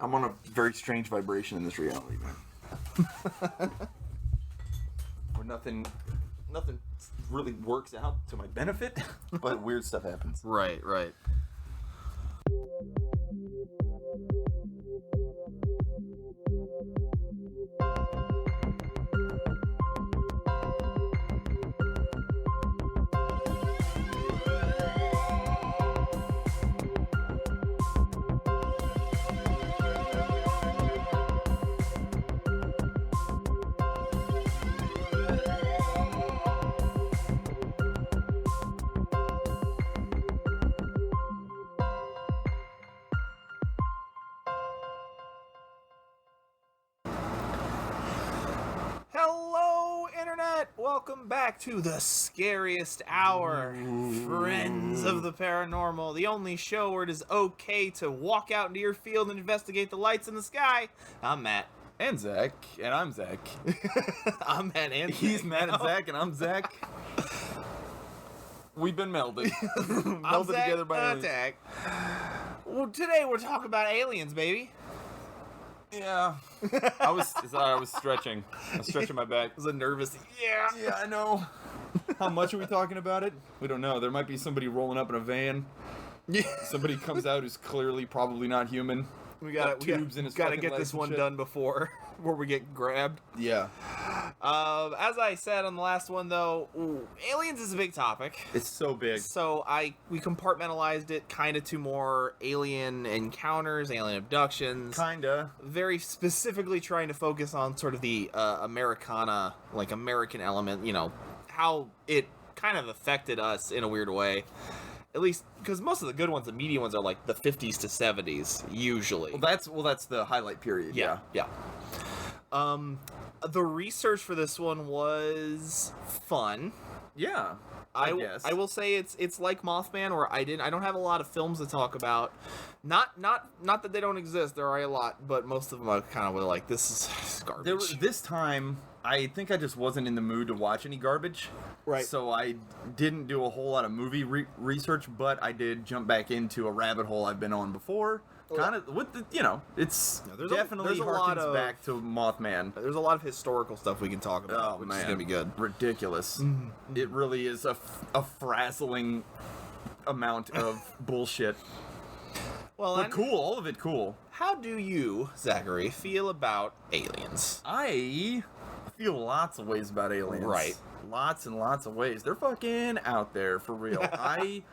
I'm on a very strange vibration in this reality, man. Where nothing really works out to my benefit, but weird stuff happens. Right. Hello, Internet! Welcome back to the scariest hour, friends of the paranormal, the only show where it is okay to walk out into your field and investigate the lights in the sky. I'm Matt. And Zach, and I'm Zach. I'm Matt and He's Matt and Zach, and I'm Zach. We've been melded. Melded together by attack. Well, today we're talking about aliens, baby. Yeah. I was stretching. I was stretching my back. It was a nervous, yeah. Yeah, I know. How much are we talking about it? We don't know. There might be somebody rolling up in a van. Yeah. Somebody comes out who's clearly probably not human. We gotta get this one done before we get grabbed. Yeah. As I said on the last one, though, aliens is a big topic. It's so big. So we compartmentalized it kind of to more alien encounters, alien abductions. Kinda. Very specifically trying to focus on sort of the Americana, like American element, you know, how it kind of affected us in a weird way. At least, because most of the good ones, the media ones, are like the 50s to 70s, usually. Well, that's the highlight period. Yeah. The research for this one was fun. Yeah. I guess. I will say it's like Mothman, where I don't have a lot of films to talk about. Not that they don't exist. There are a lot, but most of them are kind of like, this is garbage. This time, I think I just wasn't in the mood to watch any garbage. Right. So I didn't do a whole lot of movie research, but I did jump back into a rabbit hole I've been on before. Kind of with the, it's definitely harkens back to Mothman. There's a lot of historical stuff we can talk about, which is gonna be good. Ridiculous. Mm-hmm. It really is a frazzling amount of bullshit. Well, but cool, all of it cool. How do you, Zachary, feel about aliens? I feel lots of ways about aliens. Right. Lots and lots of ways. They're fucking out there for real. I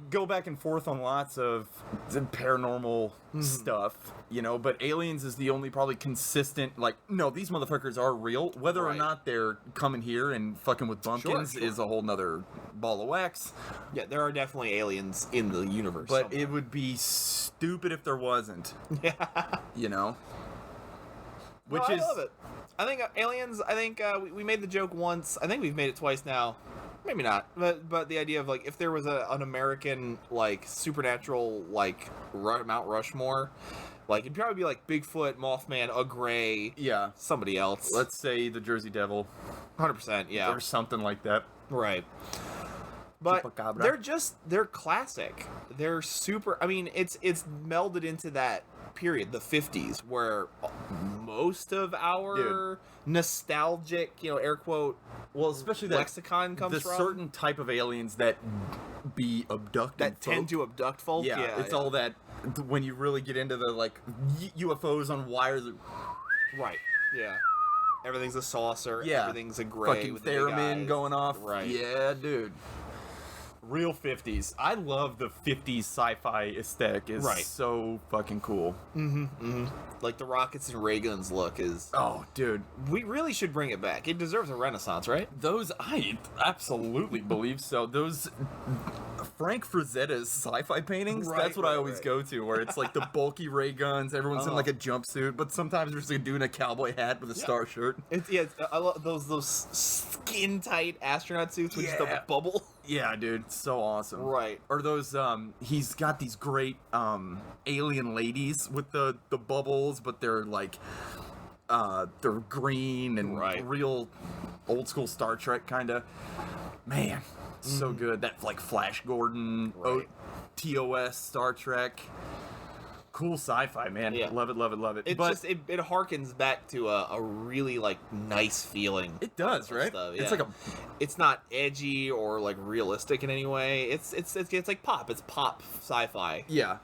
go back and forth on lots of paranormal stuff, but aliens is the only probably consistent, no, these motherfuckers are real. Whether or not they're coming here and fucking with bumpkins is a whole nother ball of wax. Yeah, there are definitely aliens in the universe. But somewhere. It would be stupid if there wasn't. Yeah. Which I love it. I think aliens, we made the joke once. I think we've made it twice now. Maybe not, but the idea of if there was an American supernatural Mount Rushmore, it'd probably be Bigfoot, Mothman, a Gray, somebody else. Let's say the Jersey Devil, 100%, yeah, or something like that, right? But they're classic. They're super. I mean, it's melded into that period, the 50s, where most of our nostalgic, air quote, especially lexicon comes from. The certain type of aliens that be abducted that tend to abduct folk. It's all that when you really get into the UFOs on wires. Right. Yeah. Everything's a saucer. Yeah. Everything's a gray fucking with theremin going off. Right. Yeah, dude. Real 50s. I love the 50s sci-fi aesthetic. It's so fucking cool. Mm-hmm. Mm-hmm. Like the rockets and ray guns look is... Oh, dude. We really should bring it back. It deserves a renaissance, right? I absolutely believe so. Those Frank Frazetta's sci-fi paintings, that's what I always go to, where it's the bulky ray guns, everyone's in a jumpsuit, but sometimes there's a dude in a cowboy hat with a star shirt. I love those skin-tight astronaut suits with just a bubble. Yeah, dude, it's so awesome. Right. Or those, he's got these great, alien ladies with the bubbles, but they're they're green and real old school Star Trek kinda. Man, so good. That Flash Gordon, TOS Star Trek. Cool sci-fi, man. Yeah. Love it, love it, love it. It harkens back to a really like nice feeling. It does, right? Stuff, It's yeah. like it's not edgy or like realistic in any way. It's like pop. It's pop sci-fi. yeah.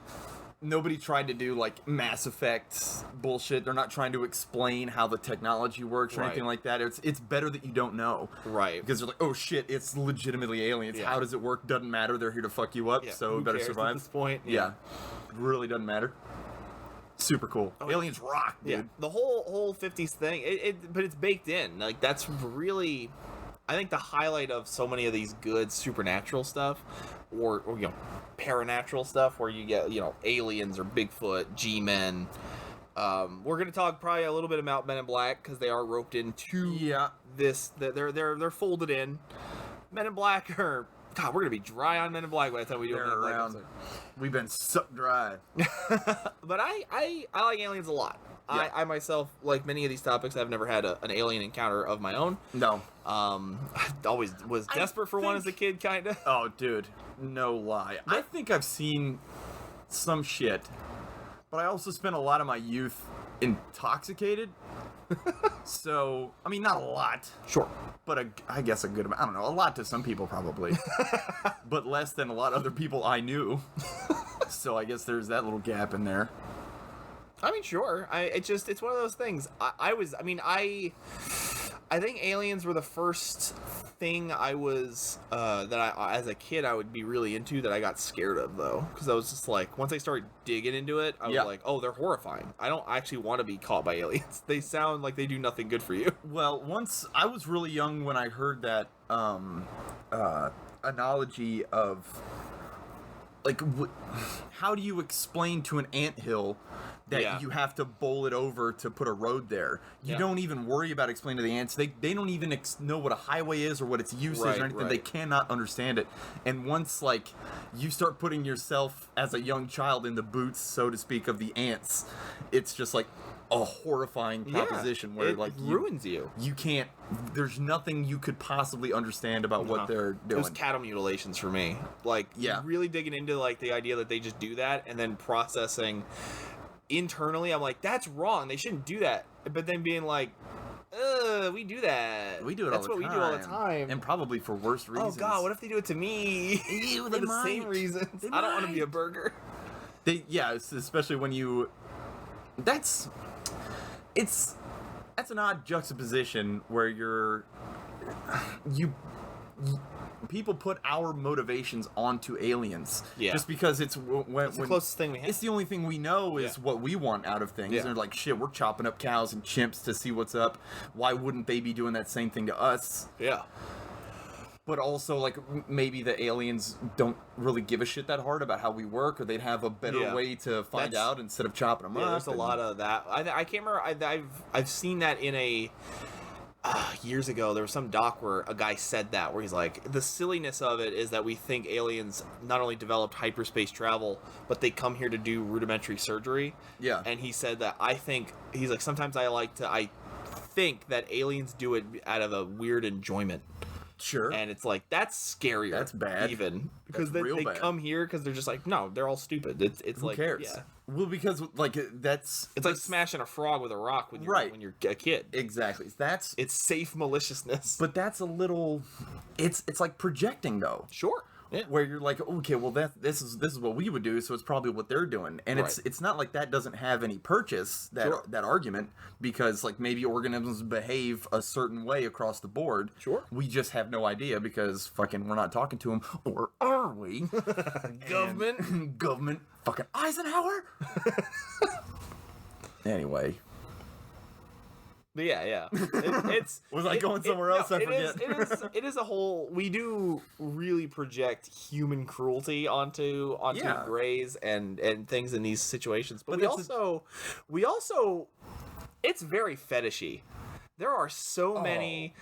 Nobody tried to do like Mass Effect bullshit. They're not trying to explain how the technology works or anything like that. It's better that you don't know. Right. Because they're like, oh shit, it's legitimately aliens. Yeah. How does it work? Doesn't matter. They're here to fuck you up, Yeah. so Who better cares survive. at this point. Yeah. Really doesn't matter. Super cool. Aliens rock, dude. Yeah. The whole 50s thing, but it's baked in. Like that's really, I think, the highlight of so many of these good supernatural stuff, or paranatural stuff, where you get aliens or Bigfoot, G-men. We're gonna talk probably a little bit about Men in Black because they are roped into this. They're folded in. Men in Black are. God, we're gonna be dry on Men in Black by the time we do Men in Black episode. We've been sucked dry. But I like aliens a lot. Yeah. I myself, like many of these topics, I've never had an alien encounter of my own. No. I always was desperate for one as a kid, kind of. Oh, dude. No lie. I think I've seen some shit, but I also spent a lot of my youth intoxicated. So, I mean, not a lot. Sure. But I guess a good amount. I don't know. A lot to some people, probably. But less than a lot of other people I knew. So I guess there's that little gap in there. I mean, sure. It's one of those things. I think aliens were the first thing I was as a kid I would be really into that I got scared of, though, because I was just like, once I started digging into it, I was like, oh, they're horrifying. I don't actually want to be caught by aliens. They sound like they do nothing good for you. Well, once I was really young when I heard that analogy of like how do you explain to an anthill that you have to bowl it over to put a road there? You don't even worry about explaining to the ants. They don't even know what a highway is or what its use is or anything. Right. They cannot understand it. And once like you start putting yourself as a young child in the boots, so to speak, of the ants, it's just like a horrifying proposition where it like ruins you. You can't. There's nothing you could possibly understand about what they're doing. It was cattle mutilations for me. Like really digging into like the idea that they just do that and then processing internally. I'm like, that's wrong. They shouldn't do that. But then being like, we do that. We do it. That's all the what time. we do all the time, and probably for worse reasons. Oh God, what if they do it to me? Ew, for they the might. same reasons. They I don't want might. to be a burger. Especially when you. That's an odd juxtaposition where people put our motivations onto aliens just because it's the closest thing we have. It's the only thing we know is what we want out of things. And they're like, shit, we're chopping up cows and chimps to see what's up. Why wouldn't they be doing that same thing to us? Yeah. But also, like, maybe the aliens don't really give a shit that hard about how we work, or they'd have a better way to find out instead of chopping them up. There's a lot of that. I can't remember. I've seen that in a years ago. There was some doc where a guy said that, where he's like, the silliness of it is that we think aliens not only developed hyperspace travel, but they come here to do rudimentary surgery. Yeah. And he said that he's like, sometimes I think that aliens do it out of a weird enjoyment. Sure. And it's like, that's scarier. That's bad. Even. Because they bad. come here because they're just like, no, they're all stupid. It's Who like, cares? yeah. Well, because, like, it's like smashing a frog with a rock when you're a kid. Exactly. It's safe maliciousness. But that's a little... It's like projecting, though. Sure. Yeah. Where you're like, okay, well this is what we would do, so it's probably what they're doing, and it's not like that doesn't have any purchase, that argument, because like maybe organisms behave a certain way across the board. Sure. We just have no idea because fucking we're not talking to them, or are we? Government, fucking Eisenhower. Anyway. But yeah. It's was I going somewhere else? I forget. It is a whole. We do really project human cruelty onto grays and things in these situations, but we also, it's very fetishy. There are so many,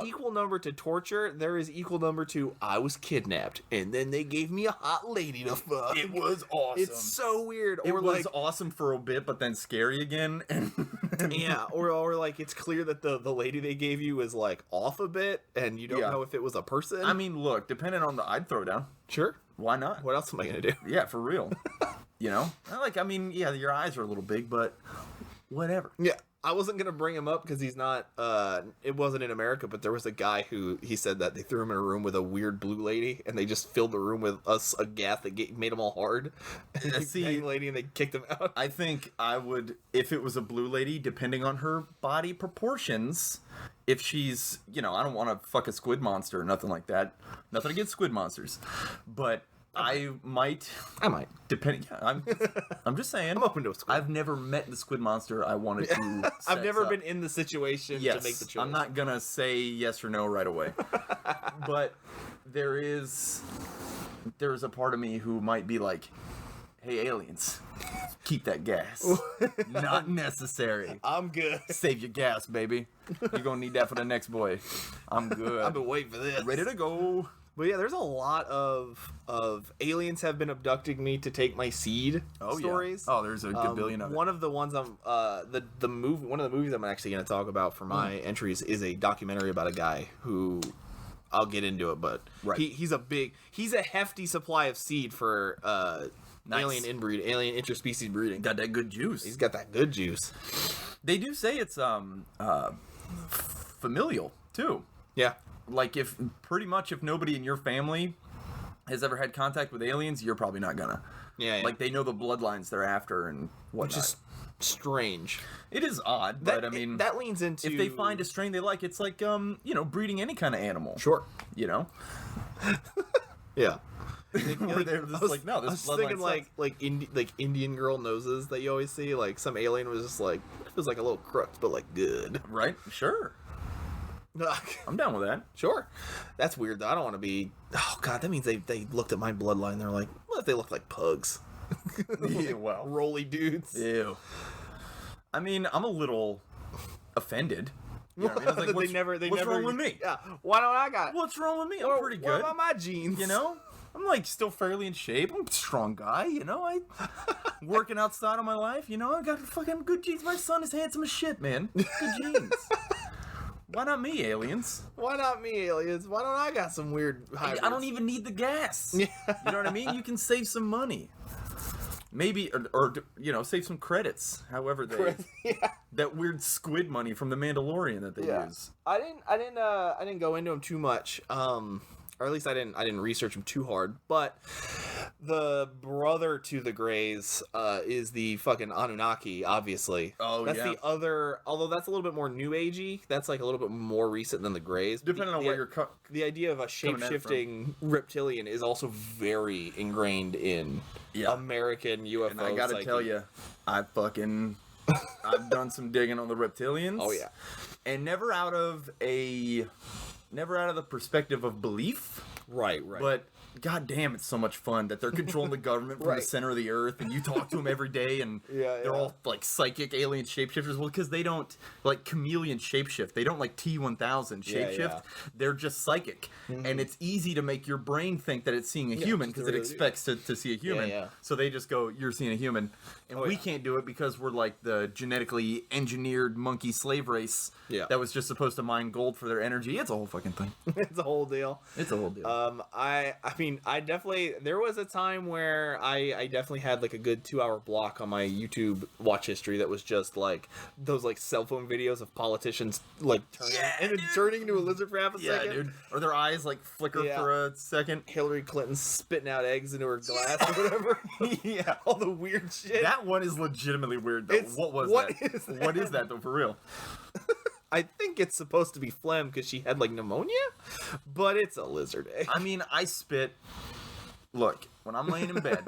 equal number to torture. There is equal number to I was kidnapped and then they gave me a hot lady to fuck. It was awesome. It's so weird. It was awesome for a bit, but then scary again. Yeah, or like it's clear that the lady they gave you is like off a bit, and you don't know if it was a person. I mean, look, depending on I'd throw down. Sure. Why not? What else am I gonna do? Yeah, for real. You know? I mean, yeah, your eyes are a little big, but whatever. Yeah. I wasn't going to bring him up because he's not, it wasn't in America, but there was a guy who, he said that they threw him in a room with a weird blue lady, and they just filled the room with a gas that made them all hard. See, lady, and they kicked him out. I think I would, if it was a blue lady, depending on her body proportions, if she's, I don't want to fuck a squid monster or nothing like that. Nothing against squid monsters. But I might. Depending. Yeah, I'm just saying. I'm open to a squid. I've never met the squid monster I wanted to I've never been in the situation to make the choice. I'm not going to say yes or no right away. But there's a part of me who might be like, hey, aliens, keep that gas. Not necessary. I'm good. Save your gas, baby. You're going to need that for the next boy. I'm good. I've been waiting for this. Ready to go. But yeah, there's a lot of aliens have been abducting me to take my seed stories. Yeah. Oh, there's a good billion of them. One of the ones one of the movies I'm actually going to talk about for my entries is a documentary about a guy who, I'll get into it, but he's a hefty supply of seed for alien inbreed, alien interspecies breeding. Got that good juice. He's got that good juice. They do say it's familial too. Yeah. Like if nobody in your family has ever had contact with aliens, you're probably not gonna. Yeah. Like they know the bloodlines they're after and whatnot. Which is strange. It is odd, but I mean that leans into if they find a strain they like, it's like breeding any kind of animal. Sure. Yeah. Where they're just like, no, this I was thinking like Indian girl noses that you always see. Like some alien was just like, it was like a little crux, but like good. Right? Sure. I'm down with that. Sure. That's weird though. I don't want to be. Oh god, that means they looked at my bloodline. They're like, what if they look like pugs? Yeah, well, roly dudes. Ew. I mean, I'm a little offended. You know what I mean? I was like, what's wrong with me? Yeah. Why don't I got? What's wrong with me? I'm pretty good. What about my genes? I'm like still fairly in shape. I'm a strong guy, I working outside of my life, I got fucking good genes. My son is handsome as shit, man. Good genes. Why not me, aliens? Why not me, aliens? Why don't I got some weird hybrids? I don't even need the gas. You know what I mean? You can save some money. Maybe, or save some credits. However that weird squid money from the Mandalorian that they use. I didn't go into them too much. Or at least I didn't research them too hard. But the brother to the Greys is the fucking Anunnaki, obviously. Oh, that's the other. Although that's a little bit more new agey. That's like a little bit more recent than the Greys. Depending on where you're the idea of a shape-shifting reptilian is also very ingrained in American UFO. And I gotta tell you, I've done some digging on the reptilians. Oh yeah, and never out of the perspective of belief. Right. But god damn, it's so much fun that they're controlling the government from the center of the earth, and you talk to them every day, and they're all like psychic alien shapeshifters. Well, because they don't like chameleon shapeshift. They don't like T-1000 shapeshift. Yeah. They're just psychic. And it's easy to make your brain think that it's seeing a human because it expects to see a human. Yeah. So they just go, you're seeing a human. And we can't do it because we're like the genetically engineered monkey slave race that was just supposed to mine gold for their energy. It's a whole fucking thing. It's a whole deal. I mean, there was a time where I definitely had like a good 2-hour block on my YouTube watch history that was just like those like cell phone videos of politicians like turning into a lizard for half a second. Dude. Or their eyes like flicker for a second. Hillary Clinton spitting out eggs into her glass or whatever. All the weird shit. That one is legitimately weird though. What is that though, for real? I think it's supposed to be phlegm because she had like pneumonia, but it's a lizard egg. I mean, I spit. Look, when I'm laying in bed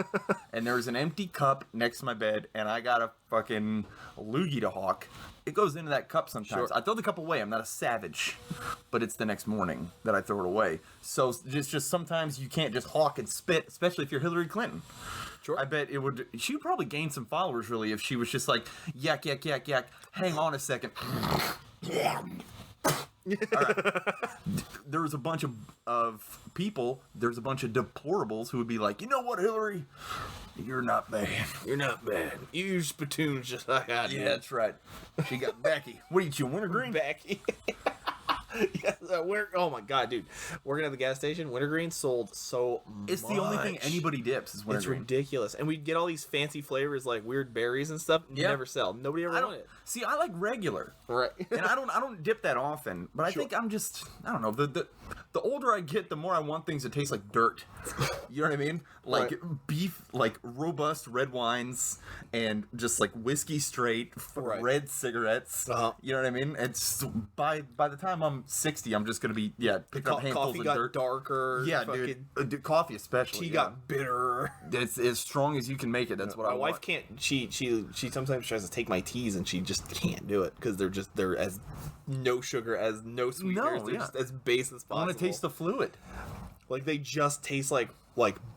and there's an empty cup next to my bed and I got a fucking loogie to hawk, it goes into that cup sometimes. Sure. I throw the cup away. I'm not a savage, but it's the next morning that I throw it away. So just sometimes you can't just hawk and spit, especially if you're Hillary Clinton. Sure. I bet it would. She would probably gain some followers really if she was just like yak yak yak yak. Hang on a second. All right. There was a bunch of people. There's a bunch of deplorables who would be like, you know what, Hillary, you're not bad. You're not bad. You use spittoons just like I do. Yeah, that's right. She got Becky. What are you chewing, wintergreen? Becky. Yes, oh my god, dude. Working at the gas station, wintergreen sold so much. It's the only thing anybody dips is wintergreen. It's ridiculous. And we'd get all these fancy flavors like weird berries and stuff. Yeah. Never sell. Nobody ever wanted it. See, I like regular. Right. And I don't dip that often, but I think I'm just, I don't know, the older I get, the more I want things that taste like dirt. You know what I mean? Like beef, like robust red wines and just like whiskey straight, red cigarettes. You know what I mean? It's by the time I'm 60, I'm just going to be, picking up handfuls of dirt. Coffee got darker. Yeah, dude. Coffee especially. Tea got bitter. It's as strong as you can make it. That's what I want. My wife can't, she sometimes tries to take my teas and she just can't do it because they're as no sugar, as no sweeteners. They're just as base as possible. I want to taste the fluid. Like they just taste like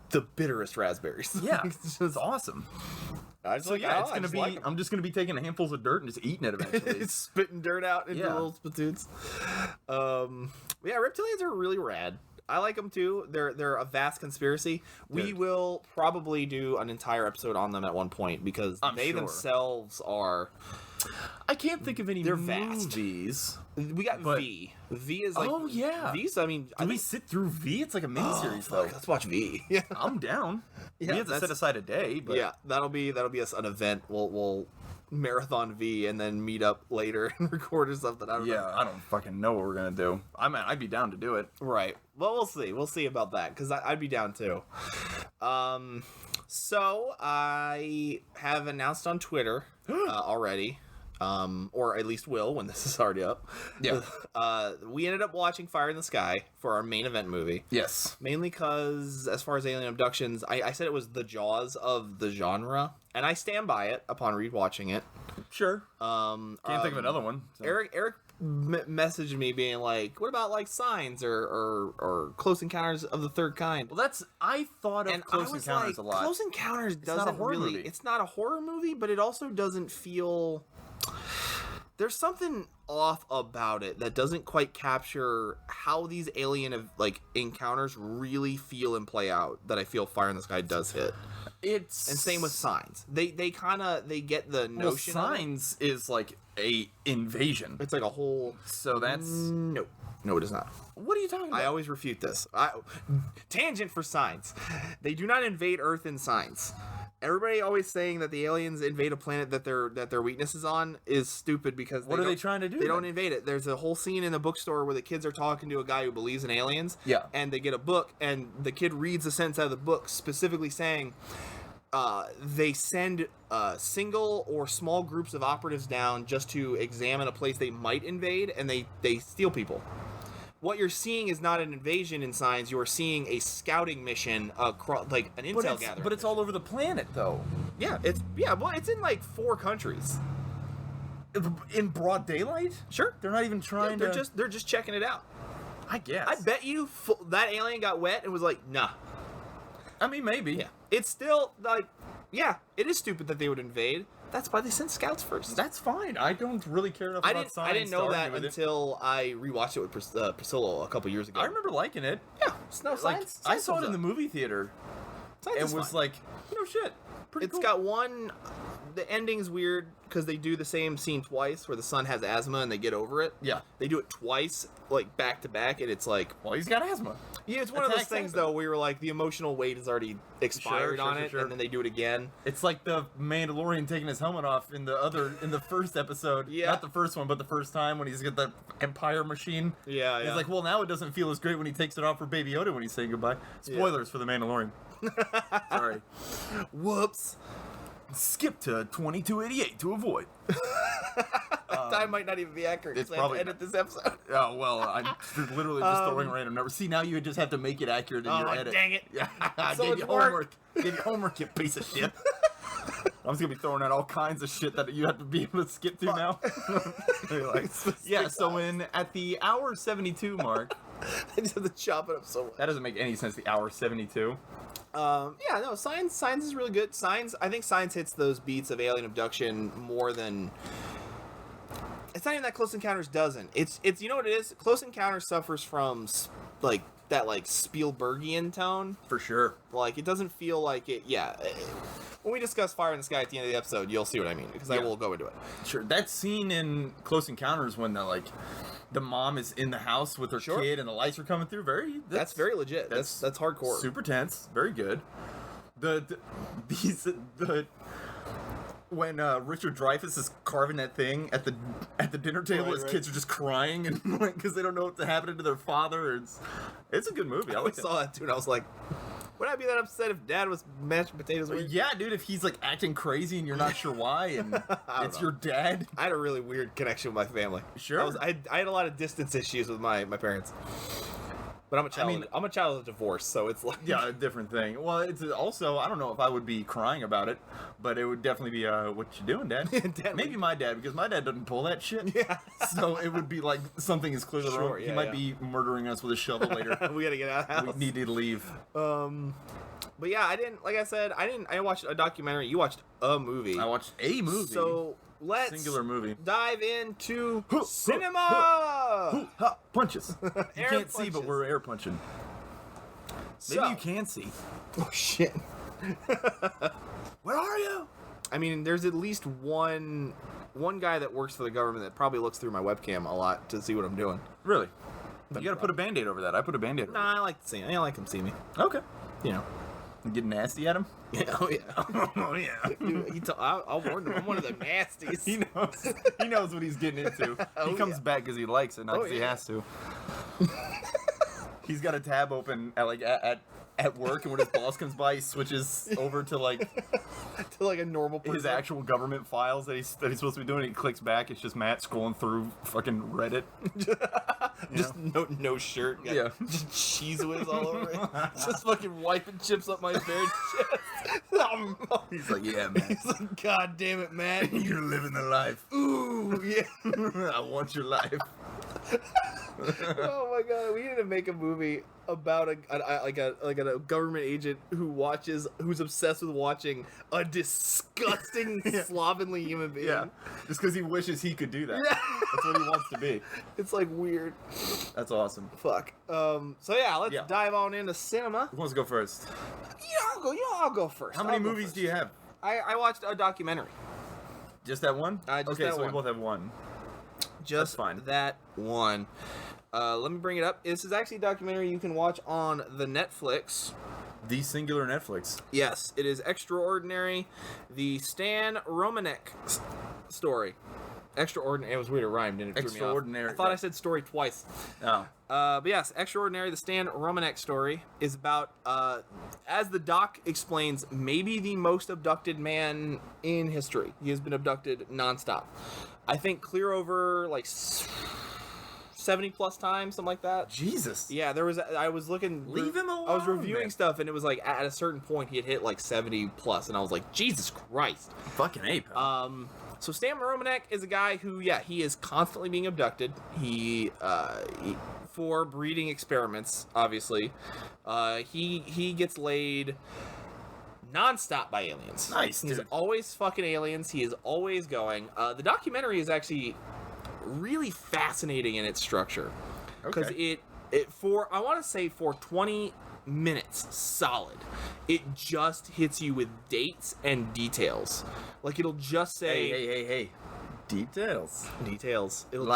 the bitterest raspberries. Yeah, it's awesome. It's gonna be. I'm just gonna be taking handfuls of dirt and just eating it eventually. It's spitting dirt out into little spittoons. Reptilians are really rad. I like them too. They're a vast conspiracy. We will probably do an entire episode on them at one point because they themselves are. I can't think of any vast. movies. We got V. V is like V's. I mean, do we sit through V? It's like a miniseries though. Let's watch V. Yeah, I'm down. We have to set aside a day. But... Yeah, that'll be an event. We'll marathon V and then meet up later and record or something. I don't know. I don't fucking know what we're gonna do. I'd be down to do it. Right. Well, we'll see. We'll see about that because I'd be down too. So I have announced on Twitter already. Or at least will when this is already up. Yeah. We ended up watching Fire in the Sky for our main event movie. Yes. Mainly because, as far as Alien Abductions, I said it was the Jaws of the genre, and I stand by it upon rewatching it. Sure. Can't think of another one. So. Eric messaged me being like, "What about like Signs or Close Encounters of the Third Kind?" Well, I thought of Close Encounters a lot. Close Encounters doesn't really. It's not a horror movie, but it also doesn't feel. There's something off about it that doesn't quite capture how these alien encounters really feel and play out that I feel Fire in the Sky does hit. And same with Signs. They get the notion. Signs is like a invasion. It's like a whole. So that's no, it is not. What are you talking about? I always refute this. Tangent for Signs. They do not invade Earth in Signs. Everybody always saying that the aliens invade a planet that their weakness is on is stupid because what are they trying to do? They don't invade it. There's a whole scene in the bookstore where the kids are talking to a guy who believes in aliens. Yeah. And they get a book, and the kid reads a sentence out of the book specifically saying they send single or small groups of operatives down just to examine a place they might invade, and they steal people. What you're seeing is not an invasion in Signs. You are seeing a scouting mission, across, like an intel gathering. But it's all over the planet, though. Yeah, it's in like 4 countries. In broad daylight? Sure, they're not even trying to. They're just checking it out. I guess. I bet you that alien got wet and was like, nah. I mean, maybe. Yeah, it's still like, yeah, it is stupid that they would invade. That's why they sent scouts first. That's fine. I don't really care enough about Signs. I didn't know that until I rewatched it with Priscilla a couple years ago. I remember liking it. Yeah, no, Signs. I saw it in the movie theater. Signs and was fine. Like, no shit. Pretty cool. It's got one. The ending's weird because they do the same scene twice where the son has asthma and they get over it. Yeah. They do it twice, like back to back, and it's like, well, he's got asthma. Yeah, it's one of those things though where you're like the emotional weight has already expired on it, and then they do it again. It's like the Mandalorian taking his helmet off in the first episode. Yeah. Not the first one, but the first time when he's got the Empire machine. Yeah, He's like, well, now it doesn't feel as great when he takes it off for Baby Yoda when he's saying goodbye. Spoilers for the Mandalorian. Sorry. Whoops. Skip to 2288 to avoid. Time might not even be accurate. It's probably edit this episode. Oh well, I'm literally just throwing random numbers. See, now you just have to make it accurate in your edit. Dang it! Yeah, I gave you homework. Gave you homework, you piece of shit. I'm just gonna be throwing out all kinds of shit that you have to be able to skip to now. Like, yeah, so at the hour 72 mark, I just have to chop it up so much. That doesn't make any sense. The hour 72. Yeah, no, Signs is really good. I think Signs hits those beats of alien abduction more than. It's not even that Close Encounters doesn't. It's you know what it is? Close Encounters suffers from like that Spielbergian tone. For sure. Like it doesn't feel like it. Yeah. when we discuss Fire in the Sky at the end of the episode, you'll see what I mean, because I will go into it. Sure. That scene in Close Encounters when the mom is in the house with her kid and the lights are coming through, that's very legit. That's hardcore. Super tense. Very good. When Richard Dreyfuss is carving that thing at the dinner table, his kids are just crying and because they don't know what's happening to their father. It's a good movie. I saw that too, and I was like, would I be that upset if Dad was mashed potatoes? Yeah, dude. If he's like acting crazy and you're not sure why, and it's your dad. I had a really weird connection with my family. Sure. I had a lot of distance issues with my parents. But I'm a child. I'm a child of divorce, so it's like a different thing. Well, it's also I don't know if I would be crying about it, but it would definitely be what you doing, Dad? Maybe my dad, because my dad doesn't pull that shit. Yeah. So it would be like something is clearly wrong. He might be murdering us with a shovel later. We gotta get out of the house. We need to leave. But yeah, I didn't. Like I said, I watched a documentary. You watched a movie. I watched a movie. So let's singular movie. Dive into cinema. Punches. You can't see, but we're air punching. Maybe you can see. Oh shit. Where are you? I mean, there's at least one guy that works for the government that probably looks through my webcam a lot to see what I'm doing. Really? You gotta put a Band-Aid over that. I put a Band-Aid over it. Nah, I like to see him. I like him see me. Okay. You know. You get nasty at him? Yeah, oh yeah. Oh yeah. Dude, I'll warn him. I'm one of the nasties. He knows what he's getting into. He comes back because he likes it, not because he has to. He's got a tab open at work, and when his boss comes by, he switches over to a normal person. His actual government files that he's supposed to be doing. He clicks back. It's just Matt scrolling through fucking Reddit. Just no shirt. Yeah. Just cheese whiz all over it. Just fucking wiping chips up my bare chest. He's like, yeah, man. He's like, God damn it, man. You're living the life. Ooh, yeah. I want your life. Oh my god, we need to make a movie about a government agent who's obsessed with watching a disgusting slovenly human being. Yeah, just because he wishes he could do that. Yeah. That's what he wants to be. It's like weird. That's awesome. Fuck. So yeah, let's dive on into cinema. Who wants to go first? I'll go first. How many movies do you have? I watched a documentary. Just that one? Just that one. We both have one. Just fine. That one. Let me bring it up. This is actually a documentary you can watch on the Netflix. The singular Netflix. Yes, it is Extraordinary. The Stan Romanek story. Extraordinary. It was weird. It rhymed, and it threw me off. Extraordinary. I thought I said story twice. Oh. But yes, Extraordinary. The Stan Romanek story is about, as the doc explains, maybe the most abducted man in history. He has been abducted nonstop. I think clear over 70 plus times, something like that. Jesus. Yeah, I was looking. Leave him alone. I was reviewing stuff, and it was like at a certain point he had hit 70 plus, and I was like, Jesus Christ. Fucking ape. So Stan Romanek is a guy who, he is constantly being abducted. He for breeding experiments, obviously. He gets laid non-stop by aliens. Nice, dude. He's always fucking aliens. He is always going. The documentary is actually really fascinating in its structure. Because I want to say for 20 minutes solid, it just hits you with dates and details. It'll just say... Hey. Details. It'll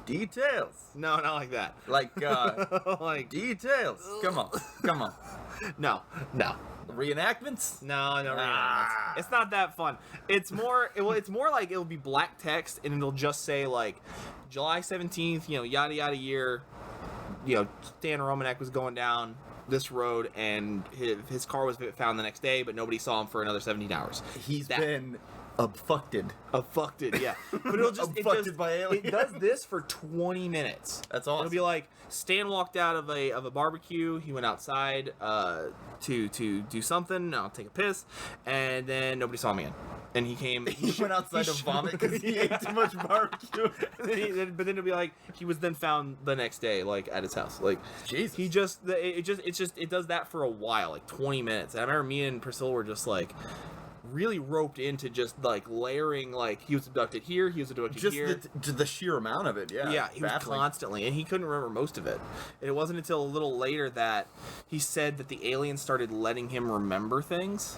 details. No, not like that. Like details. Come on. No. Reenactments? No, reenactments. It's not that fun. It's more like it'll be black text, and it'll just say July 17th, yada yada year. Stan Romanek was going down this road, and his car was found the next day, but nobody saw him for another 17 hours. He's been abducted, yeah. But it'll just abducted by aliens. It does this for 20 minutes. That's awesome. It'll be like Stan walked out of a barbecue. He went outside to do something. I'll take a piss, and then nobody saw him again. And he came. He went outside to vomit because he ate too much barbecue. But then it'll be like he was then found the next day, at his house. Jesus. He it does that for a while, 20 minutes. And I remember me and Priscilla were just really roped into just layering, he was abducted here, he was abducted here. Just the sheer amount of it, yeah. Yeah, he was constantly, and he couldn't remember most of it. And it wasn't until a little later that he said that the aliens started letting him remember things.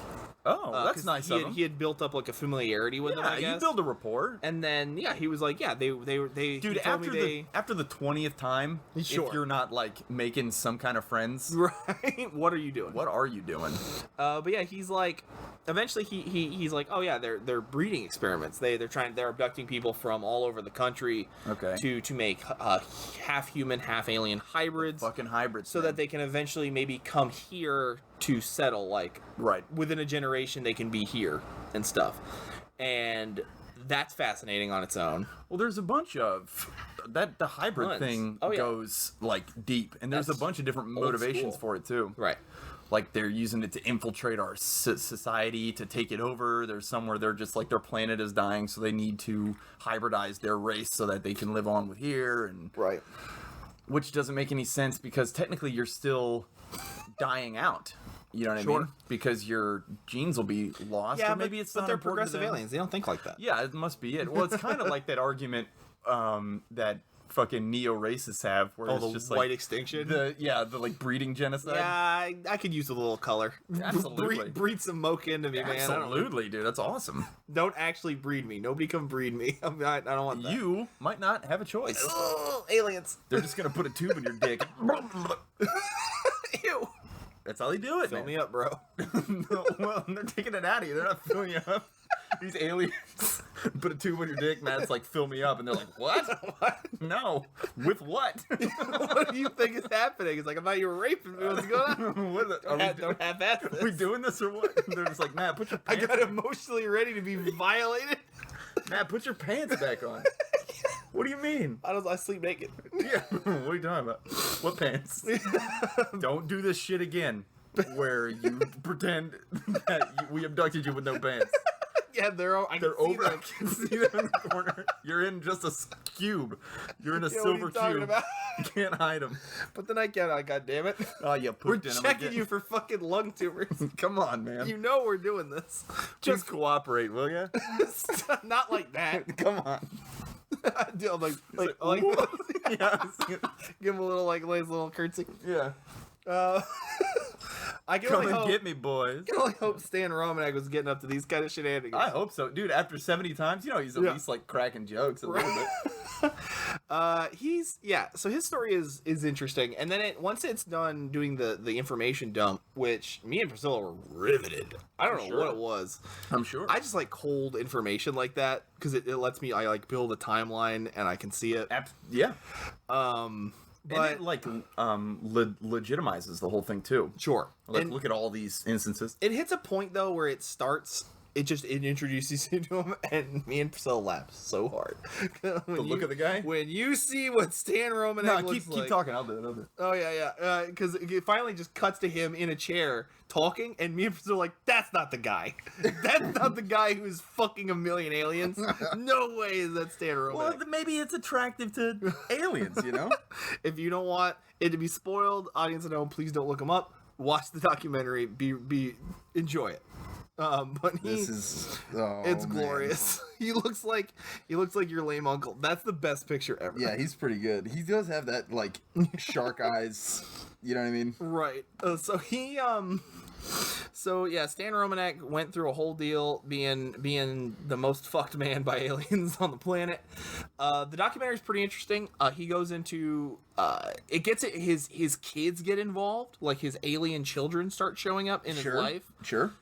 Oh, that's 'cause nice he of had, him. He had built up like a familiarity with them, I guess. You build a rapport. And then he was like, they Dude, he told me after the 20th time, Sure. if you're not like making some kind of friends, right, what are you doing? what are you doing? But yeah, he's like, eventually he's like, oh yeah, they're breeding experiments. They're abducting people from all over the country, Okay. to make half human, half alien hybrids, Fucking hybrids. so that they can eventually maybe come here to settle. Like, right. within a generation, they can be here and stuff, and that's fascinating on its own. Well, there's a bunch of the hybrid Tons. thing Oh, yeah. goes like deep, and there's That's a bunch of different old motivations school. for it too. Right. Like they're using it to infiltrate our society, to take it over. There's some where they're just like their planet is dying, so they need to hybridize their race so that they can live on with here, and Right. which doesn't make any sense because technically you're still dying out. You know what I Sure. mean? Because your genes will be lost, Yeah, or maybe it's but not they're important to progressive them. aliens. They don't think like that. Yeah, it must be it. Well, it's kind of like that argument that fucking neo-racists have, where it's the just white like extinction. the like breeding genocide. Yeah, I could use a little color. Absolutely. breed some mocha into me, man. Absolutely, dude. That's awesome. Don't actually breed me. Nobody come breed me. I don't want that. You might not have a choice. Ugh, aliens. They're just gonna put a tube in your dick. Ew. That's how they do it, Fill man. me up, bro. No, well, they're taking it out of you. They're not filling you up. These aliens put a tube in your dick, man. It's like, fill me up. And they're like, what? What? No. With what? What do you think is happening? It's like, I thought you were raping me. What's going on? What Don't half-ass are we this. doing this or what? They're just like, Matt, put your I pants got emotionally ready to be violated. Matt, put your pants back on. What do you mean? I sleep naked. Yeah, what are you talking about? What pants? Don't do this shit again, where you pretend that we abducted you with no pants. Yeah, they're over. I can see them in the corner. You're in just a cube. You're in a What are silver you talking cube. about? You can't hide them. Put the nightgown on, goddammit. Oh, you We're pooped in them checking again. you for fucking lung tumors. Come on, man. You know we're doing this. Just cooperate, will ya? Not like that. Come on. I'm like, Ooh. Yeah. give him a little nice little curtsy. Yeah. I can Come only and hope. get me, boys. I can only hope Stan Romanek was getting up to these kind of shenanigans. I hope so, dude. After 70 times, he's at least like cracking jokes a little bit. So his story is interesting, and then once it's done doing the information dump, which me and Priscilla were riveted. I don't know what it was. I'm sure. I just like cold information like that because it lets me build a timeline and I can see it. Yeah. But And it legitimizes the whole thing too. sure, Like, and look at all these instances. it hits a point though where it starts. It introduces you to him, and me and Priscilla laughed so hard. The look of the guy. When you see what Stan Romanek No, looks keep like. talking. I'll do it. Oh yeah. Because it finally just cuts to him in a chair talking, and me and Priscilla are like, "That's not the guy. That's not the guy who's fucking a million aliens. No way is that Stan Romanek." Well, maybe it's attractive to aliens, you know? If you don't want it to be spoiled, audience at home, please don't look him up. Watch the documentary. Enjoy it. But it's glorious. He looks like your lame uncle. That's the best picture ever. Yeah, he's pretty good. He does have that, like, shark eyes. You know what I mean? Right. So Stan Romanek went through a whole deal being the most fucked man by aliens on the planet. The documentary is pretty interesting. He goes into his kids get involved, like his alien children start showing up in his life. Sure.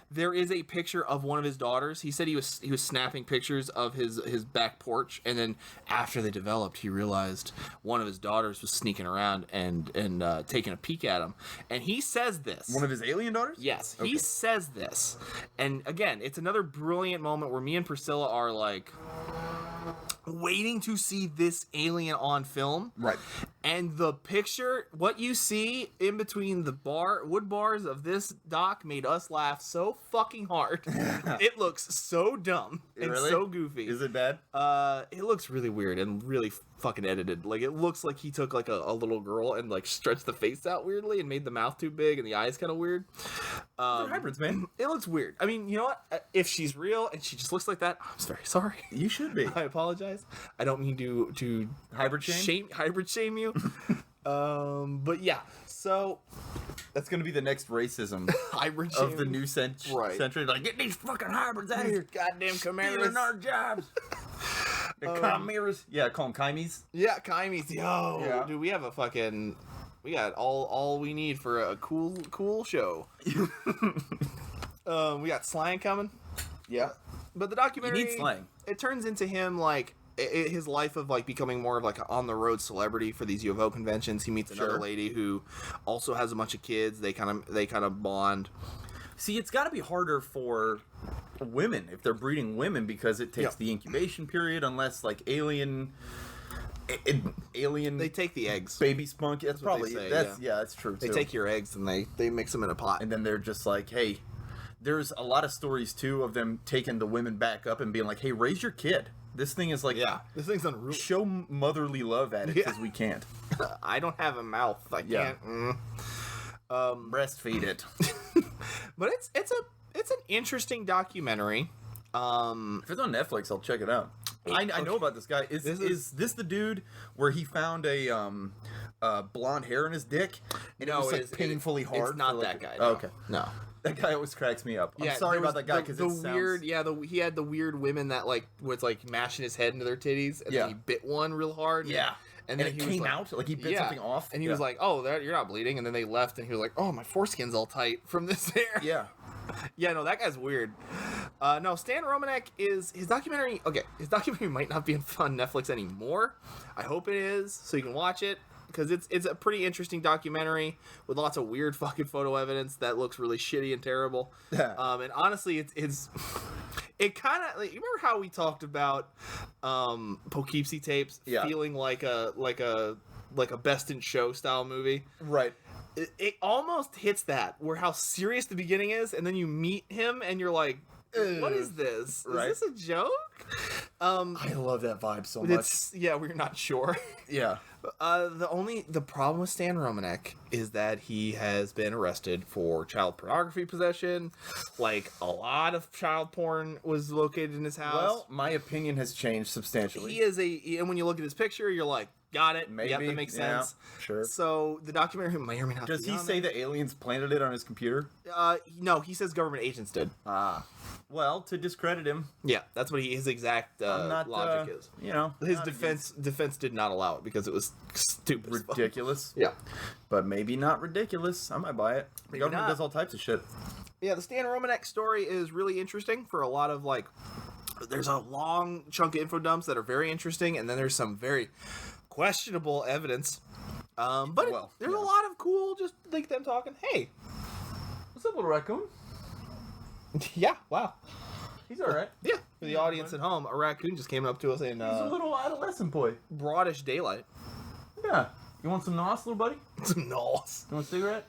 There is a picture of one of his daughters. He said he was snapping pictures of his back porch, and then after they developed, he realized one of his daughters was sneaking around and taking a peek at him. And he says this. One of his alien daughters? Yes, Okay. he says this. And again, it's another brilliant moment where me and Priscilla are like waiting to see this alien on film. Right. And the picture, what you see in between the wood bars of this doc made us laugh so fucking hard. It looks so dumb and Really? so goofy. Is it bad? It looks really weird and really fucking edited. Like, it looks like he took like a little girl and like stretched the face out weirdly and made the mouth too big and the eyes kind of weird. They're hybrids, man. It looks weird. I mean, you know what? If she's real and she just looks like that, I'm very sorry. You should be. I apologize. I don't mean to Hybrid shame? hybrid shame you. But yeah, so That's gonna be the next racism hybrid of the shaming. new century. Like, get these fucking hybrids out of here. Goddamn chimeras. Stealing our jobs. The chimeras. Yeah, call them chimes. Yeah, chimes. Yo, Yeah. dude, we have a fucking. We got all we need for a cool show. We got slang coming. Yeah. But the documentary, You need slang. It turns into him like his life of like becoming more of like an on the road celebrity for these UFO conventions. He meets another Sure. lady who also has a bunch of kids. They kind of bond. See, it's got to be harder for women if they're breeding women because it takes Yeah. the incubation period, unless like alien. They take the eggs. baby spunk. That's what they probably say, that's yeah, that's true too. They take your eggs and they mix them in a pot. and then they're just like, hey, there's a lot of stories too of them taking the women back up and being like, hey, raise your kid. This thing is like, Yeah, this thing's unreal. show motherly love at it Yeah. because we can't I don't have a mouth. I Yeah. can't. breastfeed it. But it's an interesting documentary. If it's on Netflix, I'll check it out. I know about this guy. Is this the dude where he found a blonde hair in his dick and it was like painfully hard? It's not for, like, that guy. Oh, No. okay. No. That guy always cracks me up. I'm sorry there about was that guy because the it sounds... weird. Yeah, he had the weird women that like was like mashing his head into their titties, and Yeah. then he bit one real hard. Yeah. and And then it he came was like, out? Like he bit something off? and he was like, "Oh, you're not bleeding." And then they left, and he was like, "Oh, my foreskin's all tight from this hair." yeah. Yeah, no, that guy's weird. No, Stan Romanek is his documentary. Okay, his documentary might not be on Netflix anymore. I hope it is, so you can watch it because it's a pretty interesting documentary with lots of weird fucking photo evidence that looks really shitty and terrible. Yeah. And honestly, it's it kind of like, you remember how we talked about Poughkeepsie tapes Yeah. feeling like a Best in Show style movie. Right. It almost hits that, where how serious the beginning is, and then you meet him, and you're like, "What is this? Right. Is this a joke?" I love that vibe so much. It's we're not sure. Yeah. The problem with Stan Romanek is that he has been arrested for child pornography possession. Like, a lot of child porn was located in his house. Well, my opinion has changed substantially. He is and when you look at his picture, you're like, got it. Maybe. Yep, that makes Yeah, sense. sure. So the documentary may or may not Does be he on say there. that aliens planted it on his computer? No, he says government agents did. Ah. Well, to discredit him, Yeah, that's what his exact I'm not, logic is. You know, His not defense did not allow it because it was stupid. as fuck. ridiculous. Yeah. But maybe not ridiculous. I might buy it. The Maybe government not. does all types of shit. Yeah, the Stan Romanek story is really interesting for a lot of like. There's a long chunk of info dumps that are very interesting, and then there's some very questionable evidence. But Well, there's yeah. a lot of cool, just like them talking. Hey, What's up, little raccoon? yeah, wow, He's all right. yeah. For the audience at home, a raccoon just came up to us in He's a little adolescent boy. broadish daylight. Yeah. You want some nos, little buddy? No, You want a cigarette?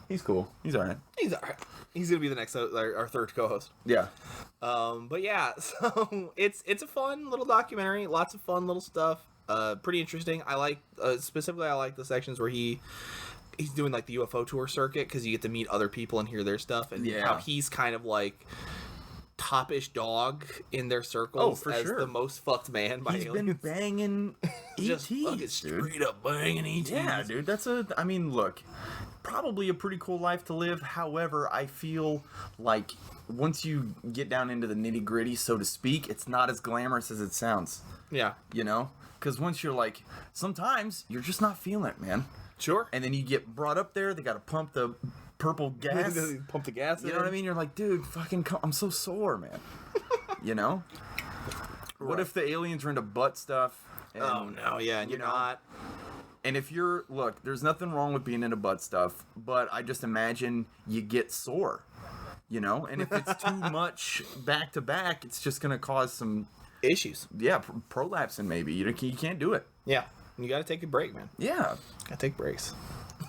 He's cool. He's all right. he's all right. He's gonna be the next our third co-host. Yeah. But yeah, so it's a fun little documentary. Lots of fun little stuff. Pretty interesting. I like specifically. I like the sections where he's doing like the UFO tour circuit because you get to meet other people and hear their stuff, and Yeah. how he's kind of like top-ish dog in their circles for as sure. the most fucked man by He's been aliens. banging Just fucking ETs, dude. straight up banging ETs. Yeah, dude, I mean, look, probably a pretty cool life to live. However, I feel like once you get down into the nitty gritty, so to speak, it's not as glamorous as it sounds, Yeah, you know? Because once you're like, sometimes you're just not feeling it, man. sure. And then you get brought up there, they got to pump the purple gas. Pump the gas. You know what I mean? You're like, dude, I'm so sore, man. You know? What Right. if the aliens are into butt stuff? And, Oh no, yeah, and you you're know, not. And if look, there's nothing wrong with being into butt stuff, but I just imagine you get sore, you know? And if it's too much back to back, it's just going to cause some, Issues. prolapsing maybe. You can't do it. Yeah, you got to take a break, man. Yeah. Got to take breaks.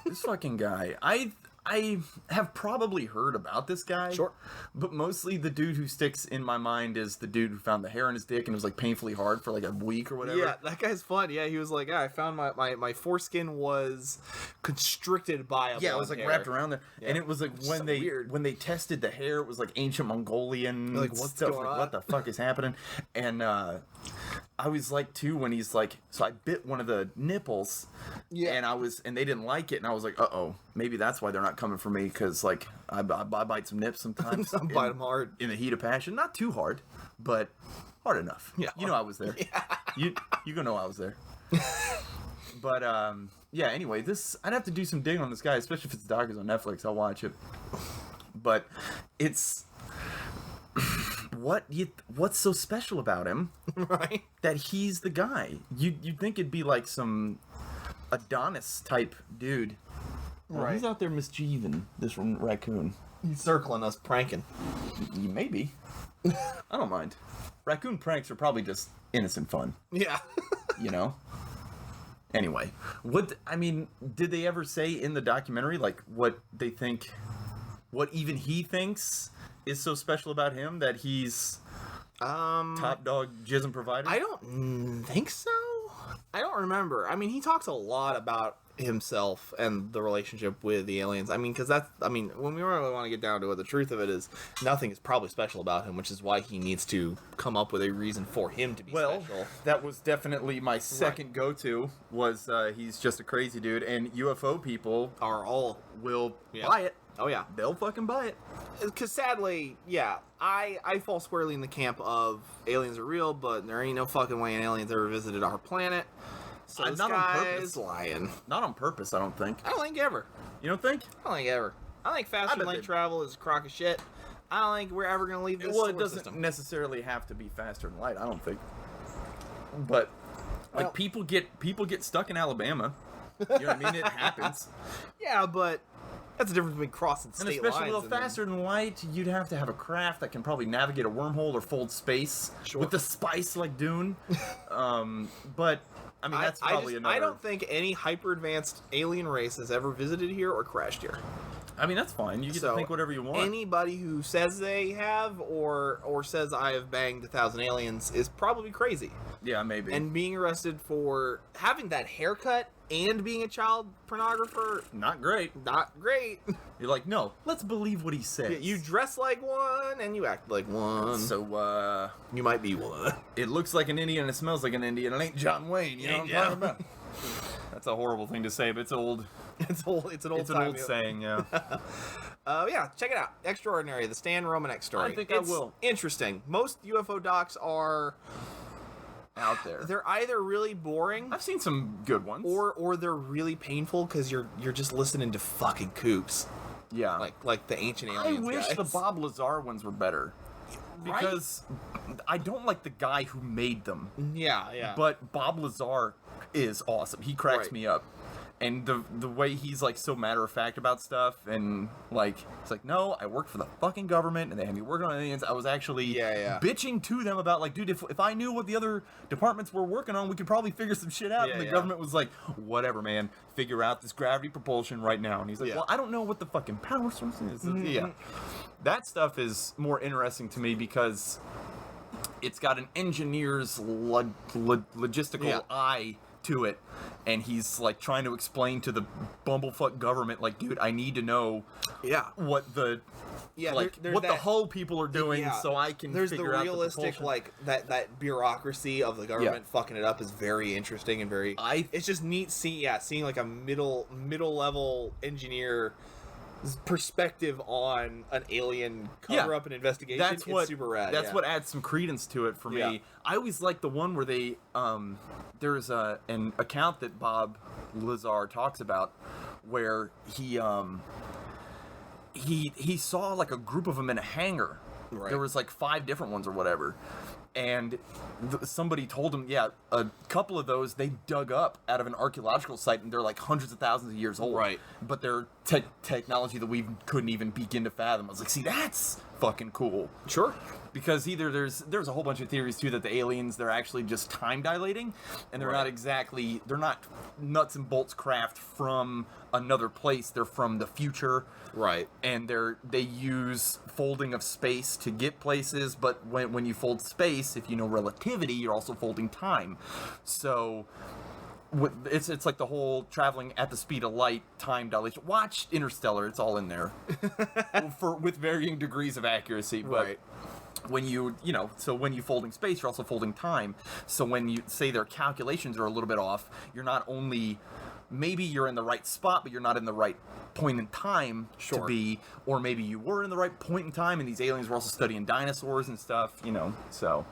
This fucking guy. I have probably heard about this guy. Sure. But mostly the dude who sticks in my mind is the dude who found the hair in his dick and it was like painfully hard for like a week or whatever. Yeah, that guy's fun. Yeah, he was like, I found my foreskin was constricted by a Yeah, it was like blonde wrapped hair. around there, Yeah. and it was like So weird. when they tested the hair, it was like ancient Mongolian Like, what's stuff. going Like, on? what the fuck is happening? And I was like too when he's like, so I bit one of the nipples, and they didn't like it, and I was like, maybe that's why they're not coming for me, because like I bite some nips sometimes. I bite them hard in the heat of passion, not too hard, but hard enough. Yeah, you know I was there. Yeah. You gonna know I was there. But yeah. Anyway, I'd have to do some digging on this guy, especially if it's Doctors on Netflix. I'll watch it. But it's what's so special about him, right? That he's the guy. You'd think it'd be like some Adonis type dude. Right. He's out there mischieving this raccoon. He's circling us, pranking. Maybe. I don't mind. Raccoon pranks are probably just innocent fun. Yeah. You know? Anyway, did they ever say in the documentary, like, what they think, what even he thinks is so special about him that he's top dog jism provider? I don't think so. I don't remember. I mean, he talks a lot about himself and the relationship with the aliens. I mean, because when we really want to get down to it, the truth of it is nothing is probably special about him, which is why he needs to come up with a reason for him to be special. That was definitely my second go-to, was he's just a crazy dude, and UFO people will buy it. Oh, yeah. They'll fucking buy it. Because sadly, I fall squarely in the camp of aliens are real, but there ain't no fucking way an alien's ever visited our planet. So this not on purpose. is lying. Not on purpose, I don't think. I don't think ever. You don't think? I don't think ever. I think faster light travel is a crock of shit. I don't think we're ever going to leave this it doesn't necessarily have to be faster than light, I don't think. But, like, people get stuck in Alabama. You know what I mean? It happens. Yeah, but that's the difference between crossing state lines. And especially a little faster than light, you'd have to have a craft that can probably navigate a wormhole or fold space with the spice like Dune. But, I mean, that's probably another... I don't think any hyper-advanced alien race has ever visited here or crashed here. I mean, that's fine. You get to think whatever you want. Anybody who says they have or says I have banged 1,000 aliens is probably crazy. Yeah, maybe. And being arrested for having that haircut and being a child pornographer... Not great. Not great. You're like, no, let's believe what he says. Yeah, you dress like one and you act like one. So, you might be one. It looks like an Indian and it smells like an Indian. It ain't John Wayne, you know what I'm talking about? That's a horrible thing to say, but it's old. It's an old saying, yeah. Yeah, check it out. Extraordinary, the Stan Romanek story. I think I will. Interesting. Most UFO docs are... out there. They're either really boring. I've seen some good ones. Or they're really painful because you're just listening to fucking kooks. Yeah. Like the ancient aliens I wish guys. the Bob Lazar ones were better. Because I don't like the guy who made them. Yeah. But Bob Lazar is awesome. He cracks me up. And the way he's like so matter of fact about stuff, and like it's like, no, I worked for the fucking government and they had me working on aliens. I was actually bitching to them about like, dude, if I knew what the other departments were working on, we could probably figure some shit out. And the government was like, whatever, figure out this gravity propulsion right now. And he's like, well, I don't know what the fucking power source is. Yeah, that stuff is more interesting to me because it's got an engineer's logistical eye to it, and he's like trying to explain to the bumblefuck government, like, dude, I need to know what the the Hull people are doing so I can there's figure the out realistic the like that bureaucracy of the government fucking it up is very interesting and very it's just neat seeing like a middle level engineer perspective on an alien cover up and investigation. That's it's super rad. That's what adds some credence to it for me. I always like the one where they there's an account that Bob Lazar talks about where he saw like a group of them in a hangar. There was like 5 different ones or whatever. And somebody told him, a couple of those they dug up out of an archaeological site, and they're like hundreds of thousands of years old. Right. But they're technology that we couldn't even begin to fathom. I was like, see, that's fucking cool. Sure. Because either there's a whole bunch of theories too that the aliens, they're actually just time dilating, and they're they're not nuts and bolts craft from another place. They're from the future. Right. And they use folding of space to get places, but when you fold space, if you know relativity, you're also folding time. So it's like the whole traveling at the speed of light, time dilation. Watch Interstellar; it's all in there, with varying degrees of accuracy. But when so when you folding space, you're also folding time. So when you say their calculations are a little bit off, you're not only, maybe you're in the right spot, but you're not in the right point in time to be, or maybe you were in the right point in time, and these aliens were also studying dinosaurs and stuff, so...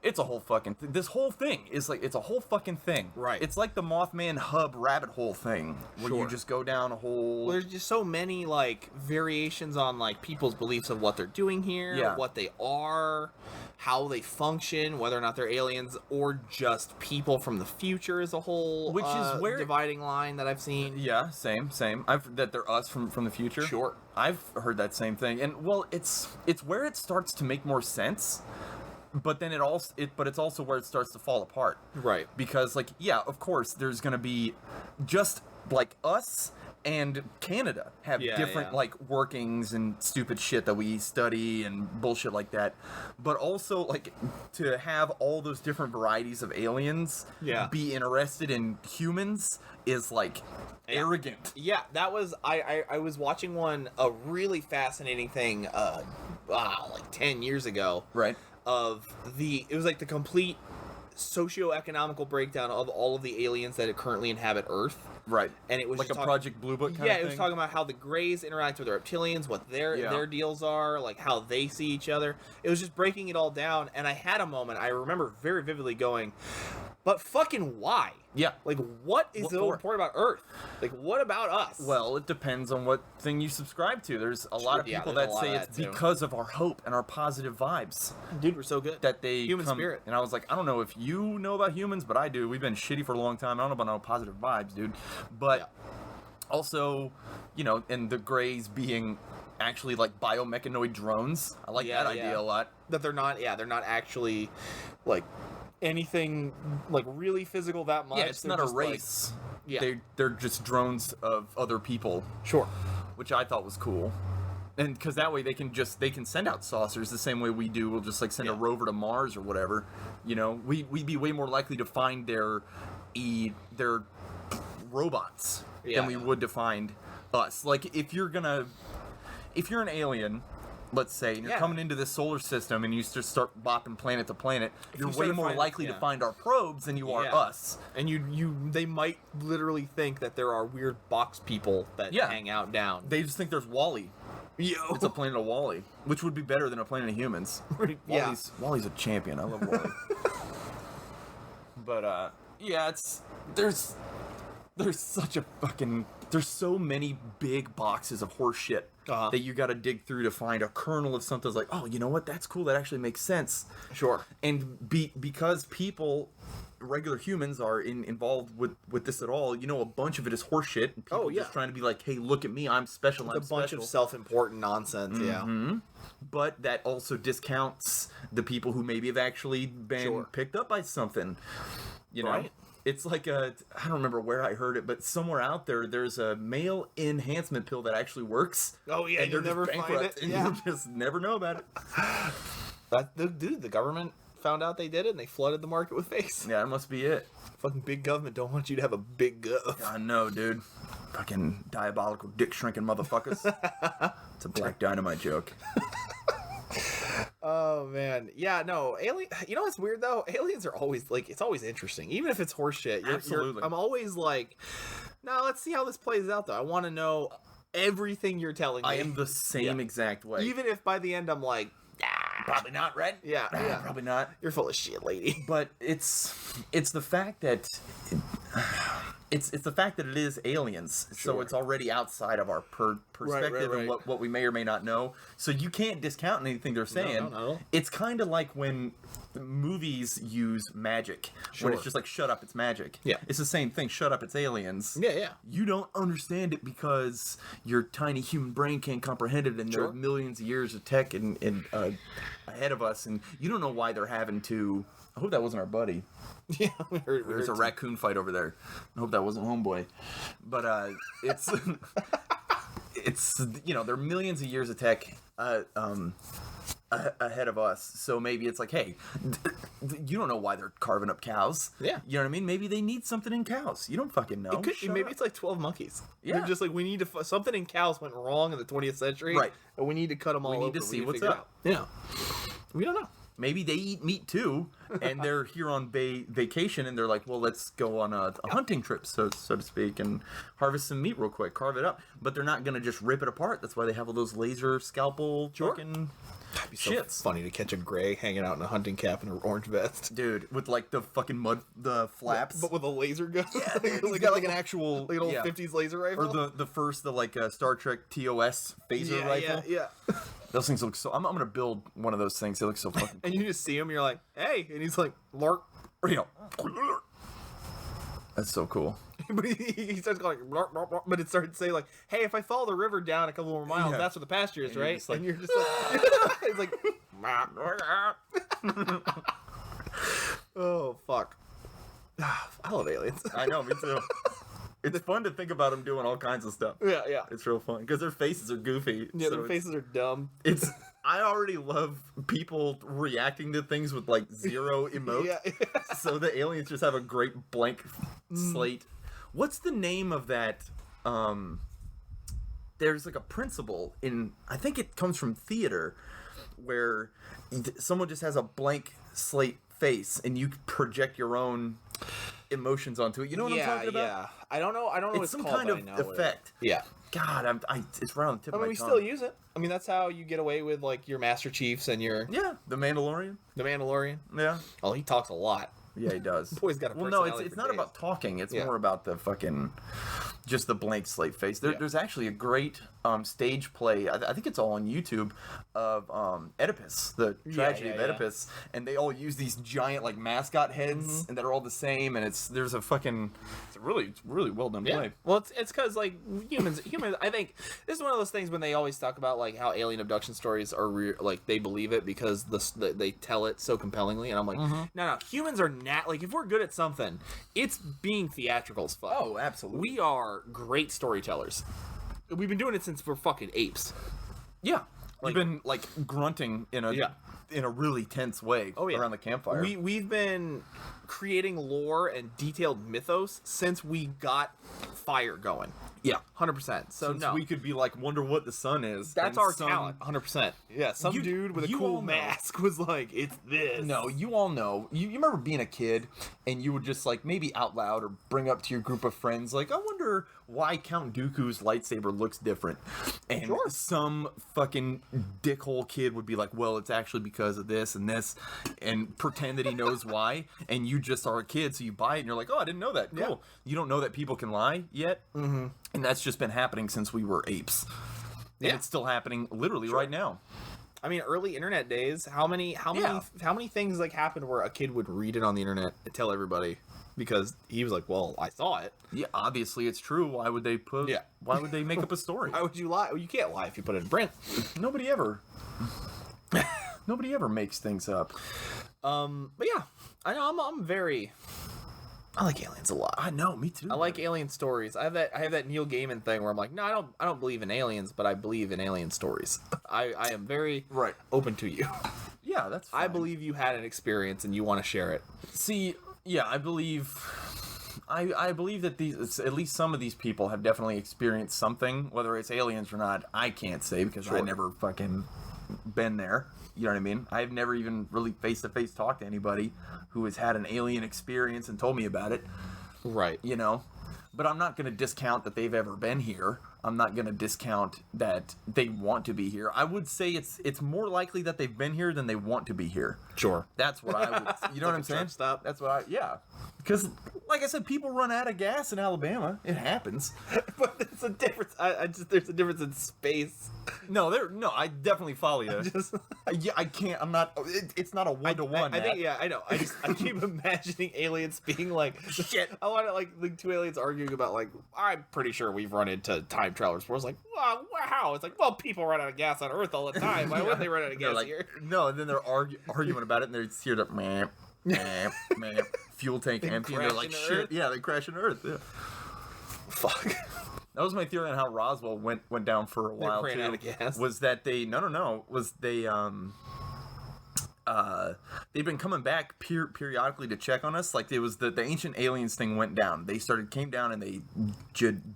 It's a whole fucking this whole thing is like, it's a whole fucking thing. Right. It's like the Mothman hub rabbit hole thing, where you just go down a whole... Well, there's just so many, like, variations on, like, people's beliefs of what they're doing here, what they are, how they function, whether or not they're aliens, or just people from the future as a whole, which is where... dividing line that I've seen. Yeah, same. That they're us from the future. Sure. I've heard that same thing. And, well, it's where it starts to make more sense. But then it's also where it starts to fall apart. Right. Because, like, yeah, of course, there's going to be just, like, us and Canada have different, like, workings and stupid shit that we study and bullshit like that. But also, like, to have all those different varieties of aliens be interested in humans is, like, arrogant. Yeah, that was... I was watching a really fascinating thing, like 10 years ago. Right. It was like the complete socio-economical breakdown of all of the aliens that currently inhabit Earth. Right. And it was like a Project Blue Book kind of thing? Yeah, it was talking about how the Greys interact with the reptilians, what their deals are, like how they see each other. It was just breaking it all down, and I had a moment, I remember very vividly going, but fucking why? Yeah. Like, what is so important about Earth? Like, what about us? Well, it depends on what thing you subscribe to. There's a lot of people that say it's because of our hope and our positive vibes. Dude, we're so good. That they Human spirit. And I was like, I don't know if you know about humans, but I do. We've been shitty for a long time. I don't know about no positive vibes, dude. But also, and the Greys being actually like biomechanoid drones. I like that idea a lot. That they're not actually like anything like really physical that much. Yeah, it's not a race. Like, they're just drones of other people. Sure. Which I thought was cool. And because that way they can send out saucers the same way we do. We'll just like send a rover to Mars or whatever. We'd be way more likely to find their robots than we would to find us. Like if you're an alien, let's say, and you're coming into this solar system and you just start bopping planet to planet, you're way more likely to find our probes than you are us. And they might literally think that there are weird box people that hang out down. They just think there's Wall-E. Yo. It's a planet of Wall-E, which would be better than a planet of humans. Wall-E's a champion. I love Wall-E. But there's such a fucking... There's so many big boxes of horse shit that you got to dig through to find a kernel of something. That's like, oh, you know what? That's cool. That actually makes sense. Sure. And because people, regular humans, are involved with this at all, a bunch of it is horse shit. And people just trying to be like, hey, look at me. I'm special. It's a bunch of self-important nonsense. Mm-hmm. But that also discounts the people who maybe have actually been picked up by something. Right. It's like I don't remember where I heard it, but somewhere out there's a male enhancement pill that actually works. Oh yeah, and you'll never find it. And you just never know about it. Dude, the government found out they did it and they flooded the market with fakes. Yeah, that must be it. Fucking big government don't want you to have a big gov. I know, dude. Fucking diabolical dick shrinking motherfuckers. It's a Black Dynamite joke. Oh man, yeah, no, alien. You know what's weird though? Aliens are always like, it's always interesting, even if it's horseshit. Absolutely. I'm always like, no, let's see how this plays out though. I want to know everything you're telling me. I am the same exact way. Even if by the end I'm like, probably not, Red. Yeah, probably not. You're full of shit, lady. But it's the fact that it's the fact that it is aliens, so it's already outside of our perspective and what we may or may not know. So you can't discount anything they're saying. No. It's kind of like when movies use magic. When it's just like, shut up, it's magic. Yeah. It's the same thing. Shut up, it's aliens. Yeah. You don't understand it because your tiny human brain can't comprehend it, and there are millions of years of tech and ahead of us, and you don't know why they're having to... I hope that wasn't our buddy. Yeah, there's a raccoon fight over there. I hope that wasn't Homeboy. But it's it's there are millions of years of tech, ahead of us. So maybe it's like, hey, you don't know why they're carving up cows. Yeah. You know what I mean? Maybe they need something in cows. You don't fucking know. Maybe it's like 12 monkeys. Yeah. They're just like, we need to something in cows went wrong in the 20th century. Right. And we need to cut them all We need open. to see what's figure up. Out. Yeah. We don't know. Maybe they eat meat too, and they're here on vacation, and they're like, well, let's go on a hunting trip, so to speak, and harvest some meat real quick, carve it up. But they're not gonna just rip it apart. That's why they have all those laser scalpel fucking That'd be so shits. funny to catch a gray hanging out in a hunting cap and an orange vest. Dude, with like the fucking the flaps. But with a laser gun. Yeah, dude, he's got like an actual like an old 50s laser rifle. Or the first Star Trek TOS phaser rifle. Yeah. Those things look so. I'm gonna build one of those things. They look so fucking. And you just see him, you're like, hey, and he's like, lark. Or, you know, that's so cool. But he starts going, lark, lark, lark, but it started to say like, hey, if I follow the river down a couple more miles, that's where the pasture is, And you're right? just like- And you're just like, it's like, oh fuck. I love aliens. I know, me too. It's fun to think about them doing all kinds of stuff. Yeah. It's real fun because their faces are goofy. Yeah, so their faces are dumb. It's. I already love people reacting to things with like zero emote. Yeah. So the aliens just have a great blank slate. What's the name of that? There's like a principle in. I think it comes from theater, where someone just has a blank slate face and you project your own emotions onto it. You know what I'm talking about? Yeah. I don't know what It's it's some called, kind but of I know what it is. effect. Yeah. God, it's right on the tip I of mean, my we tongue. still use it. I mean, that's how you get away with like your Master Chiefs and your Yeah, the Mandalorian. the Mandalorian. Yeah. Oh, he talks a lot. Yeah, he does. Boy's got a well, no, personality it's for not days. about talking. It's Yeah. more about the fucking, just the blank slate face. There's actually a great stage play. I think it's all on YouTube of Oedipus, the tragedy of yeah. Oedipus, and they all use these giant like mascot heads, and that are all the same. And it's a really well done play. Well, it's because like humans. I think this is one of those things when they always talk about like how alien abduction stories are like they believe it because they tell it so compellingly, and I'm like, no, humans are not like if we're good at something, it's being theatrical as fuck. Oh, absolutely. We are great storytellers. We've been doing it since we're fucking apes. Yeah, we've been like grunting in a really tense way around the campfire. We've been creating lore and detailed mythos since we got fire going. Yeah, 100%. So since no, we could be like, wonder what the sun is. that's and our some- talent. 100%. Yeah, some dude with a you cool all know. mask was like, it's this. No, you all know. You remember being a kid and you would just like maybe out loud or bring up to your group of friends like, I wonder why Count Dooku's lightsaber looks different. And some fucking dickhole kid would be like, well, it's actually because of this and this, and pretend that he knows why. And you just are a kid, so you buy it and you're like, oh, I didn't know that. Cool. Yeah. You don't know that people can lie yet. Mm-hmm. And that's just been happening since we were apes. And it's still happening literally right now. I mean, early internet days. How many things like happened where a kid would read it on the internet and tell everybody because he was like, "Well, I saw it." Yeah, obviously it's true. Why would they put? Yeah. Why would they make up a story? Why would you lie? Well, you can't lie if you put it in print. Nobody ever makes things up. But yeah, I know I like aliens a lot. I know, me too. I like alien stories. I have that Neil Gaiman thing where I'm like, no, I don't believe in aliens, but I believe in alien stories. I am very open to you. Yeah, that's fine. I believe you had an experience and you want to share it. See, yeah, I believe that at least some of these people have definitely experienced something, whether it's aliens or not. I can't say because I never fucking been there. You know what I mean? I've never even really face-to-face talked to anybody who has had an alien experience and told me about it. Right. You know? But I'm not going to discount that they've ever been here. I'm not going to discount that they want to be here. I would say it's more likely that they've been here than they want to be here. Sure. That's what I would... You know what I'm saying? Stop. That's what yeah. Because, like I said, people run out of gas in Alabama. It happens. But there's a difference. There's a difference in space. No, I definitely follow you. Yeah, I can't. I'm not. It's not a 1-to-1. I think. Yeah, I know. I keep imagining aliens being like shit. I want to like two aliens arguing about like I'm pretty sure we've run into time travelers. Where it's like, wow, how? It's like, well, people run out of gas on Earth all the time. Why wouldn't they run out of gas like, here? No, and then they're arguing about it, and they're here to man, fuel tank empty, and they're like, shit. Earth? Yeah, they crash into Earth. Yeah. Fuck. That was my theory on how Roswell went down for a while ran too. out of gas. Was that they they've been coming back periodically to check on us. Like, it was the ancient aliens thing went down. They came down and they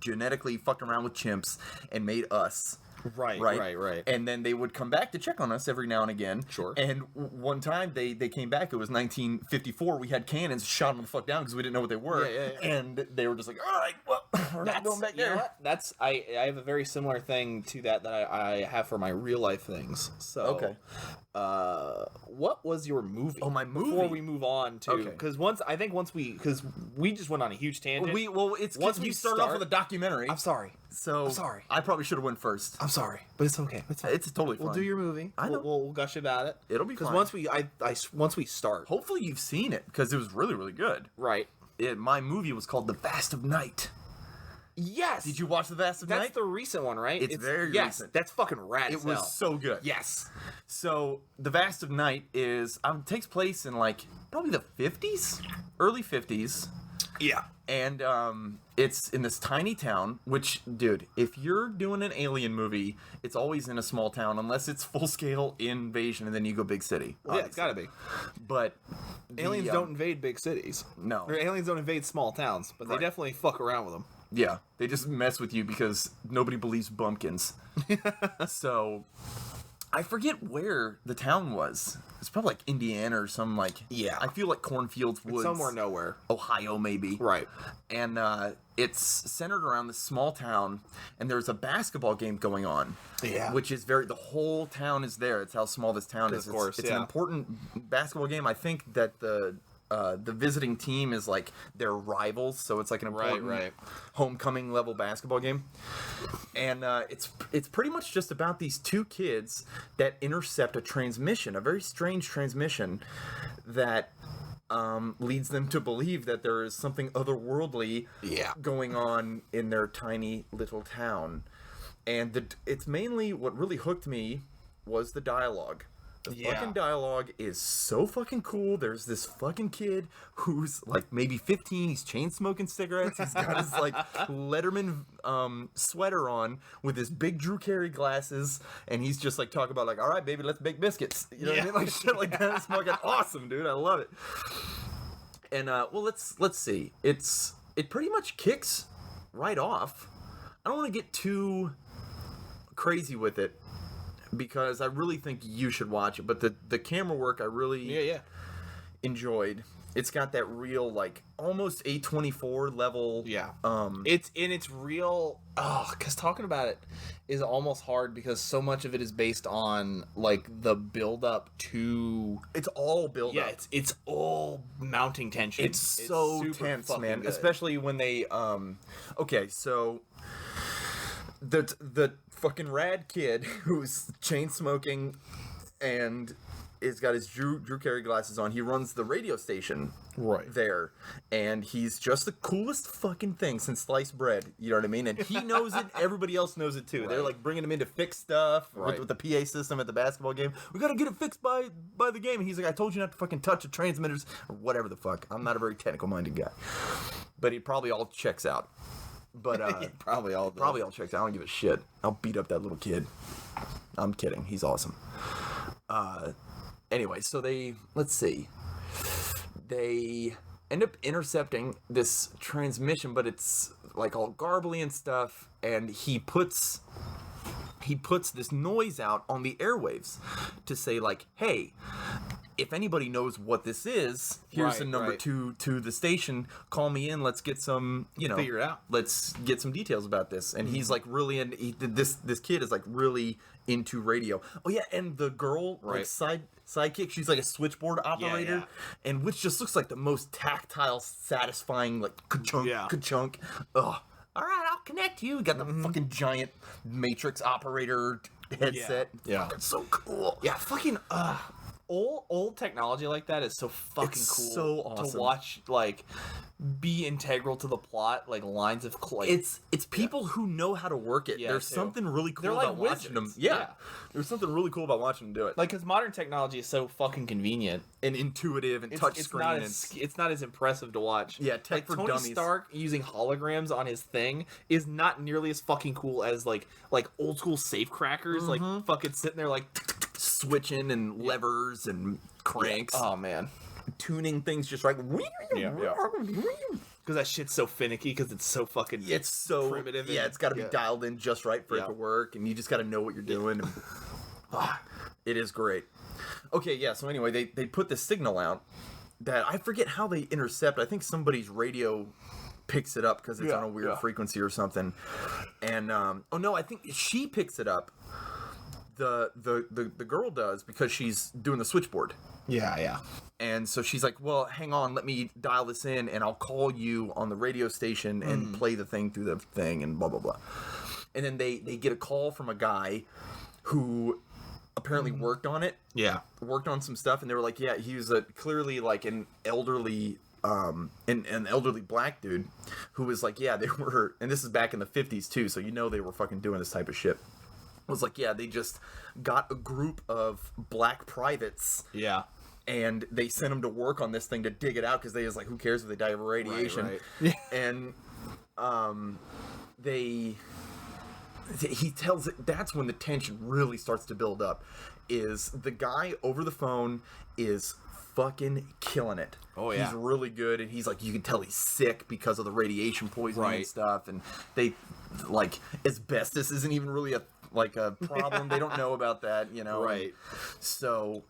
genetically fucked around with chimps and made us. Right. And then they would come back to check on us every now and again. Sure. And one time they came back. It was 1954. We had cannons, shot them the fuck down because we didn't know what they were. Yeah. And they were just like, all right, well, we're not going back there. You know what? I have a very similar thing to that I have for my real life things. So, okay. What was your movie? Oh, my movie. Before we move on to, Okay. because once we just went on a huge tangent. It's once we we started off with a documentary. I'm sorry. So I'm sorry. I probably should have went first. I'm sorry, but it's okay. It's totally fine. We'll do your movie. I know. We'll gush about it. It'll be because fine. once we start. Hopefully you've seen it because it was really, really good. Right. My movie was called The Vast of Night. Yes. Did you watch The Vast of Night? That's the recent one, right? It's very yes, recent. That's fucking rad. It was so good. Yes. So The Vast of Night takes place in like probably the 50s, early 50s. Yeah. And it's in this tiny town, which, dude, if you're doing an alien movie, it's always in a small town, unless it's full-scale invasion, and then you go big city. Well, yeah, it's gotta be. But aliens don't invade big cities. No. Or aliens don't invade small towns, but they definitely fuck around with them. Yeah, they just mess with you because nobody believes bumpkins. So, I forget where the town was. It's probably like Indiana or some like... Yeah. I feel like cornfields, woods. Somewhere nowhere. Ohio, maybe. Right. And it's centered around this small town, and there's a basketball game going on. Yeah. Which is the whole town is there. It's how small this town is. Of course, it's an important basketball game. I think that the visiting team is like their rivals, so it's like an important homecoming level basketball game. And it's pretty much just about these two kids that intercept a transmission, a very strange transmission that leads them to believe that there is something otherworldly going on in their tiny little town. And it's mainly what really hooked me was the dialogue. The fucking dialogue is so fucking cool. There's this fucking kid who's like maybe 15. He's chain smoking cigarettes. He's got his like Letterman sweater on with his big Drew Carey glasses, and he's just like talking about like, all right, baby, let's bake biscuits. You know what I mean? Like shit like that. It's fucking awesome, dude. I love it. And let's see. It pretty much kicks right off. I don't want to get too crazy with it, because I really think you should watch it. But the camera work I really enjoyed. It's got that real like almost A24 level. Yeah. It's real. Oh, because talking about it is almost hard because so much of it is based on like the build up to. It's all build up. Yeah, it's all mounting tension. It's so tense, man. Good. Especially when they Okay, so the fucking rad kid who's chain smoking and is got his Drew Carey glasses on. He runs the radio station there, and he's just the coolest fucking thing since sliced bread. You know what I mean? And he knows it. Everybody else knows it too. They're like bringing him in to fix stuff with the PA system at the basketball game. We gotta get it fixed by the game. And he's like, I told you not to fucking touch the transmitters or whatever the fuck. I'm not a very technical minded guy, but it probably all checks out. But probably all checks out. I don't give a shit. I'll beat up that little kid. I'm kidding. He's awesome. Anyway, so they end up intercepting this transmission, but it's like all garbly and stuff, and he puts this noise out on the airwaves to say like, hey, if anybody knows what this is, here's the number to the station. Call me in. Let's get some, figure it out. Let's get some details about this. And he's like really, and this kid is like really into radio. Oh yeah, and the girl, like sidekick, she's like a switchboard operator, and which just looks like the most tactile, satisfying, like ka-chunk. Ugh. All right, I'll connect you. Got the fucking giant Matrix operator headset. Yeah. It's so cool. Yeah, fucking old technology like that is so fucking cool. So awesome to watch, like, be integral to the plot, like lines of it's people who know how to work it. There's something really cool about watching them. Yeah. There's something really cool about watching them do it. Like, because modern technology is so fucking convenient and intuitive and touchscreen. It's not as impressive to watch. Yeah, tech for Tony dummies. Stark using holograms on his thing is not nearly as fucking cool as like old school safe crackers, like fucking sitting there like switching and levers and cranks. Oh man, tuning things just right. Because that shit's so finicky because it's so fucking it's so primitive. Yeah, it's got to be dialed in just right for it to work, and you just got to know what you're doing. And, it is great. Okay, yeah. So anyway, they put the signal out that I forget how they intercept. I think somebody's radio picks it up because it's on a weird frequency or something. And oh no, I think she picks it up. The girl does because she's doing the switchboard. Yeah. And so she's like, well, hang on, let me dial this in and I'll call you on the radio station and play the thing through the thing and blah, blah, blah. And then they get a call from a guy who apparently worked on it. Yeah. Worked on some stuff. And they were like, yeah, he was clearly like an elderly an elderly black dude who was like, yeah, they were, and this is back in the 50s too, so you know they were fucking doing this type of shit. It was like, yeah, they just got a group of black privates. Yeah. And they sent them to work on this thing to dig it out because they was like, who cares if they die of radiation? Right. And he tells it, that's when the tension really starts to build up, is the guy over the phone is fucking killing it. Oh yeah, he's really good, and he's like, you can tell he's sick because of the radiation poisoning and stuff. And they like asbestos isn't even really a problem. They don't know about that, you know. Right. So.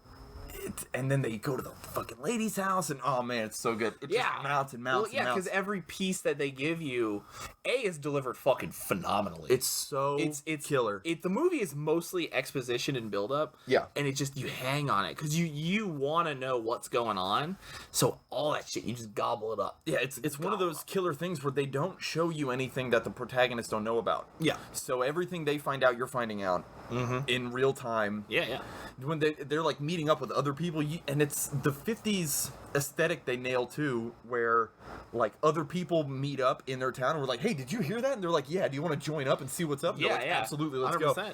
And then they go to the fucking lady's house, and oh man, it's so good. It just mounts and mounts. Well, yeah, because every piece that they give you, is delivered fucking phenomenally. It's so it's killer. The movie is mostly exposition and build up. Yeah, and it just you hang on it because you want to know what's going on. So all that shit, you just gobble it up. Yeah, it's one of those killer things where they don't show you anything that the protagonists don't know about. Yeah, so everything they find out, you're finding out in real time. Yeah. When they're like meeting up with other people, and it's the 50s aesthetic they nail too, where like other people meet up in their town and we're like, hey, did you hear that? And they're like, yeah, do you want to join up and see what's up? And like, absolutely, let's 100%. Go.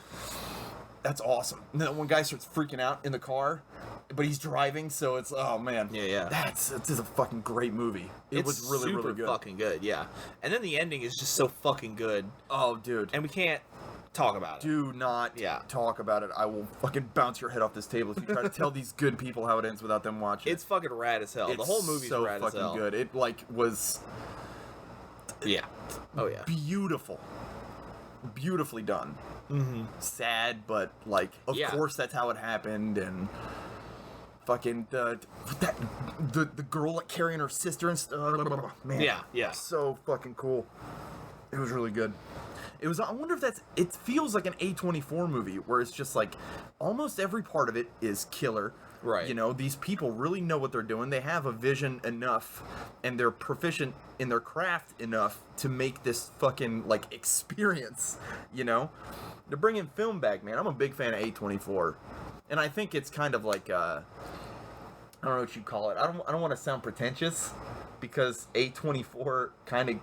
That's awesome. And then one guy starts freaking out in the car, but he's driving, so it's, oh man. Yeah. This is a fucking great movie. It was really, really good. Fucking good, yeah. And then the ending is just so fucking good. Oh, dude. And we can't talk about it. Do not talk about it. I will fucking bounce your head off this table if you try to tell these good people how it ends without them watching. It's fucking rad as hell. The whole movie's so rad as hell. Good. It like was beautifully done. Sad, but like of course that's how it happened. And fucking the girl like carrying her sister and stuff. Man, so fucking cool. It was really good. I wonder if it feels like an A24 movie where it's just like almost every part of it is killer. Right. You know, these people really know what they're doing. They have a vision enough and they're proficient in their craft enough to make this fucking like experience, you know? They're bringing film back, man. I'm a big fan of A24. And I think it's kind of like I don't know what you call it. I don't want to sound pretentious because A24 kind of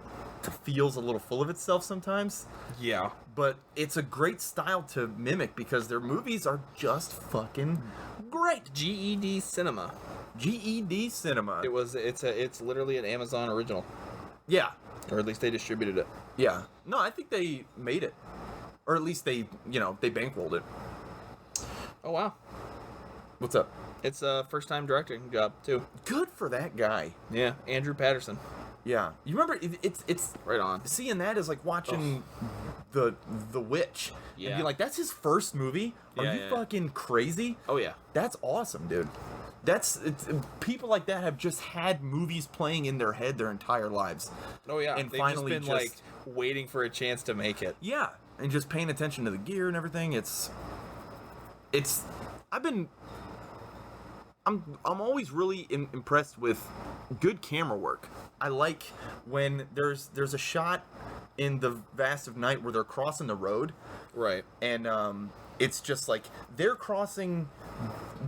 feels a little full of itself sometimes. Yeah. But it's a great style to mimic because their movies are just fucking great. GED Cinema. GED Cinema. It's literally an Amazon original. Yeah. Or at least they distributed it. Yeah. No, I think they made it. Or at least they bankrolled it. Oh, wow. What's up? It's a first-time directing job, too. Good for that guy. Yeah, Andrew Patterson. Yeah, you remember it's right on. Seeing that is like watching the Witch. Yeah, and be like, that's his first movie. Are you fucking crazy? Oh yeah, that's awesome, dude. It's people like that have just had movies playing in their head their entire lives. Oh yeah, and they've finally just been like waiting for a chance to make it. Yeah, and just paying attention to the gear and everything. I'm always really impressed with good camera work. I like when there's a shot in The Vast of Night where they're crossing the road. Right. And it's just like they're crossing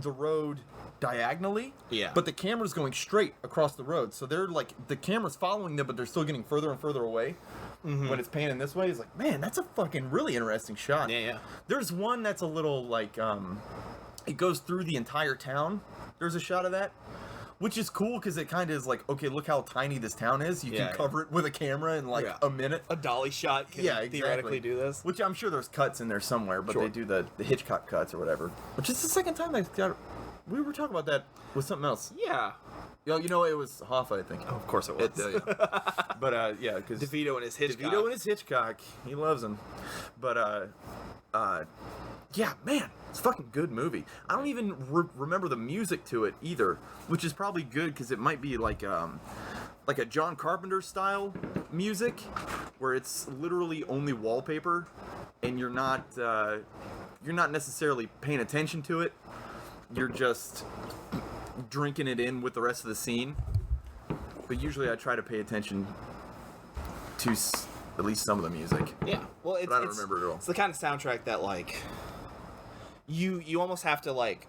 the road diagonally. Yeah. But the camera's going straight across the road. So they're like, the camera's following them, but they're still getting further and further away. When it's panning this way. It's like, man, that's a fucking really interesting shot. Yeah. There's one that's a little like, it goes through the entire town. There's a shot of that Which is cool because it kind of is like, okay, look how tiny this town is. You can cover it with a camera in like a minute. A dolly shot can theoretically do this. Which I'm sure there's cuts in there somewhere, but they do the Hitchcock cuts or whatever. Which is the second time they got. We were talking about that with something else. Yeah. You know, it was Hoffa, I think. Oh, of course it was. But yeah, because DeVito and his Hitchcock. DeVito and his Hitchcock, he loves him. But yeah, man, it's a fucking good movie. I don't even remember the music to it either, which is probably good because it might be like a John Carpenter style music, where it's literally only wallpaper, and you're not necessarily paying attention to it. You're just drinking it in with the rest of the scene. But usually I try to pay attention to at least some of the music. Yeah, well, I don't remember it at all. It's the kind of soundtrack that like you almost have to like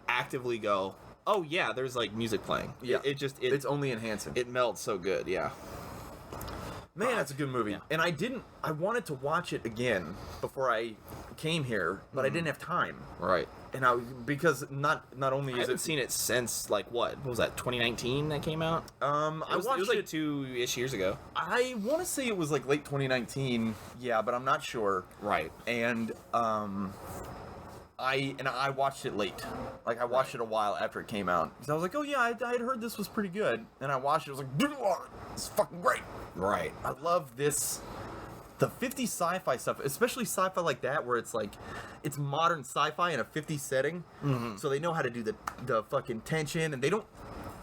actively go, oh yeah, there's like music playing. Yeah, it's only enhancing. It melts so good. Yeah. Man, that's a good movie. Yeah. And I wanted to watch it again before I came here, but I didn't have time. Right. And because not only is I haven't seen it since like what was that 2019 that came out? I watched it like 2-ish years ago. I want to say it was like late 2019. Yeah, but I'm not sure. Right. And I watched it late. Like I watched it a while after it came out because I was like, oh yeah, I had heard this was pretty good, and I watched it. I was like, it's fucking great. Right. I love this. The 50s sci-fi stuff, especially sci-fi like that, where it's like, it's modern sci-fi in a 50s setting. Mm-hmm. So they know how to do the fucking tension, and they don't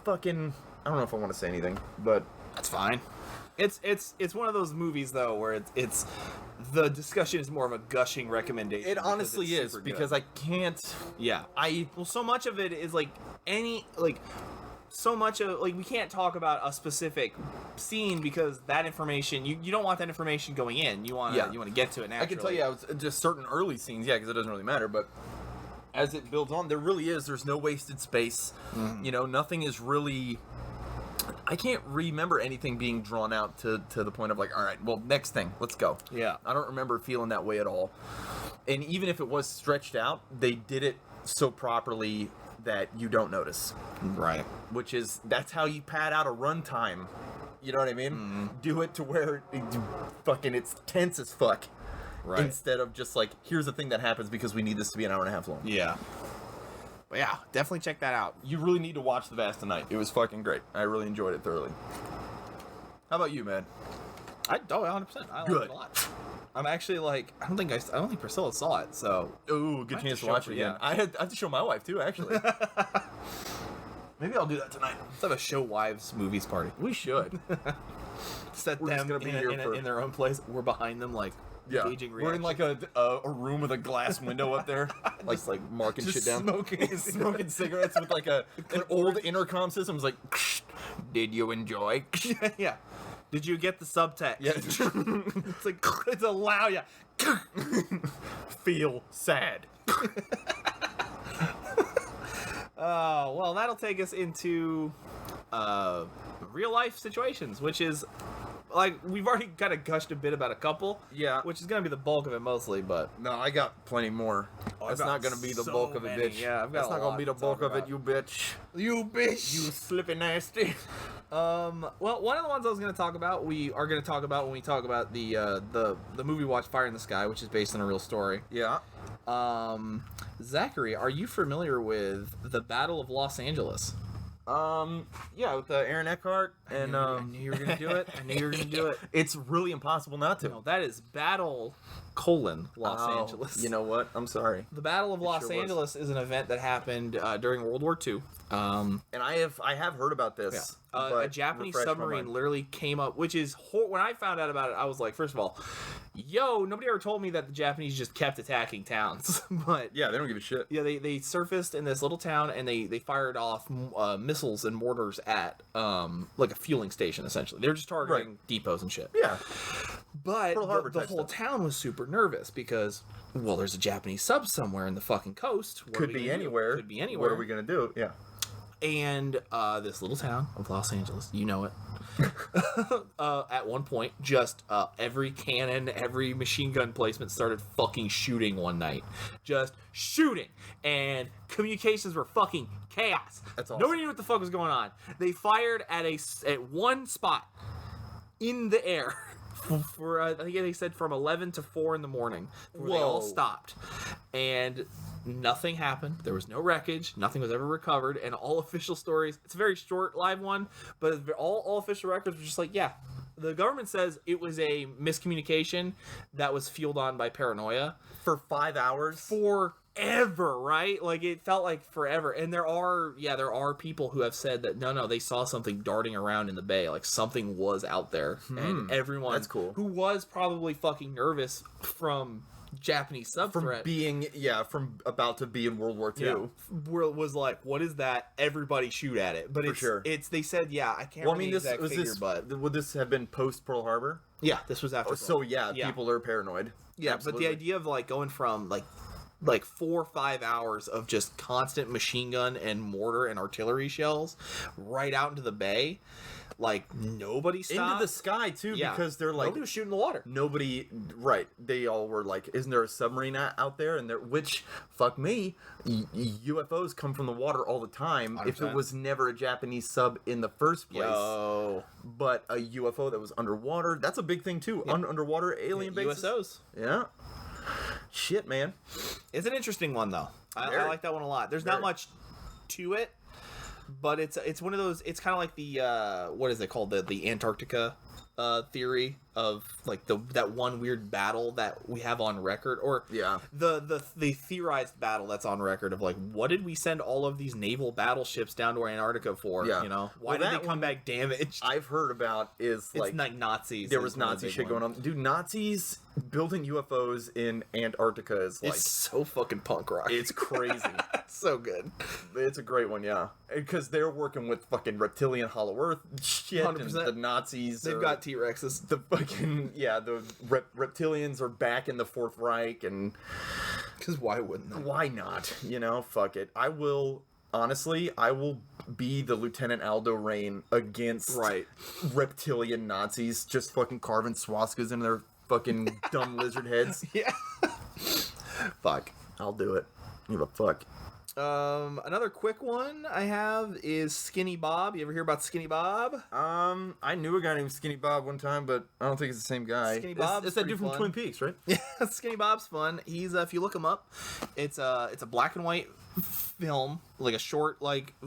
fucking, I don't know if I want to say anything, but that's fine. It's one of those movies though where it's the discussion is more of a gushing recommendation. It honestly is because I can't. Yeah. So much of it is like so much of like we can't talk about a specific scene because that information you don't want that information going in. You want to get to it naturally. I can tell you, just certain early scenes, because it doesn't really matter, but as it builds on, there's no wasted space. Mm-hmm. You know, nothing is really. I can't remember anything being drawn out to the point of like, all right, well, next thing, let's go. Yeah. I don't remember feeling that way at all. And even if it was stretched out, they did it so properly that you don't notice. Right. That's how you pad out a runtime. You know what I mean? Mm-hmm. Do it to where it's tense as fuck. Right. Instead of just like, here's the thing that happens because we need this to be an hour and a half long. Yeah. But yeah, definitely check that out. You really need to watch The Vast of Night. It was fucking great. I really enjoyed it thoroughly. How about you, man? 100%. I liked it a lot. I'm actually like, I don't think Priscilla saw it, so. Ooh, good chance to watch it again. I have to show my wife too, actually. Maybe I'll do that tonight. Let's have a show wives movies party. We should. Set them in their own place. We're behind them, like, engaging reactions. We're in like a room with a glass window up there, like marking shit down, smoking cigarettes with like an old intercom system. It's like, did you enjoy? Yeah. Did you get the subtext? Yeah. It's like, it's allow you. Feel sad. Well, that'll take us into real life situations, which is like we've already kind of gushed a bit about a couple. Yeah. Which is gonna be the bulk of it mostly, but no, I got plenty more. That's not gonna be the bulk of it, bitch. Yeah, that's not gonna be the bulk of it, you bitch. You bitch. You slippy nasty. Well, one of the ones I was going to talk about, we are going to talk about when we talk about the movie Watch Fire in the Sky, which is based on a real story. Yeah. Zachary, are you familiar with the Battle of Los Angeles? Yeah, with Aaron Eckhart and I knew you were going to do it. I knew you were going to do it. It's really impossible not to. No, that is Battle Los Angeles. You know what? I'm sorry. The Battle of Los Angeles is an event that happened during World War II. And I have heard about this. Yeah. A Japanese submarine literally came up, which is when I found out about it, I was like, first of all, nobody ever told me that the Japanese just kept attacking towns. But yeah, they don't give a shit. Yeah, they surfaced in this little town and they fired off missiles and mortars at like a fueling station essentially. They're just targeting depots and shit. Yeah. But the whole town was super nervous because, well, there's a Japanese sub somewhere in the fucking coast. Could be anywhere. What are we gonna do? Yeah. And this little town of Los Angeles, you know it, At one point, just every cannon, every machine gun placement started fucking shooting one night. Just shooting. And communications were fucking chaos. That's awesome. Nobody knew what the fuck was going on. They fired at one spot in the air. For I think they said from 11 to 4 in the morning. Where they all stopped. And nothing happened. There was no wreckage. Nothing was ever recovered. And all official stories, it's a very short live one, but all official records were just like, yeah, the government says it was a miscommunication that was fueled on by paranoia. For 5 hours? Forever, right? Like, it felt like forever. And there are people who have said that no, they saw something darting around in the bay. Like, something was out there. And everyone that's cool. who was probably fucking nervous from Japanese sub threat from about to be in World War II was like, what is that? Everybody shoot at it. But it's they said, I can't remember the exact figure, but would this have been post Pearl Harbor? Yeah, this was after. People are paranoid. Yeah, absolutely. But the idea of like going from like 4 or 5 hours of just constant machine gun and mortar and artillery shells right out into the bay. Like, nobody stopped. Into the sky, too, because they're like... Nobody was shooting the water. Right. They all were like, isn't there a submarine out there? Which, fuck me, UFOs come from the water all the time. 100%. If it was never a Japanese sub in the first place. But a UFO that was underwater, that's a big thing, too. Yeah. Underwater alien bases. USOs. Yeah. Shit, man. It's an interesting one, though. I like that one a lot. There's not much to it. But it's one of those. It's kind of like the what is it called, the Antarctica theory of like that one weird battle that we have on record, or the theorized battle that's on record of like, what did we send all of these naval battleships down to Antarctica for? You know, why did they come back damaged? I've heard about it's like Nazis. There was Nazi shit going on. Dude, Nazis building UFOs in Antarctica is like, it's so fucking punk rock. It's crazy. So good. It's a great one, because they're working with fucking reptilian Hollow Earth shit. 100%. And the Nazis. They've got T-Rexes. The fucking the reptilians are back in the Fourth Reich, and because why wouldn't they? Why not? Fuck it. I will be the Lieutenant Aldo Rain against reptilian Nazis, just fucking carving swastikas into their fucking dumb lizard heads. Yeah. Fuck. I'll do it. Give a fuck. Another quick one I have is Skinny Bob. You ever hear about Skinny Bob? I knew a guy named Skinny Bob one time, but I don't think it's the same guy. Skinny Bob. It's that dude from Twin Peaks, right? Yeah, Skinny Bob's fun. He's if you look him up, it's a black and white film, like a short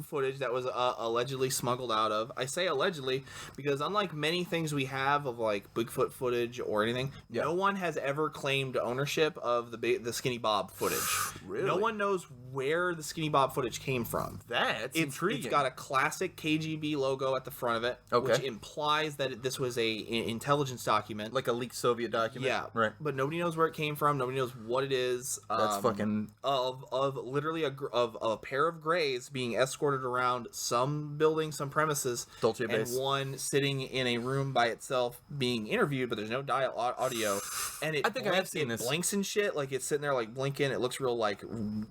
footage that was allegedly smuggled out of. I say allegedly because unlike many things we have of like Bigfoot footage or anything, no one has ever claimed ownership of the Skinny Bob footage. Really? No one knows where the Skinny Bob footage came from. That's intriguing. It's got a classic KGB logo at the front of it, which implies that this was an intelligence document, like a leaked Soviet document. Yeah, right. But nobody knows where it came from. Nobody knows what it is. That's fucking of literally of a pair of grays being escorted around some building, some premises, Dolce base, and one sitting in a room by itself being interviewed, but there's no audio. And I think I have seen this. Blinks and shit, like it's sitting there like blinking. It looks real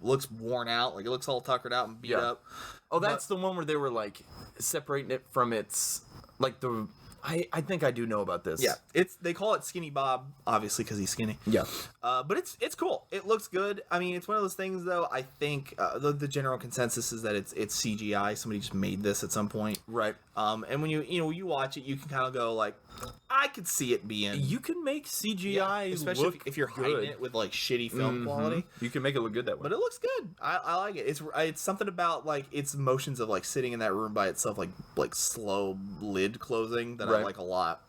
looks worn out, like it looks all tuckered out and beat up. Oh, that's the one where they were like separating it from its like the. I think I do know about this. Yeah, they call it Skinny Bob, obviously, because he's skinny. Yeah, but it's cool. It looks good. I mean, it's one of those things, though. I think the general consensus is that it's CGI. Somebody just made this at some point, right? And when you watch it, you can kind of go like, I could see it being. You can make CGI, especially if you're hiding it with like shitty film quality. You can make it look good that way. But it looks good. I like it. It's something about like its motions of like sitting in that room by itself, like slow lid closing that I like a lot.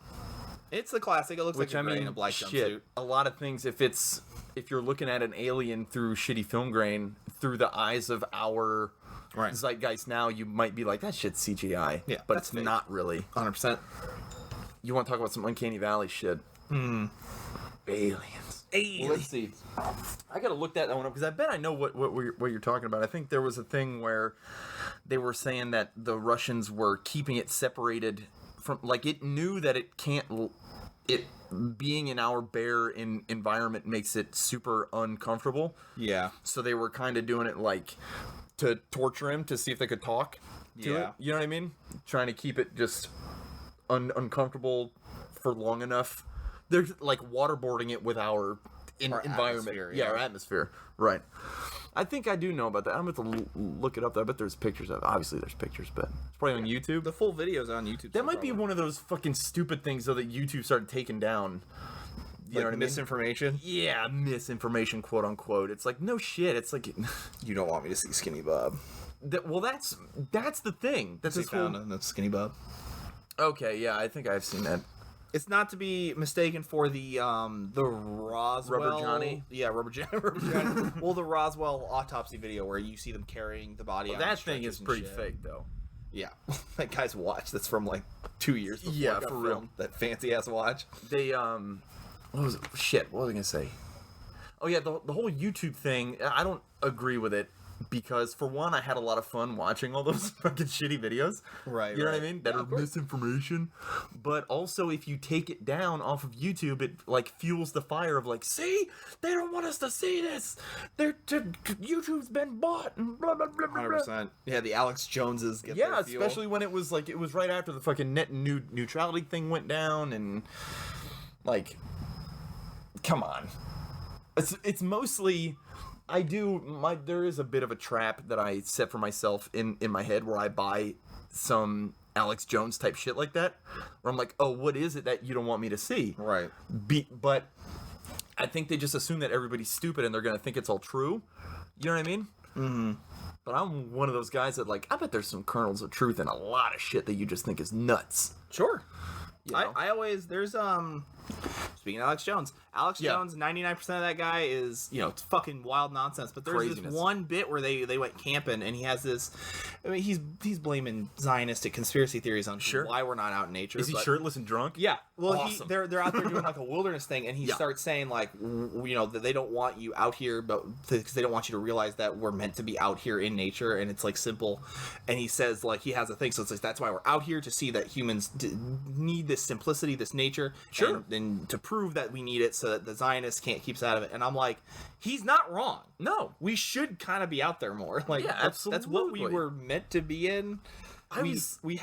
It's the classic. It looks like in a black jumpsuit. A lot of things. If you're looking at an alien through shitty film grain through the eyes of our zeitgeist now, you might be like, that shit's CGI. Yeah, but it's not really. 100%. You want to talk about some Uncanny Valley shit? Aliens. Well, let's see. I gotta look that one up because I bet I know what you're talking about. I think there was a thing where they were saying that the Russians were keeping it separated from, like, it knew that it can't. It being in our bare environment makes it super uncomfortable. Yeah. So they were kind of doing it like to torture him to see if they could talk to it. You know what I mean? Trying to keep it just uncomfortable for long enough, they're like waterboarding it with our environment. Our atmosphere. Right. I think I do know about that. I'm going to look it up. I bet there's pictures of it. Obviously, there's pictures, but it's probably on YouTube. The full video's on YouTube. That might be one of those fucking stupid things, though, that YouTube started taking down. You know what I mean? Misinformation? Yeah, misinformation, quote unquote. It's like, no shit. It's like... You don't want me to see Skinny Bob. Well, that's the thing. That's this whole... That's Skinny Bob. Okay, yeah, I think I've seen that. It's not to be mistaken for the Roswell... Rubber Johnny? Yeah, Rubber Johnny. Well, the Roswell autopsy video where you see them carrying the body out. That thing is pretty fake, though. Yeah. That guy's watch that's from, like, 2 years before yeah, it got for filmed. real. That fancy-ass watch. They, what was it? Shit, what was I gonna say? Oh, yeah, the whole YouTube thing, I don't agree with it. Because, for one, I had a lot of fun watching all those fucking shitty videos. Right, You know what I mean? That are misinformation. But also, if you take it down off of YouTube, it, like, fuels the fire of, like, see? They don't want us to see this! YouTube's been bought! And blah, blah, blah, blah, 100%. Yeah, the Alex Joneses get yeah, their fuel. especially when it was, like, it was right after the fucking net neutrality thing went down, and, like, come on. It's mostly... there is a bit of a trap that I set for myself in my head where I buy some Alex Jones type shit like that, where I'm like, oh, what is it that you don't want me to see? Right. But I think they just assume that everybody's stupid and they're going to think it's all true. You know what I mean? Mm-hmm. But I'm one of those guys that, like, I bet there's some kernels of truth in a lot of shit that you just think is nuts. Sure. You know? I always, there's, speaking of Alex Jones, Jones, 99% of that guy is, it's fucking wild nonsense. But there's Craziness. this one bit where they went camping, and he has this, I mean, he's blaming Zionistic conservacy theories on why we're not out in nature. Is he shirtless and drunk? Yeah. Well, awesome. they're out there doing like a wilderness thing, and he starts saying like, that they don't want you out here, but because they don't want you to realize that we're meant to be out here in nature, and it's like simple. And he says like he has a thing, so it's like that's why we're out here, to see that humans need this simplicity, this nature, and to prove that we need it, so that the Zionists can't keep us out of it. And I'm like, he's not wrong. No, we should kind of be out there more. Like, absolutely. That's what we were meant to be in. We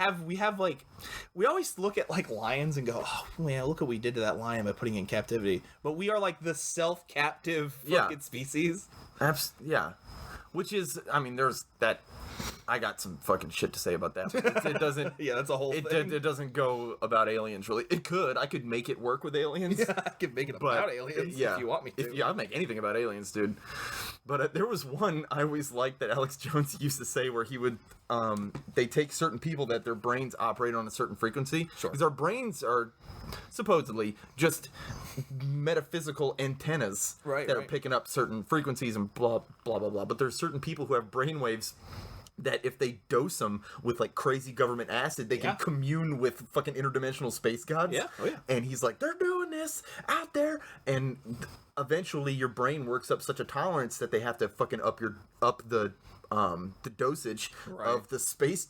always look at like lions and go, oh man, look what we did to that lion by putting it in captivity. But we are like the self-captive fucking species. Yeah. Which is, I mean, there's that. I got some fucking shit to say about that. It doesn't. Yeah, that's a whole thing. It doesn't go about aliens, really. It could. I could make it work with aliens. Yeah, I could make it about aliens if you want me to. I'll make anything about aliens, dude. But there was one I always liked that Alex Jones used to say where he would, they take certain people that their brains operate on a certain frequency. Sure. Because our brains are supposedly just metaphysical antennas that are picking up certain frequencies and blah, blah, blah, blah. But there's certain people who have brainwaves that if they dose them with like crazy government acid, they can commune with fucking interdimensional space gods. Yeah. Oh, yeah. And he's like, they're doing this out there. And eventually your brain works up such a tolerance that they have to fucking up the dosage of the space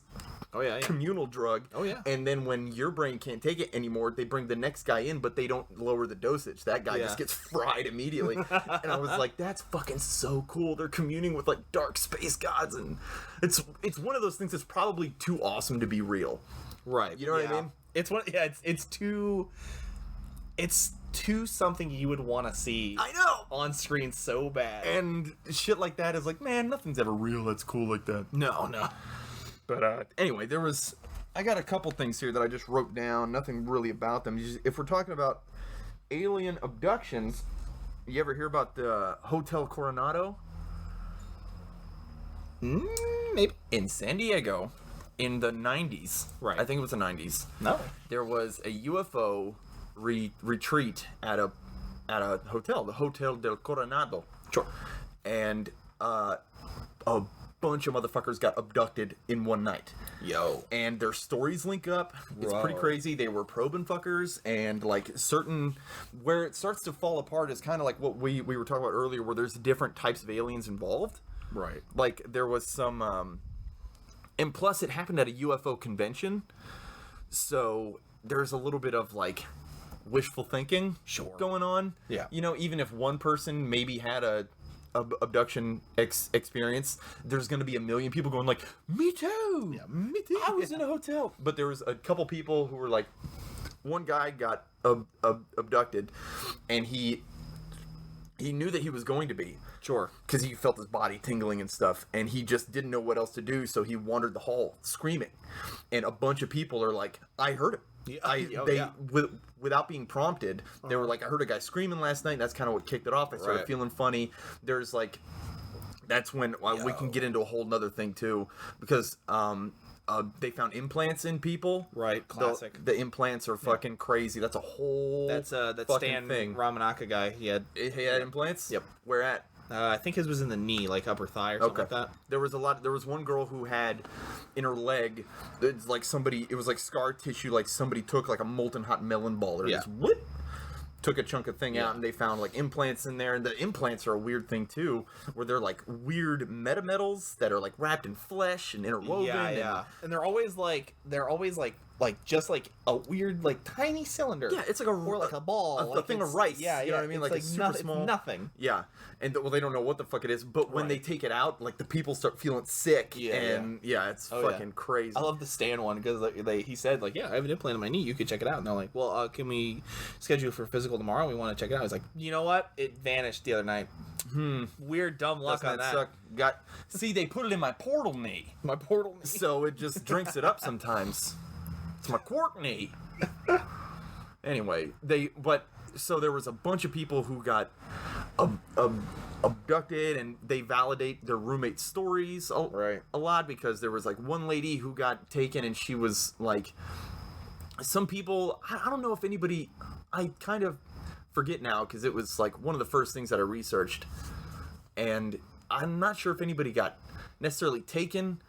communal drug. Oh, yeah. And then when your brain can't take it anymore, they bring the next guy in, but they don't lower the dosage. That guy just gets fried immediately. And I was like, that's fucking so cool. They're communing with like dark space gods, and it's one of those things that's probably too awesome to be real. Right. You know what I mean? It's too something you would want to see. I know. On screen so bad. And shit like that is like, man, nothing's ever real that's cool like that. No. But anyway, I got a couple things here that I just wrote down. Nothing really about them. If we're talking about alien abductions, you ever hear about the Hotel Coronado? Maybe. In San Diego, in the 90s. Right. I think it was the 90s. No. There was a UFO retreat at a hotel, the Hotel del Coronado. Sure. And a bunch of motherfuckers got abducted in one night. Yo. And their stories link up. It's pretty crazy. They were probing fuckers, and like where it starts to fall apart is kind of like what we were talking about earlier, where there's different types of aliens involved. Right. Like there was some and plus it happened at a UFO convention. So there's a little bit of like wishful thinking going on. Yeah. Even if one person maybe had a abduction experience, there's going to be a million people going like, me too. Yeah, me too. I was in a hotel. But there was a couple people who were like, one guy got abducted, and he knew that he was going to be. Sure. Because he felt his body tingling and stuff, and he just didn't know what else to do, so he wandered the hall screaming. And a bunch of people are like, I heard him. Yeah, Without being prompted, they were like, I heard a guy screaming last night, and that's kind of what kicked it off. I started feeling funny. There's like, that's when we can get into a whole nother thing too, because they found implants in people. Right, classic. The implants are fucking crazy. That's a whole that Stan thing. Ramanaka guy. He had implants? Yep. Where at? I think his was in the knee, like upper thigh or something like that. There was one girl who had in her leg, it's like it was like scar tissue, like somebody took like a molten hot melon ball or just whoop, took a chunk of thing out, and they found like implants in there. And the implants are a weird thing too, where they're like weird metametals that are like wrapped in flesh and interwoven. And they're always like just like a weird like tiny cylinder. Yeah, it's like or like a ball, a thing of rice. Yeah, you know what I mean? Like it's super small. It's nothing. Yeah, and they don't know what the fuck it is. But when they take it out, like the people start feeling sick. It's fucking crazy. I love the Stan one because he said like, I have an implant in my knee. You could check it out. And they're like, well, can we schedule for physical tomorrow? We want to check it out. He's like, you know what? It vanished the other night. Weird dumb luck on that. See, they put it in my portal knee. My portal knee. So it just drinks it up sometimes. It's my quark knee. Anyway, so there was a bunch of people who got abducted, and they validate their roommate's stories a lot, because there was like one lady who got taken, and she was like, some people, I don't know if anybody, I kind of forget now because it was like one of the first things that I researched, and I'm not sure if anybody got necessarily taken,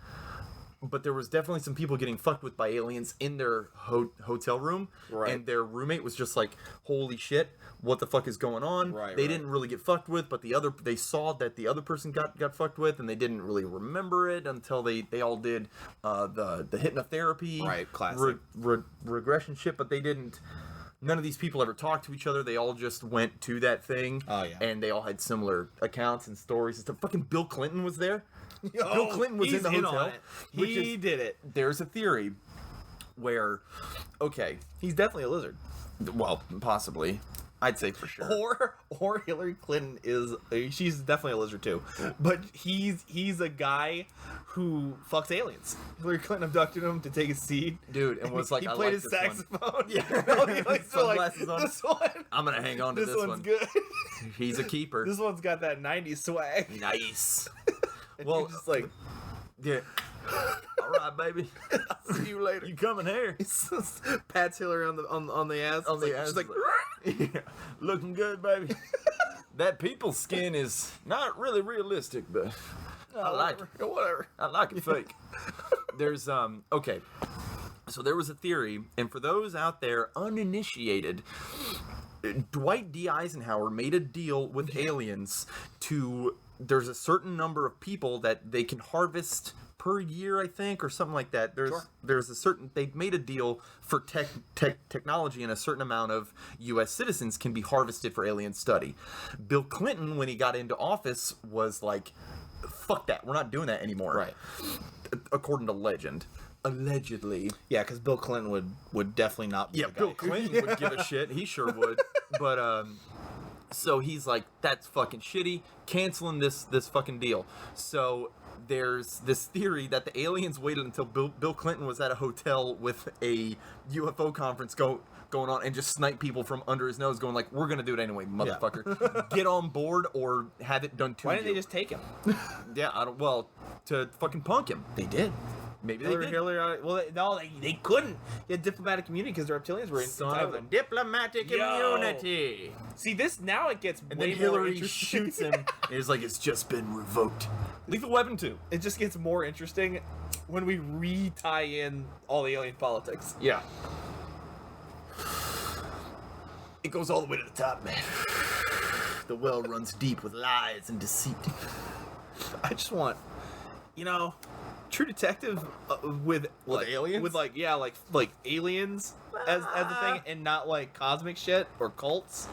but there was definitely some people getting fucked with by aliens in their hotel room, and their roommate was just like, holy shit, what the fuck is going on? They didn't really get fucked with, but they saw that the other person got fucked with, and they didn't really remember it until they all did the hypnotherapy classic regression shit, but they didn't. None of these people ever talked to each other. They all just went to that thing, and they all had similar accounts and stories and stuff. Fucking Bill Clinton was there. Bill Clinton was in the hotel. He did it. There's a theory where, he's definitely a lizard. Well, possibly. I'd say for sure. Or Hillary Clinton she's definitely a lizard too. But he's a guy who fucks aliens. Hillary Clinton abducted him to take his seed. Dude, and was like, he I played like his this saxophone. Yeah. Sunglasses on. This one. I'm gonna hang on to this one. This one's good. He's a keeper. This one's got that 90s swag. Nice. Well, just like, yeah. All right, baby. I'll see you later. You coming here? Pats Hillary on the ass. On the ass. She's like, yeah. Looking good, baby. That people's skin is not really realistic, but I like it. Whatever. I like it fake. There's okay. So there was a theory, and for those out there uninitiated, Dwight D. Eisenhower made a deal with aliens there's a certain number of people that they can harvest per year, I think, or something like that. There's a certain, they've made a deal for technology, and a certain amount of U.S. citizens can be harvested for alien study. Bill Clinton, when he got into office, was like, fuck that, we're not doing that anymore. Right. According to legend. Allegedly. Yeah, because Bill Clinton would definitely not be the guy. Bill Clinton would give a shit. He sure would. But, so he's like, that's fucking shitty, canceling this fucking deal. So there's this theory that the aliens waited until Bill Clinton was at a hotel with a UFO conference going on, and just snipe people from under his nose, going like, we're gonna do it anyway, motherfucker. Yeah. Get on board or have it done to you. Why didn't they just take him? Yeah, to fucking punk him. They did. Maybe they did. They couldn't. He had diplomatic immunity because the reptilians were inside with him. Diplomatic immunity. See, this now it gets and way then Hillary more interesting. shoots him. It's like, it's just been revoked. Lethal Weapon 2. It just gets more interesting when we re-tie in all the alien politics. Yeah. It goes all the way to the top, man. The well runs deep with lies and deceit. I just want, True Detective with aliens, with like aliens as the thing, and not like cosmic shit or cults.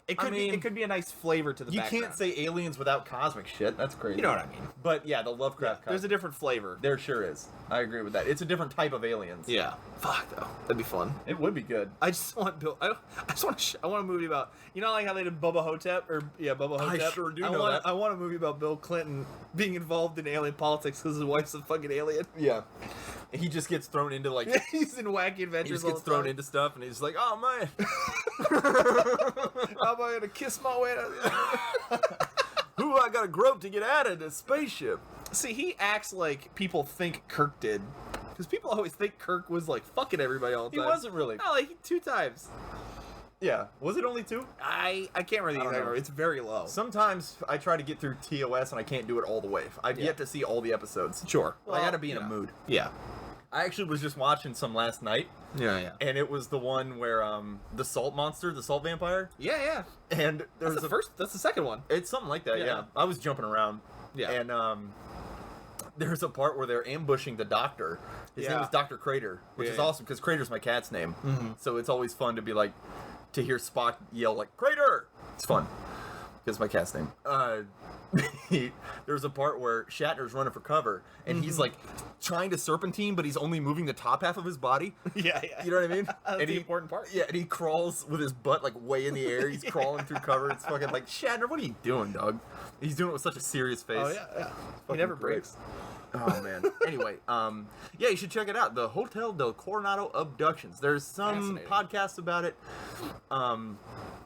It could be. It could be a nice flavor to the. You background. can't say aliens without cosmic shit. That's crazy. You know what I mean? But yeah, the Lovecraft. There's a different flavor. There sure is. I agree with that. It's a different type of aliens. Yeah. Fuck though. That'd be fun. It would be good. I just want Bill. I just want. I want a movie about. You know, like how they did Bubba Hotep or Bubba Hotep. I sure do know that. I want a movie about Bill Clinton being involved in alien politics because his wife's a fucking alien. Yeah. He just gets thrown into like. He's in wacky adventures. He just gets thrown into stuff, and he's like, "Oh man, how am I gonna kiss my way out? who I gotta grope to get out of this spaceship?" See, he acts like people think Kirk did, because people always think Kirk was like fucking everybody all the He time. wasn't really. No, like 2 times. Yeah. Was it only 2? I can't remember the exact number. It's very low. Sometimes I try to get through TOS and I can't do it all the way. I've yet to see all the episodes. Sure. I gotta be in a mood. Yeah. I actually was just watching some last night. Yeah. And it was the one where the salt monster, the salt vampire. Yeah. And there's That's the second one. It's something like that. Yeah. I was jumping around. Yeah. And there's a part where they're ambushing the doctor. His name is Dr. Crater, which is awesome because Crater's my cat's name. Mm-hmm. So it's always fun to be like, to hear Spock yell like Crater. It's fun because my cat's name. There's a part where Shatner's running for cover and he's like trying to serpentine, but he's only moving the top half of his body. Yeah. You know what I mean? That's and the important part. Yeah, and he crawls with his butt like way in the air. He's crawling through cover. It's fucking like, Shatner, what are you doing, dog? He's doing it with such a serious face. Oh yeah. He never great. breaks. Oh man. Anyway, yeah, you should check it out. The Hotel del Coronado Abductions. There's some podcasts about it.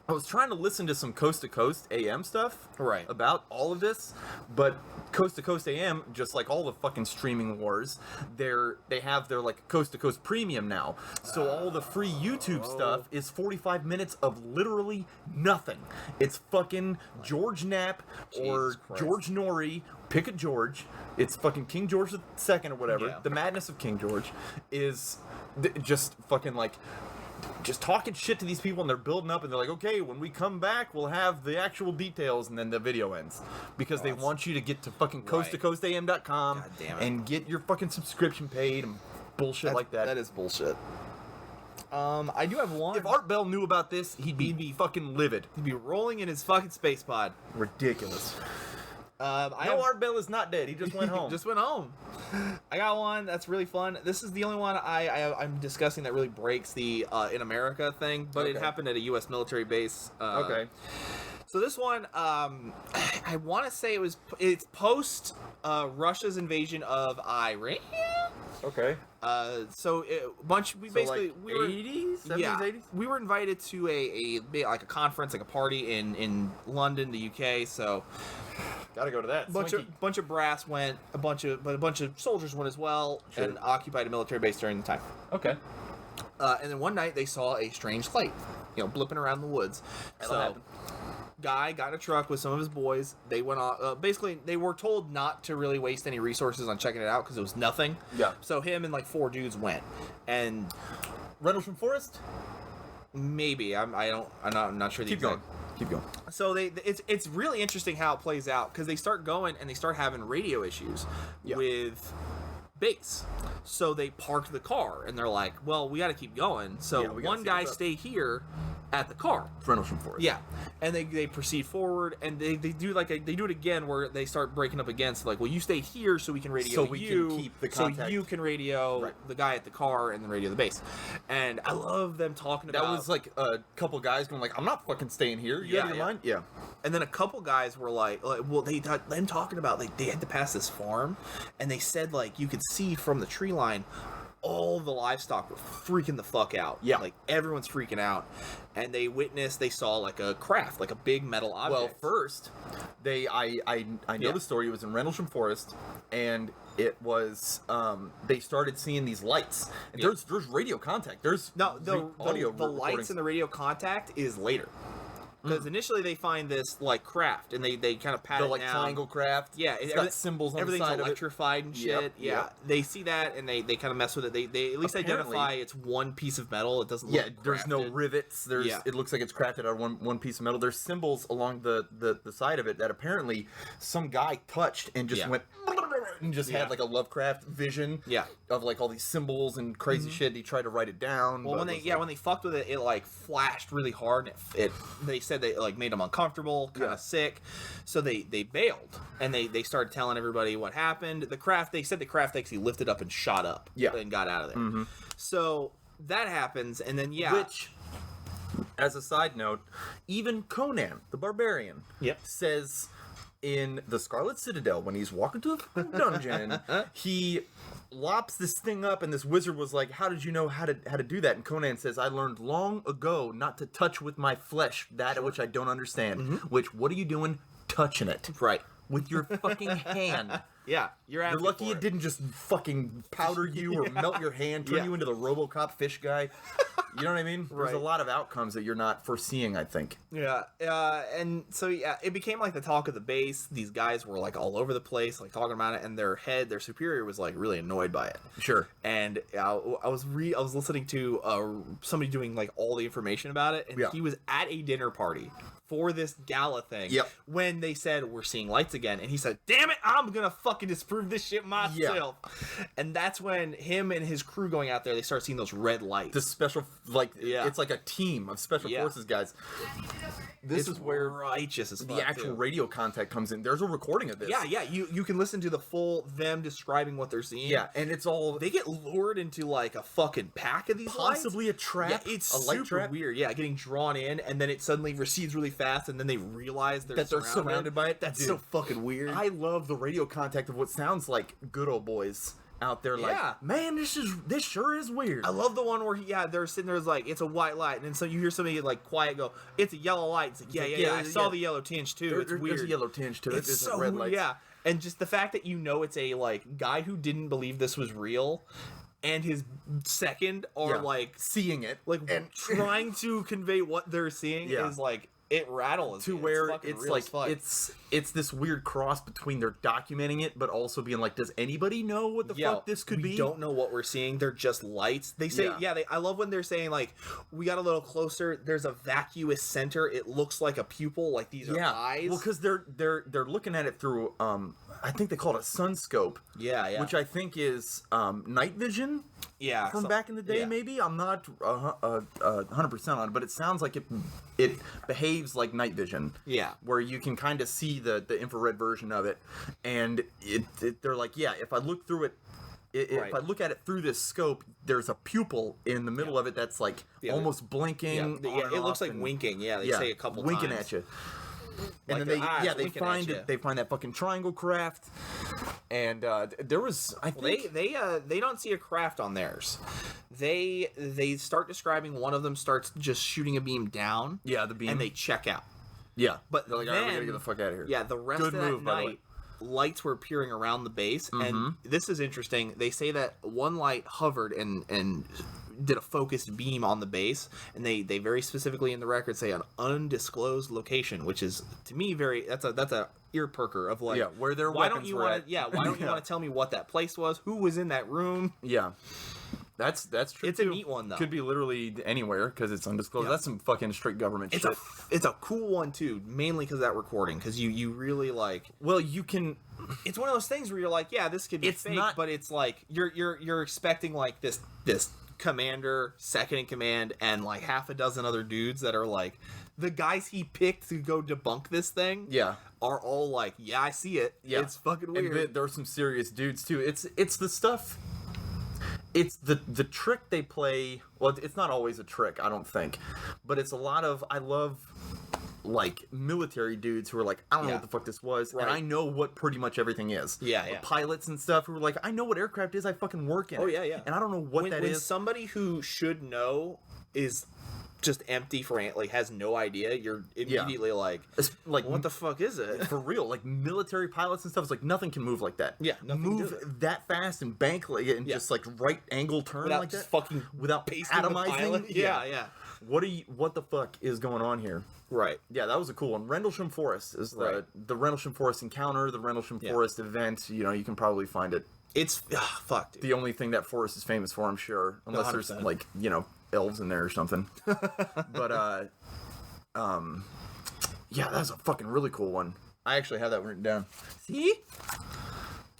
I was trying to listen to some Coast to Coast AM stuff, right, about all of this, but Coast to Coast AM, just like all the fucking streaming wars, they have their like Coast to Coast Premium now. So all the free YouTube stuff is 45 minutes of literally nothing. It's fucking George Knapp or George Norrie. Pick a George. It's fucking King George II or whatever. Yeah. The madness of King George is just fucking like just talking shit to these people, and they're building up, and they're like, okay, when we come back, we'll have the actual details, and then the video ends. Because they want you to get to fucking coasttocoastam.com and get your fucking subscription paid and bullshit like that. That is bullshit. I do have one. If Art Bell knew about this, he'd be fucking livid. He'd be rolling in his fucking space pod. Ridiculous. Art Bell is not dead. He just went home. Just went home. I got one that's really fun. This is the only one I'm discussing that really breaks the in America thing, but it happened at a U.S. military base. So this one, I want to say it's post Russia's invasion of Iran. Okay. We basically like we were 80s, 70s, yeah, 80s? We were invited to a conference, like a party in London, the UK. So gotta go to that. Bunch of brass went, a bunch of soldiers went as well, and occupied a military base during the time. Okay. And then one night they saw a strange light, blipping around the woods. Guy got in a truck with some of his boys. They went off. Basically, they were told not to really waste any resources on checking it out because it was nothing. Yeah. So him and like 4 dudes went, and Rendlesham Forest. Maybe I'm not sure. Keep going. So it's really interesting how it plays out because they start going and they start having radio issues with base. So they park the car and they're like, well, we got to keep going. So one guy stay here at the car. Rendlesham Forest. Yeah. And they proceed forward and they do it again where they start breaking up again. So like, well, you stay here so we can radio so we can keep the contact. So you can radio the guy at the car and then radio the base. And I love them talking about that was like a couple guys going like, I'm not fucking staying here. You out of your mind? Yeah. And then a couple guys were like well, them talking about like they had to pass this farm, and they said like you could see from the tree line all the livestock were freaking the fuck out. Yeah. Like everyone's freaking out. And they saw like a craft, like a big metal object. Well, first, I know the story. It was in Rendlesham Forest, and it was they started seeing these lights. And there's radio contact. There's audio. The lights and the radio contact is later. Because initially they find this like craft and they kind of pat it down. Triangle craft. Yeah, it's got symbols on the side of it. Everything's electrified and shit. Yep. They see that and they kind of mess with it. They at least identify it's one piece of metal. It doesn't look crafted. There's no rivets. It looks like it's crafted out of one piece of metal. There's symbols along the side of it that apparently some guy touched and just went and just had like a Lovecraft vision of like all these symbols and crazy shit. He tried to write it down. Well, when they fucked with it, it like flashed really hard. And they said they like made them uncomfortable, kind of sick. So they bailed and they started telling everybody what happened. They said the craft actually lifted up and shot up and got out of there. Mm-hmm. So that happens, and then which, as a side note, even Conan the Barbarian says in the Scarlet Citadel when he's walking to the dungeon, he lops this thing up, and this wizard was like, "How did you know how to do that?" And Conan says, "I learned long ago not to touch with my flesh that which I don't understand." Which, what are you doing touching it? Right. With your fucking hand. Yeah, you're lucky it didn't just fucking powder you or melt your hand, turn you into the RoboCop fish guy. You know what I mean? There's a lot of outcomes that you're not foreseeing, I think. Yeah, and so it became like the talk of the base. These guys were like all over the place, like talking about it, and their superior, was like really annoyed by it. Sure. And I was listening to somebody doing like all the information about it, and he was at a dinner party for this gala thing when they said we're seeing lights again, and he said, "Damn it, I'm gonna fucking disprove this shit myself." And that's when him and his crew going out there, they start seeing those red lights. The special, like, it's like a team of special forces guys. This is where righteous as the actual radio contact comes in. There's a recording of this. You can listen to the full them describing what they're seeing. Yeah, and it's all, they get lured into like a fucking pack of these possibly lights. A trap. Yeah, it's a light super trap. weird. Yeah, getting drawn in, and then it suddenly recedes really fast, and then they realize they're surrounded by it. That's so fucking weird. I love the radio contact of what sounds like good old boys out there. Like, man, this sure is weird. I love the one where they're sitting there, like, it's a white light, and then so you hear somebody like quiet go, "It's a yellow light." It's like, I saw the yellow tinge too. It's weird. There's a yellow tinge to it. It's so red lights. And just the fact that it's a like guy who didn't believe this was real, and his second are like seeing it, like and trying to convey what they're seeing is like. It rattles to where it's like it's this weird cross between they're documenting it but also being like, does anybody know what the fuck this could be? We don't know what we're seeing. They're just lights. They say I love when they're saying like, we got a little closer, there's a vacuous center, it looks like a pupil, like these are eyes. Well, because they're looking at it through I think they call it a sun scope. Which I think is night vision. From back in the day, maybe. I'm not 100% on it, but it sounds like it behaves like night vision. Where you can kind of see the infrared version of it, and they're like, if I look through it, if I look at it through this scope, there's a pupil in the middle of it that's like almost blinking. It looks like winking. They say a couple winking times. at you. Like and then they find that fucking triangle craft, and there was they don't see a craft on theirs. They start describing one of them starts just shooting a beam down. The beam, and they check out. But they're like, all right, we gotta get the fuck out of here. The rest of that night, lights were appearing around the base, and this is interesting. They say that one light hovered and did a focused beam on the base, and they very specifically in the record say an undisclosed location, which is to me that's a ear perker of like where their weapons were at. Why don't you want to tell me what that place was, who was in that room? That's true. It's a neat one though. Could be literally anywhere because it's undisclosed. That's some fucking strict government shit. It's a cool one too, mainly because of that recording. Because you really like. Well, you can. It's one of those things where you're like, this could be fake, but it's like you're expecting like this commander, second in command, and like half a dozen other dudes that are like the guys he picked to go debunk this thing. Are all like, I see it. It's fucking weird. And there are some serious dudes too. It's the stuff. It's the trick they play. Well, it's not always a trick, I don't think, but it's a lot of. I love like military dudes who are like, I don't know what the fuck this was, and I know what pretty much everything is. Pilots and stuff who are like, I know what aircraft is. I fucking work in it. And I don't know what that is. When somebody who should know is just empty has no idea, you're immediately like what the fuck is it? For real, like military pilots and stuff, it's like nothing can move like that. Nothing move that fast and bank like and just like right angle turn without like that fucking without atomizing. What the fuck is going on here? That was a cool one. Rendlesham Forest is the Rendlesham Forest encounter, the Rendlesham Forest event. You can probably find it. It's fuck, dude. The only thing that forest is famous for, I'm sure, unless 100%. There's like elves in there or something. But that's a fucking really cool one. I actually have that written down. See?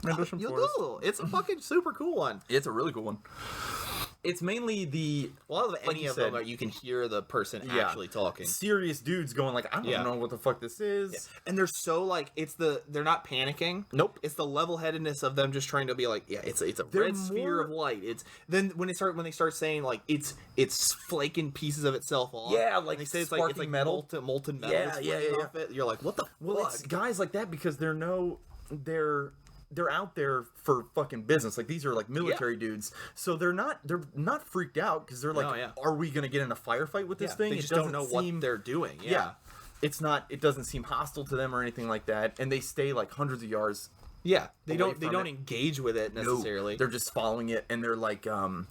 Ambush in You'll Florida. Google. It's a fucking super cool one. It's a really cool one. It's mainly the Any of them, you can hear the person actually talking. Serious dudes going like, I don't know what the fuck this is. Yeah. And they're so like, they're not panicking. Nope. It's the level-headedness of them just trying to be like, it's a red sphere of light. It's then when they start saying like it's flaking pieces of itself off. Yeah, like they say it's sparking like metal. molten metal. Off it. You're like, what the fuck? It's guys like that because they're out there for fucking business. Like these are like military dudes, so they're not freaked out because they're like, are we gonna get in a firefight with this thing? They just don't know what they're doing. Yeah. It's not. It doesn't seem hostile to them or anything like that, and they stay like hundreds of yards. Yeah, they don't engage with it necessarily. No, they're just following it, and they're like, I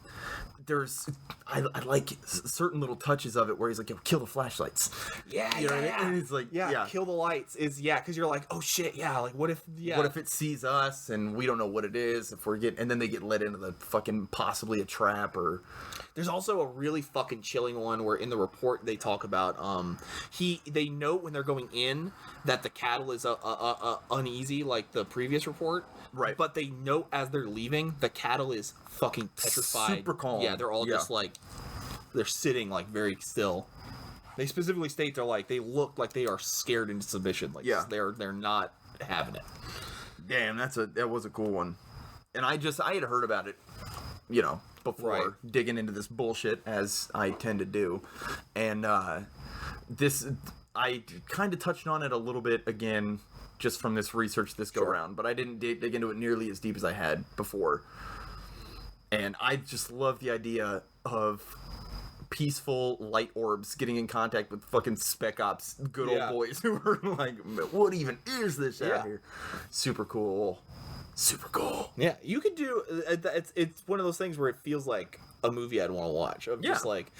like certain little touches of it where he's like, yo, kill the flashlights. Yeah, you know what I mean? And he's like, kill the lights because you're like, oh shit, like what if it sees us and we don't know what it is and then they get led into the fucking possibly a trap or. There's also a really fucking chilling one where in the report they talk about they note when they're going in that the cattle is uneasy like the previous report. Right. But they note as they're leaving the cattle is fucking petrified. Super calm. Yeah, they're all just like they're sitting like very still. They specifically state they look like they are scared into submission. Like they're not having it. Damn, that was a cool one. And I had heard about it, before digging into this bullshit as I tend to do. And I kind of touched on it a little bit again just from this research this go around, but I didn't dig into it nearly as deep as I had before. And I just love the idea of peaceful light orbs getting in contact with fucking spec ops, good old boys who are like, what even is this out here? Super cool. Yeah, you could do it's one of those things where it feels like a movie I'd want to watch of just like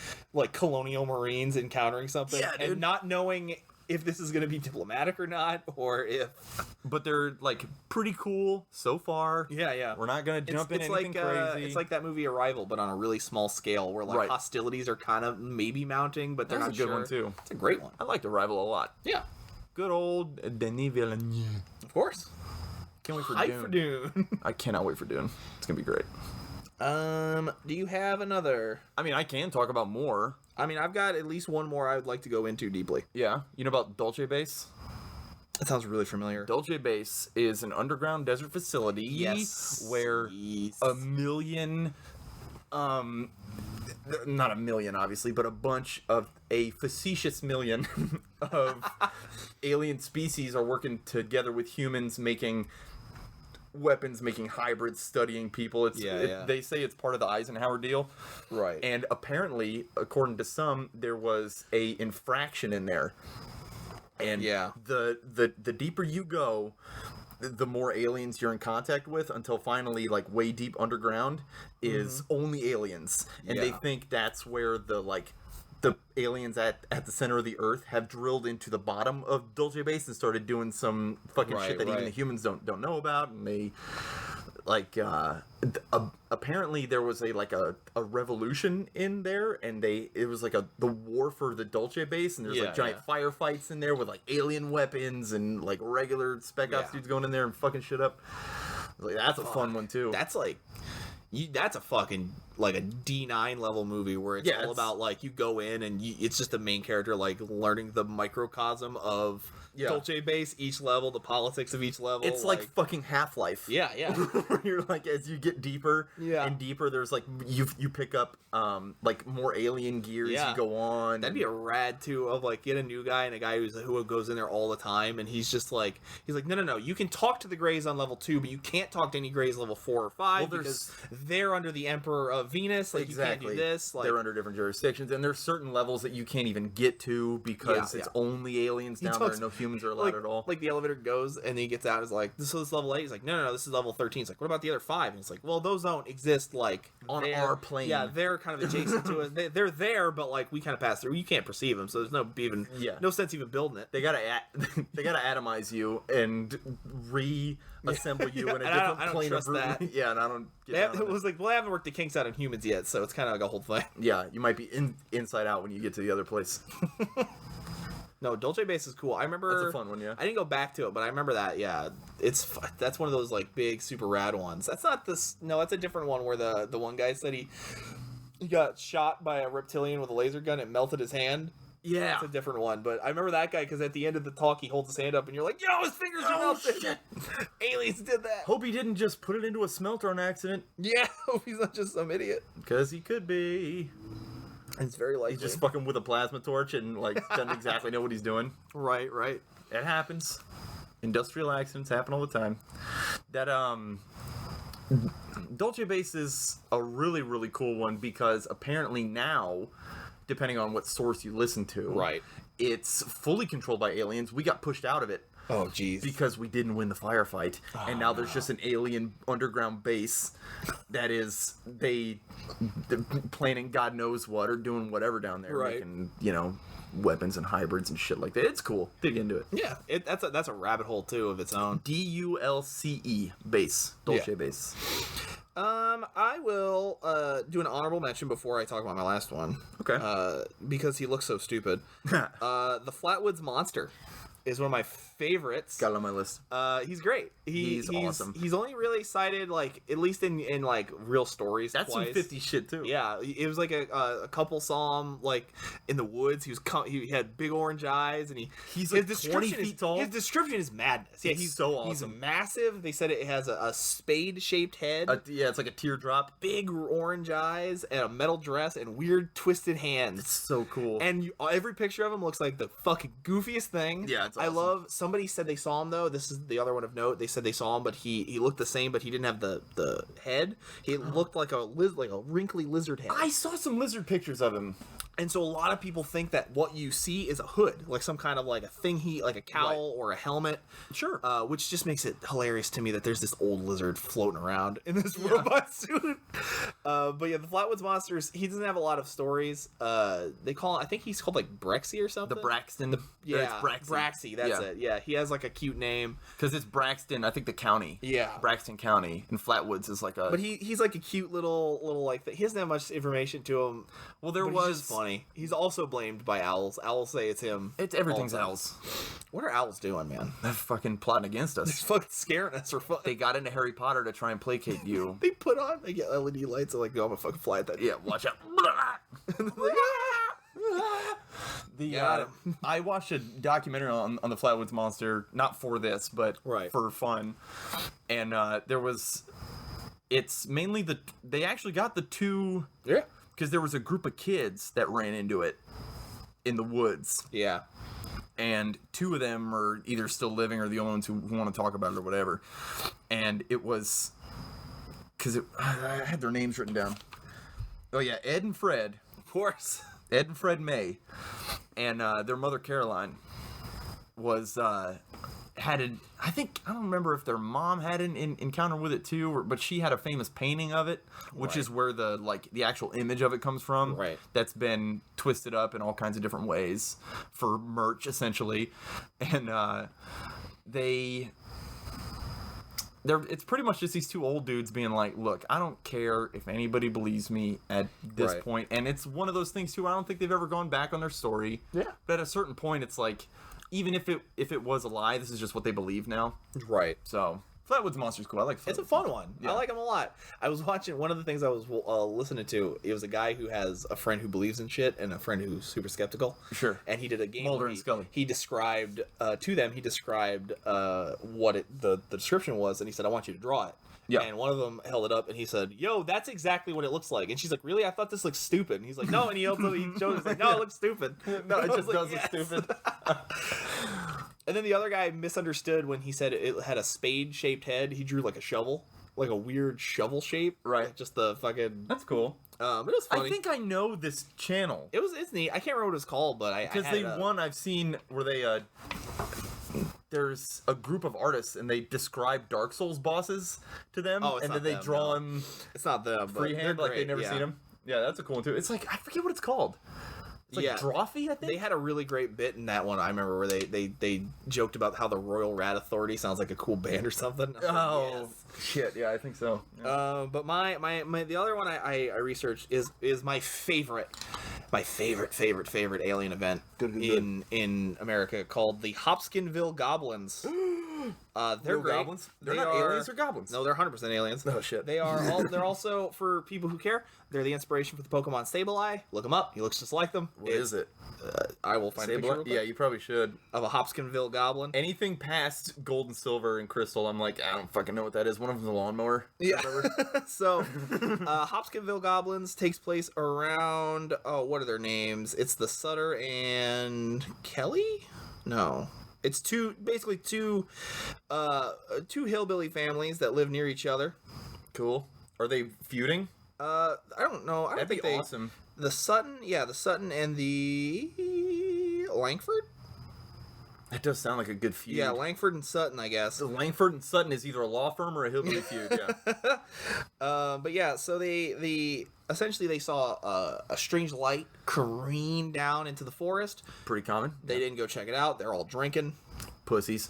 colonial marines encountering something and not knowing if this is going to be diplomatic or not, or if. But they're like pretty cool so far. Yeah. We're not going to jump in anything crazy. It's like that movie Arrival, but on a really small scale, where like hostilities are kind of maybe mounting, but they're not sure. That's a good one too. It's a great one. I liked Arrival a lot. Yeah. Good old Denis Villeneuve. Of course. Can't wait for Hype for Dune. I cannot wait for Dune. It's gonna be great. Do you have another? I mean, I can talk about more. I mean, I've got at least one more I would like to go into deeply. Yeah, you know about Dulce Base? That sounds really familiar. Dulce Base is an underground desert facility where a million, not a million obviously, but a facetious million of alien species are working together with humans making weapons, making hybrids, studying people. They say it's part of the Eisenhower deal. Right. And apparently, according to some, there was a infraction in there. And the deeper you go, the more aliens you're in contact with, until finally, like, way deep underground is only aliens. And they think that's where the aliens at the center of the earth have drilled into the bottom of Dulce Base and started doing some fucking shit that even the humans don't know about. And they apparently there was a revolution in there, and it was like the war for the Dulce Base, and there's giant firefights in there with like alien weapons and like regular spec ops dudes going in there and fucking shit up. Like, that's a fun one too. That's like that's a fucking like a D9 level movie where it's all about like you go in and it's just the main character like learning the microcosm of Dulce Base, each level, the politics of each level. It's like fucking Half-Life. Yeah. You're like, as you get deeper and deeper, there's like you pick up like more alien gear as you go on. That'd be a rad too of like get a new guy and a guy who goes in there all the time, and he's like no, you can talk to the Greys on level 2, but you can't talk to any Greys level 4 or 5 because they're under the Emperor of Venus. Like, exactly. You can't do this. Like, they're under different jurisdictions, and there's certain levels that you can't even get to because it's only aliens down there. No humans are allowed at all. Like the elevator goes and he gets out and is like, this is level 8. He's like, no, this is level 13. He's like, what about the other 5? And he's like, well, those don't exist like on our plane. Yeah, they're kind of adjacent to us. They're there, but like we kind of pass through. You can't perceive them, so there's no sense even building it. They gotta atomize you and reassemble you in a different plane of that. Yeah, and I don't. It was like, well, I haven't worked the kinks out in humans yet, so it's kind of like a whole thing. Yeah, you might be inside out when you get to the other place. No, Dolce Base is cool. I remember That's a fun one, yeah. I didn't go back to it, but I remember that. Yeah, that's one of those like big super rad ones. That's not this. No, that's a different one where the one guy said he got shot by a reptilian with a laser gun. It melted his hand. Yeah. It's a different one, but I remember that guy because at the end of the talk he holds his hand up and you're like, yo, his fingers are melted. Shit. Aliens did that. Hope he didn't just put it into a smelter on accident. Yeah, hope he's not just some idiot. Because he could be. It's very likely. He's just fucking with a plasma torch and like doesn't exactly know what he's doing. Right. It happens. Industrial accidents happen all the time. That Dolce Base is a really, really cool one because apparently now, depending on what source you listen to, right, it's fully controlled by aliens. We got pushed out of it. Oh, jeez. Because we didn't win the firefight. And now there's just an alien underground base that is, they're planning God knows what or doing whatever down there. Right. Making, weapons and hybrids and shit like that. It's cool. Dig into it. Yeah, that's a rabbit hole, too, of its own. DULCE base. Dolce Base. I will do an honorable mention before I talk about my last one. Okay. Because he looks so stupid. The Flatwoods Monster is one of my favorites. Got it on my list. He's great. He's awesome. He's only really cited like at least in like real stories. That's twice. some 50 shit too. Yeah, it was like a couple saw him like in the woods. He had big orange eyes and he's like 20 feet tall. His description is madness. Yeah, he's so awesome. He's massive. They said it has a spade shaped head. Yeah, it's like a teardrop. Big orange eyes and a metal dress and weird twisted hands. It's so cool. And every picture of him looks like the fucking goofiest thing. Yeah, it's awesome. I love. Somebody said they saw him though. This is the other one of note. They said they saw him, but he looked the same, but he didn't have the head. He looked like a wrinkly lizard head. I saw some lizard pictures of him. And so a lot of people think that what you see is a hood, like some kind of like a thing like a cowl or a helmet. Sure. Which just makes it hilarious to me that there's this old lizard floating around in this robot suit. But yeah, the Flatwoods Monsters, he doesn't have a lot of stories. They call I think he's called like Brexy or something. The Braxton. Yeah, it's Braxy, that's it. Yeah, he has like a cute name. Because it's Braxton, I think the county. Yeah. Braxton County. And Flatwoods is like a... But he's like a cute little like... He doesn't have much information to him. Well, there was... He's just funny. He's also blamed by owls. Owls say it's him. Everything's owls. What are owls doing, man? They're fucking plotting against us. They're fucking scaring us for fun. They got into Harry Potter to try and placate you. They get LED lights and like, no, I'm gonna fucking fly at that. Yeah, watch out. I watched a documentary on the Flatwoods Monster, not for this, but for fun. And it's mainly they actually got the two. Yeah. Because there was a group of kids that ran into it in the woods. Yeah. And two of them are either still living or the only ones who want to talk about it or whatever. And it was... Because I had their names written down. Oh, yeah, Ed and Fred. Of course. Ed and Fred May. And their mother, Caroline, was... I don't remember if their mom had an encounter with it too, but she had a famous painting of it, which is where the actual image of it comes from. Right. That's been twisted up in all kinds of different ways for merch, essentially. And it's pretty much just these two old dudes being like, look, I don't care if anybody believes me at this point. And it's one of those things too, I don't think they've ever gone back on their story. Yeah. But at a certain point, it's like, even if it was a lie, this is just what they believe now. Right. So, Flatwoods Monster's cool. I like Flatwoods. It's a fun one. Yeah. I like him a lot. I was watching, one of the things I was listening to, it was a guy who has a friend who believes in shit and a friend who's super skeptical. Sure. And he did a game Mulder where and Scully. He described, to them, what the description was, and he said, I want you to draw it. Yeah. And one of them held it up, and he said, yo, that's exactly what it looks like. And she's like, really? I thought this looked stupid. And he's like, no. And he showed us, like, no, it looks stupid. No, it just does look stupid. And then the other guy misunderstood when he said it had a spade-shaped head. He drew like a shovel, like a weird shovel shape. Right. Like just the fucking... That's cool. But it was funny. I think I know this channel. It's neat. I can't remember what it's called, but because I've seen where they there's a group of artists and they describe Dark Souls bosses to them, and then they draw them. It's not them, freehand, like they've never seen them. Yeah, that's a cool one too. It's like I forget what it's called. It's like Drawfee, I think. They had a really great bit in that one, I remember, where they joked about how the Royal Rat Authority sounds like a cool band or something. Oh, shit, yeah, I think so. Yeah. But my the other one I researched is my favorite. my favorite alien event in America called the Hopkinsville Goblins. They're great. Goblins? They're not aliens or goblins? No, they're 100% aliens. Oh, shit. They are. They're also, for people who care, they're the inspiration for the Pokemon Sableye. Look him up. He looks just like them. What is it? I will find a picture real quick Yeah, you probably should. of a Hopkinsville Goblin. Anything past gold and silver and crystal, I'm like, I don't fucking know what that is. One of them's a lawnmower. Yeah. So, Hopkinsville Goblins takes place around, what are their names? It's the Sutter and Kelly? No. It's two hillbilly families that live near each other. Cool. Are they feuding? I don't know. I don't That'd think be they... awesome. The Sutton and the Langford? That does sound like a good feud. Yeah, Langford and Sutton, I guess. So Langford and Sutton is either a law firm or a hillbilly feud, yeah. But yeah, so they essentially they saw a strange light careen down into the forest. Pretty common. They didn't go check it out. They're all drinking. Pussies.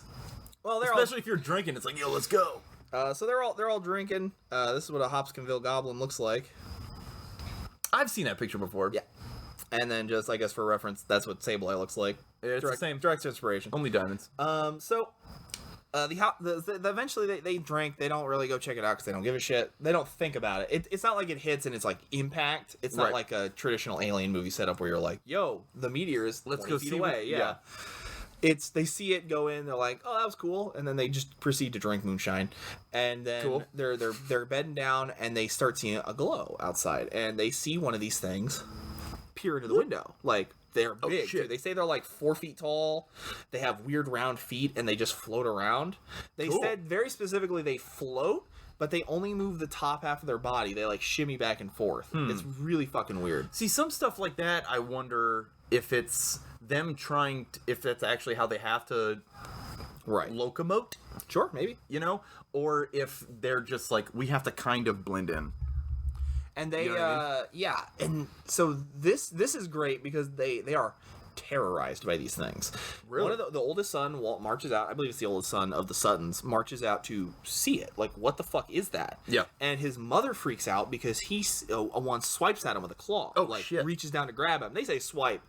Well, Especially if you're drinking, it's like, yo, let's go. So they're all drinking. This is what a Hopkinsville Goblin looks like. I've seen that picture before. Yeah. And then just, I guess for reference, that's what Sableye looks like. It's the same. Direct inspiration. Only diamonds. Eventually they drink. They don't really go check it out because they don't give a shit. They don't think about it. It's not like it hits and it's like impact. It's not like a traditional alien movie setup where you're like, yo, the meteor is Let's 20 go feet see away. what, Yeah. They see it go in. They're like, oh, that was cool, and then they just proceed to drink moonshine, and then they're bedding down, and they start seeing a glow outside, and they see one of these things peer into the window. Like, they're big. Too. They say they're like 4 feet tall. They have weird round feet, and they just float around. They said very specifically they float, but they only move the top half of their body. They like shimmy back and forth. It's really fucking weird. See, some stuff like that, I wonder if it's them trying to, if that's actually how they have to locomote. Sure, maybe. You know? Or if they're just like, we have to kind of blend in. And they, you know what I mean? yeah. And so this is great because they are terrorized by these things. Really? One of the oldest son, Walt, marches out. I believe it's the oldest son of the Suttons, marches out to see it. Like, what the fuck is that? Yeah. And his mother freaks out because he once swipes at him with a claw. Oh, like, shit. reaches down to grab him. They say swipe.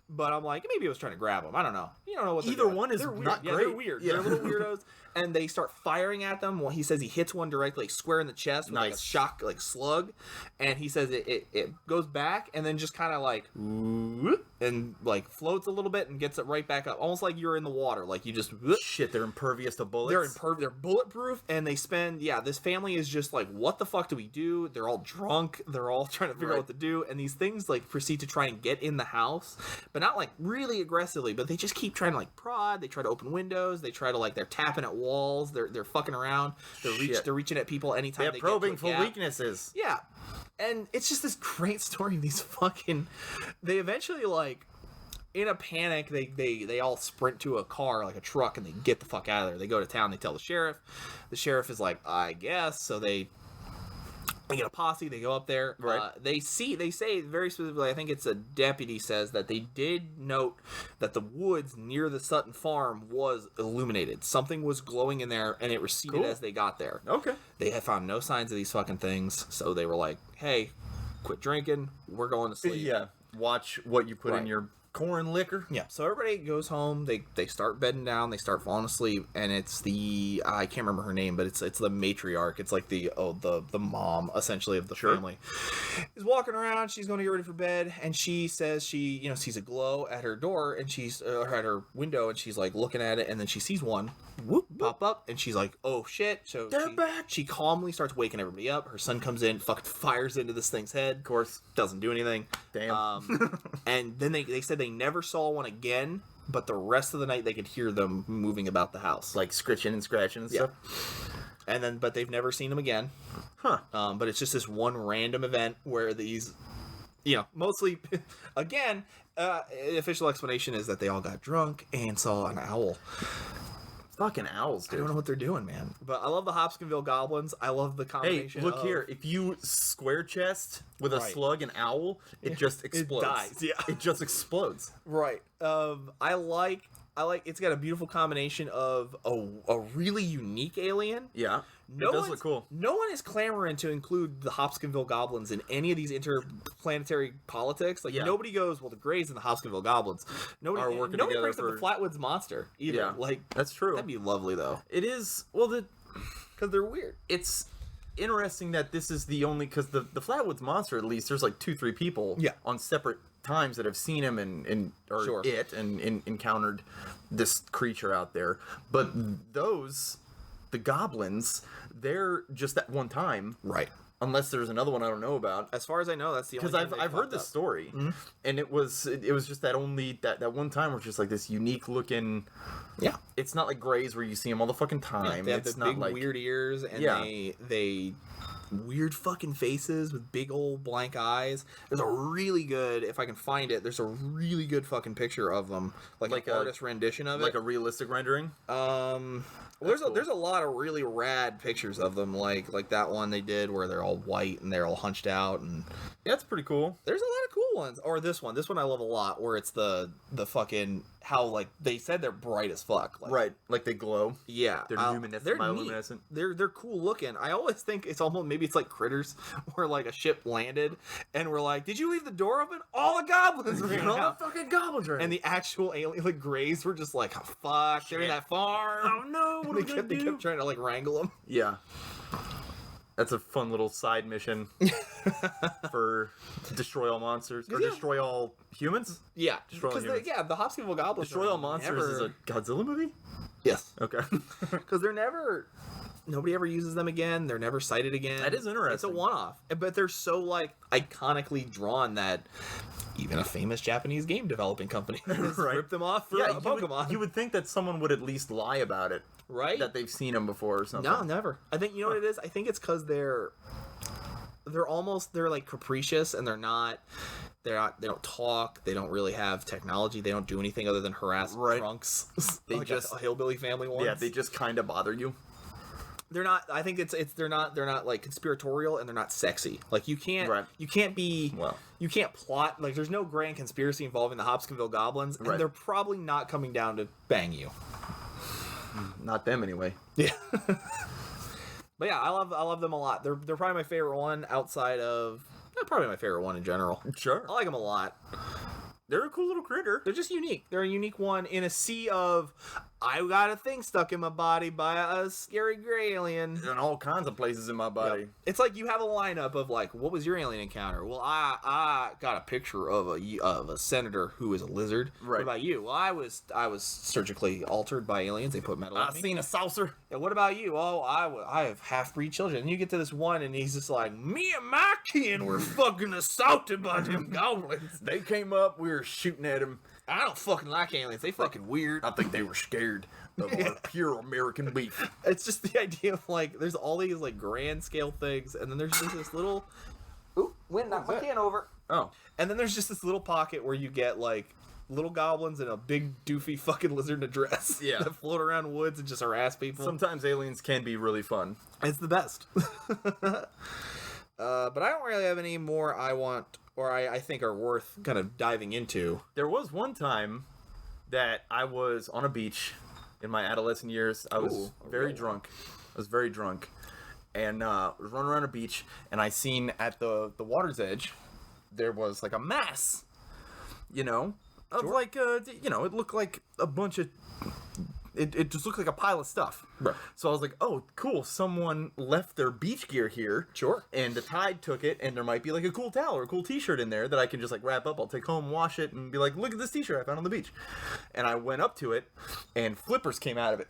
But I'm like, maybe it was trying to grab him. I don't know. You don't know what Either one is they're weird. not Yeah, great. they're weird. Yeah. They're little weirdos. And they start firing at them. Well, he says he hits one directly, like, square in the chest with like a shock, like slug. And he says it goes back and then just kind of like whoop, and like floats a little bit and gets it right back up, almost like you're in the water. Like you just whoop. Shit, they're impervious to bullets. They're bulletproof, and they spend this family is just like, what the fuck do we do? They're all drunk. They're all trying to figure out what to do, and these things like proceed to try and get in the house, but not like really aggressively. But they just keep trying to like prod. They try to open windows. They try to like they're tapping at walls. They're fucking around. They're reaching at people anytime. They're they probing get to a for gap. weaknesses. Yeah, and it's just this great story of these fucking. They eventually like. In a panic, they all sprint to a car, like a truck, and they get the fuck out of there. They go to town, they tell the sheriff. The sheriff is like, I guess. So they get a posse, they go up there. Right. They say very specifically, I think it's a deputy says that they did note that the woods near the Sutton farm was illuminated. Something was glowing in there, and it receded as they got there. Okay. They had found no signs of these fucking things, so they were like, hey, quit drinking, we're going to sleep. Yeah. Watch what you put in your corn liquor. Yeah, so everybody goes home. They start bedding down. They start falling asleep, and it's the I can't remember her name, but it's the matriarch. It's like the mom essentially of the family is walking around. She's going to get ready for bed, and she says she sees a glow at her door, and she's at her window, and she's like looking at it, and then she sees one pop up, and she's like, oh shit! So they're back. She calmly starts waking everybody up. Her son comes in, fucking fires into this thing's head. Of course, doesn't do anything. Damn. And then they said they never saw one again, but the rest of the night they could hear them moving about the house, like scritching and scratching and stuff. And but they've never seen them again. Huh. But it's just this one random event where these, mostly, again, the official explanation is that they all got drunk and saw an owl. Fucking owls, dude. I don't know what they're doing, man. But I love the Hopkinsville Goblins. I love the combination. Hey, look here. If you square chest with a slug and owl, it just explodes. It dies, yeah. It just explodes. Right. I like It's got a beautiful combination of a really unique alien. Yeah. It does look cool. No one is clamoring to include the Hopkinsville Goblins in any of these interplanetary politics. Like, nobody goes, well, the Greys and the Hopkinsville Goblins. Nobody brings up the Flatwoods Monster either. Yeah, like, that's true. That'd be lovely, though. It is. Well, because they're weird. It's interesting that this is the only, because the Flatwoods Monster, at least, there's like 2-3 people on separate times that have seen him and encountered this creature out there. But the goblins, they're just that one time, right? Unless there's another one I don't know about. As far as I know, that's the only. Because I've heard this story, and it was just that one time where it's just like this unique looking. Yeah, it's not like Greys where you see them all the fucking time. They have it's the not big like weird ears, and they weird fucking faces with big old blank eyes. There's a really good, if I can find it, there's a really good fucking picture of them, like an artist rendition of it, like a realistic rendering. There's a lot of really rad pictures of them, like that one they did where they're all white and they're all hunched out, and that's pretty cool. There's a lot of cool ones. Or this one I love a lot, where it's the fucking how like they said they're bright as fuck, like they glow. Yeah, they're bioluminescent. They're cool looking. I always think it's almost maybe it's like Critters, where like a ship landed and we're like, did you leave the door open? All the goblins ran out. All the fucking goblins ran. And the actual alien, like Greys, were just like, oh, fuck, they're in that farm. Oh no, what are we gonna do? They kept trying to like wrangle them. Yeah. That's a fun little side mission for destroy all monsters or destroy all humans. Yeah, destroy all humans. The Hopkinsville Goblins. Destroy all monsters is a Godzilla movie. Yes. Okay. Because nobody ever uses them again. They're never cited again. That is interesting. It's a one-off, but they're so like iconically drawn that even a famous Japanese game developing company has ripped them off for Pokemon. You would think that someone would at least lie about it. Right? That they've seen them before or something. No, never. I think, you know what it is? I think it's because they're like capricious, and they don't talk, they don't really have technology, they don't do anything other than harass drunks. They like just a hillbilly family ones. Yeah, they just kind of bother you. They're not. I think they're not like conspiratorial, and they're not sexy. Like you can't plot, like there's no grand conspiracy involving the Hopkinsville Goblins, and they're probably not coming down to bang you. Not them anyway. Yeah. But yeah, I love them a lot. They're probably my favorite one outside of probably my favorite one in general. Sure. I like them a lot. They're a cool little critter. They're just unique. They're a unique one in a sea of, I got a thing stuck in my body by a scary gray alien. In all kinds of places in my body. Yep. It's like you have a lineup of like, what was your alien encounter? Well, I got a picture of a senator who is a lizard. Right. What about you? Well, I was surgically altered by aliens. They put metal on me. I seen a saucer. Yeah, what about you? Oh, I have half-breed children. And you get to this one, and he's just like, me and my kin were fucking assaulted by them goblins. They came up, we were shooting at them. I don't fucking like aliens. They fucking weird. I think they were scared of our pure American beef. It's just the idea of like, there's all these like grand scale things, and then there's just this little, wind knocked my can over. Oh, and then there's just this little pocket where you get like little goblins and a big doofy fucking lizard in a dress. Yeah, that float around woods and just harass people. Sometimes aliens can be really fun. It's the best. But I don't really have any more I want, or I think are worth kind of diving into. There was one time that I was on a beach in my adolescent years. I was very drunk. And I was running around a beach, and I seen at the water's edge, there was like a mass, of like, it looked like a bunch of, it just looked like a pile of stuff. Right. So I was like, oh, cool, someone left their beach gear here. Sure. And the tide took it, and there might be like a cool towel or a cool t-shirt in there that I can just like wrap up. I'll take home, wash it, and be like, look at this t-shirt I found on the beach. And I went up to it, and flippers came out of it.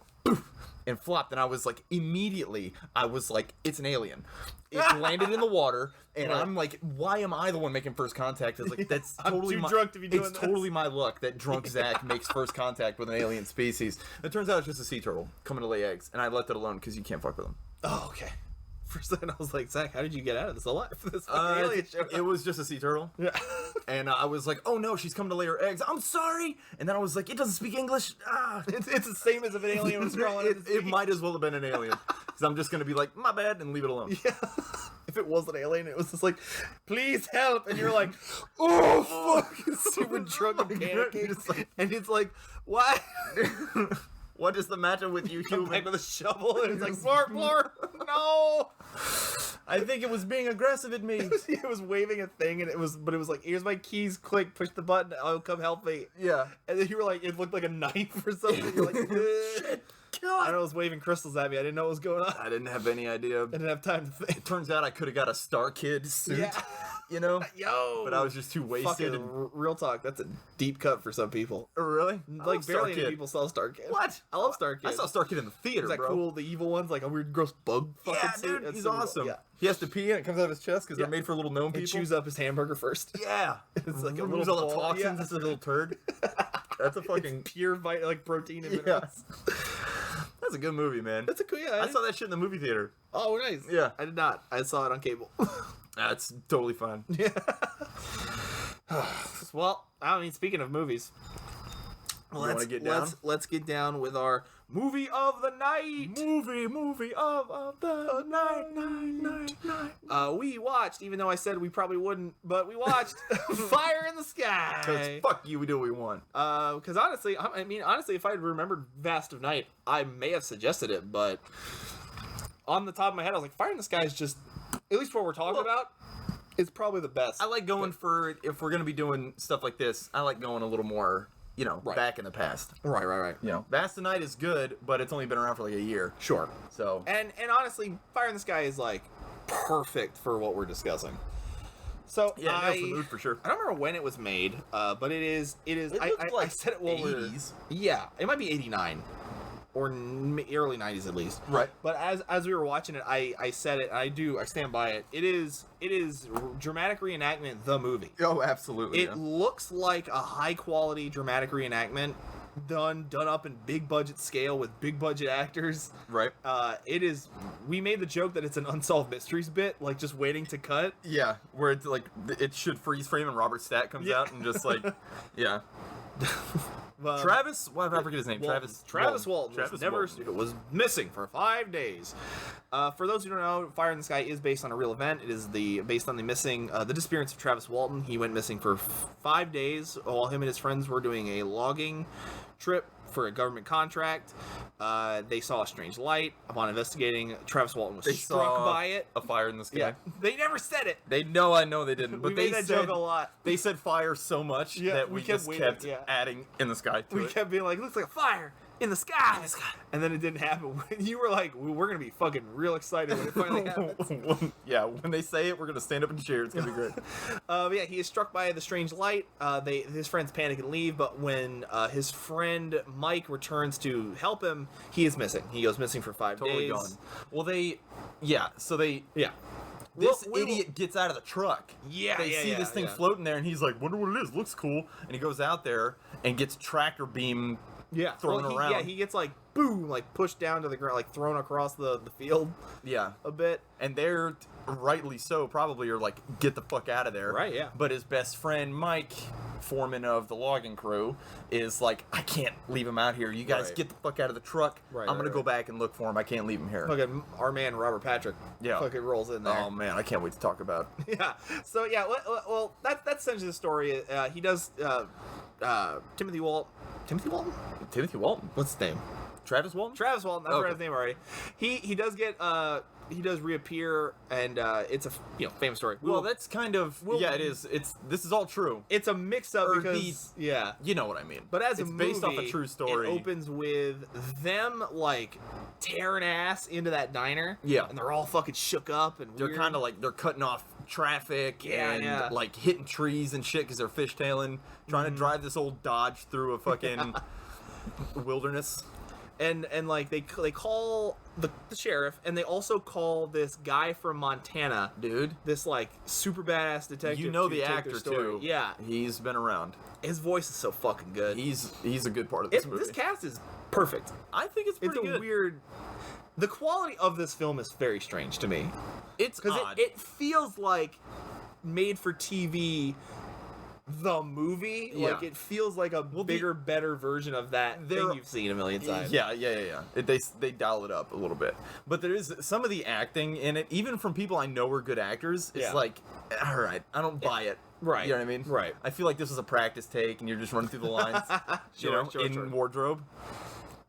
And flopped, and I was like, it's an alien. It landed in the water, and I'm like, why am I the one making first contact? It's like, that's totally drunk to be doing this. Totally my luck that drunk Zach makes first contact with an alien species. It turns out it's just a sea turtle coming to lay eggs, and I left it alone because you can't fuck with them. Oh, okay. For a second, I was like, Zach, how did you get out of this alive? This alien show? It was just a sea turtle. Yeah. And I was like, oh no, she's coming to lay her eggs. I'm sorry. And then I was like, it doesn't speak English. It's the same as if an alien was crawling. It might as well have been an alien. Because I'm just going to be like, my bad, and leave it alone. Yeah. if it was an alien, it was just like, please help, and you're like, oh fuck, super drunk and panicking, and it's like, what? What is the matter with you, Come human? back with a shovel, and it's like, Blur, no. I think it was being aggressive at me. It was waving a thing, and it was like, here's my keys, click, push the button, oh, come help me. Yeah. And then you were like, it looked like a knife or something. You're like, shit, kill it. I know it was waving crystals at me. I didn't know what was going on. I didn't have any idea. I didn't have time to think. It turns out I could have got a Star Kid suit. Yeah. You know? Yo. But I was just too wasted. Fucking And... real talk. That's a deep cut for some people. Oh, really? Like, barely any people saw Star Kid. What? I love Star Kid. I saw Star Kid in the theater, Is that bro. cool? The evil one's like a weird, gross bug fucking Yeah, suit. dude, That's he's so cool. awesome. Yeah. He has to pee and it comes out of his chest because Yeah. they're made for little gnome He people. chews up his hamburger first. Yeah. It's like a Removes little all the ball. toxins. Yeah. It's a little turd. That's a fucking... Pure like protein and Yeah. minerals. That's a good movie, man. That's a cool, yeah. I saw that shit in the movie theater. Oh, nice. Yeah. I did not. I saw it on cable. That's totally fine. Yeah. Well, I mean, speaking of movies, wanna get down? let's get down with our movie of the night. Movie of the night. We watched, even though I said we probably wouldn't, but we watched Fire in the Sky. Because fuck you, we do what we want. Because honestly, if I had remembered Vast of Night, I may have suggested it, but on the top of my head, I was like, Fire in the Sky is just, at least what we're talking about, is probably the best. I like going for, if we're going to be doing stuff like this, I like going a little more, you know, Right. back in the past. Right. You know, Vast of Night is good, but it's only been around for like a year. Sure. So, And honestly, Fire in the Sky is like perfect for what we're discussing. So yeah, nails the mood for sure. I don't remember when it was made, but it is. It I looks like said it while 80s. Yeah, it might be 89 or early 90s at least. Right. But as we were watching it, I said it. I stand by it. It is dramatic reenactment, the movie. Oh, absolutely. It looks like a high quality dramatic reenactment done up in big budget scale with big budget actors. Right. It is. We made the joke that it's an Unsolved Mysteries bit, like just waiting to cut. Yeah, where it's like, it should freeze frame and Robert Stack comes out and just like, yeah. Travis, I forget his name. Travis Walton Walton. was missing for 5 days. For those who don't know, Fire in the Sky is based on a real event. It is based on the disappearance of Travis Walton. He went missing for 5 days while him and his friends were doing a logging trip for a government contract. They saw a strange light. Upon investigating, Travis Walton was struck by it. A fire in the sky. Yeah, they never said it. I know they didn't. But We they made that said, joke a lot. They said fire so much that we kept just waiting, kept yeah. adding in the sky to We it. kept being like, it looks like a fire in the sky. And then it didn't happen. You were like, we're going to be fucking real excited when it finally happens. Yeah, when they say it, we're going to stand up and cheer. It's going to be great. But yeah, he is struck by the strange light. His friends panic and leave, but when his friend Mike returns to help him, he is missing. He goes missing for 5 Totally days. gone. Well, this idiot gets out of the truck. They see this thing floating there, and he's like, wonder what it is. Looks cool. And he goes out there and gets tractor beam thrown around. Yeah, he gets like, boom, like pushed down to the ground, like thrown across the field a bit. And they're, rightly so, probably are like, get the fuck out of there. Right, yeah. But his best friend, Mike, foreman of the logging crew, is like, I can't leave him out here. You guys get the fuck out of the truck. I'm going to go back and look for him. I can't leave him here. Fucking our man, Robert Patrick, fucking rolls in there. Oh, man, I can't wait to talk about it. Yeah. So, yeah, well, that's essentially the story. He does, Timothy Walton? Timothy Walton? What's his name? Travis Walton? Travis Walton. That's his name already. He does get he does reappear, and it's a famous story. Well, that's kind of it is. This is all true. It's a mix up because you know what I mean. But as it's a movie, based off a true story. It opens with them like tearing ass into that diner. Yeah, and they're all fucking shook up and they're kind of like they're cutting off traffic and like hitting trees and shit because they're fishtailing, trying to drive this old Dodge through a fucking wilderness. And like they call the sheriff, and they also call this guy from Montana, dude, this like super badass detective. You know the actor too. Yeah, he's been around. His voice is so fucking good. He's a good part of this movie. This cast is perfect. I think it's pretty good. Weird. The quality of this film is very strange to me. It's because odd. It feels like made for TV. the movie. Yeah. Like, it feels like a bigger, better version of that thing you've seen a million times. Yeah. They dial it up a little bit, but there is some of the acting in it, even from people I know are good actors. It's like, all right, I don't buy it. Right. You know what I mean? Right. I feel like this was a practice take, and you're just running through the lines, Sure. in wardrobe.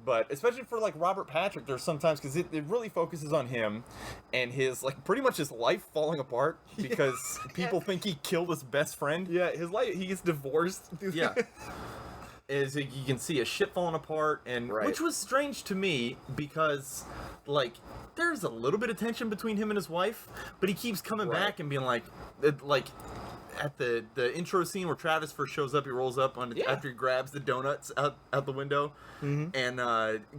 But especially for like Robert Patrick, there's sometimes because it really focuses on him and his like pretty much his life falling apart because people think he killed his best friend. Yeah, his life, he gets divorced. Yeah. Is you can see a shit falling apart, and which was strange to me because like there's a little bit of tension between him and his wife, but he keeps coming back and being like at the intro scene where Travis first shows up, he rolls up on after he grabs the donuts out the window and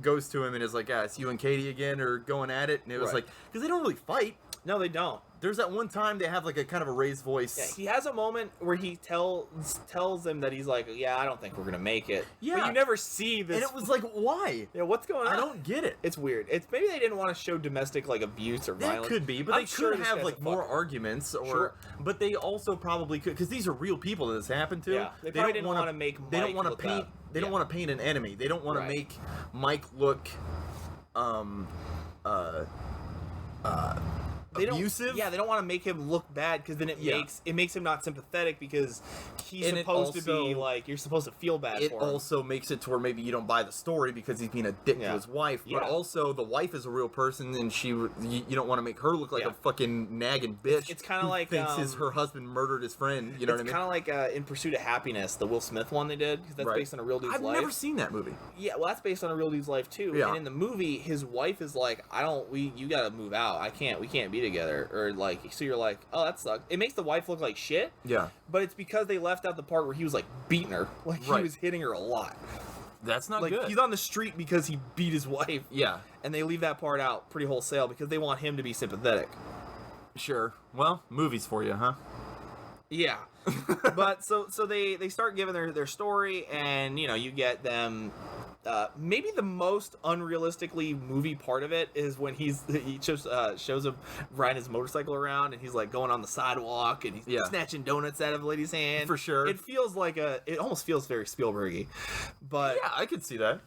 goes to him and is like, "It's you and Katie again are going at it," and it was like because they don't really fight. No, they don't. There's that one time they have like a kind of a raised voice. Yeah, he has a moment where he tells them that he's like, "Yeah, I don't think we're gonna make it." Yeah, but you never see this. And it was like, why? Yeah, what's going on? I don't get it. It's weird. It's maybe they didn't want to show domestic like abuse or violence. That could be, but they could have like more arguments, or but they also probably could because these are real people that this happened to. Yeah, they probably didn't want to make. They don't want to paint. They don't want to paint an enemy. They don't want to make Mike look abusive. They don't want to make him look bad because then it makes him not sympathetic because he's supposed to be like you're supposed to feel bad for him. It also makes it to where maybe you don't buy the story because he's being a dick to his wife, but also the wife is a real person and you don't want to make her look like a fucking nagging bitch. It's kind of like thinks her husband murdered his friend. You know what I mean? It's kind of like In Pursuit of Happiness, the Will Smith one they did because that's based on a real dude's life. I've never seen that movie. Yeah, well, that's based on a real dude's life too. Yeah. And in the movie, his wife is like, you gotta move out. We can't be together, or like, so you're like, oh, that sucks. It makes the wife look like shit. Yeah. But it's because they left out the part where he was like beating her, like he was hitting her a lot. That's not like, good. He's on the street because he beat his wife. Yeah. And they leave that part out pretty wholesale because they want him to be sympathetic. Sure. Well, movies for you, huh? Yeah. But so they start giving their story, and you get them. Maybe the most unrealistically movie part of it is when he shows him riding his motorcycle around, and he's like going on the sidewalk and he's snatching donuts out of a lady's hand. For sure. It feels like it almost feels very Spielberg-y. But yeah, I could see that.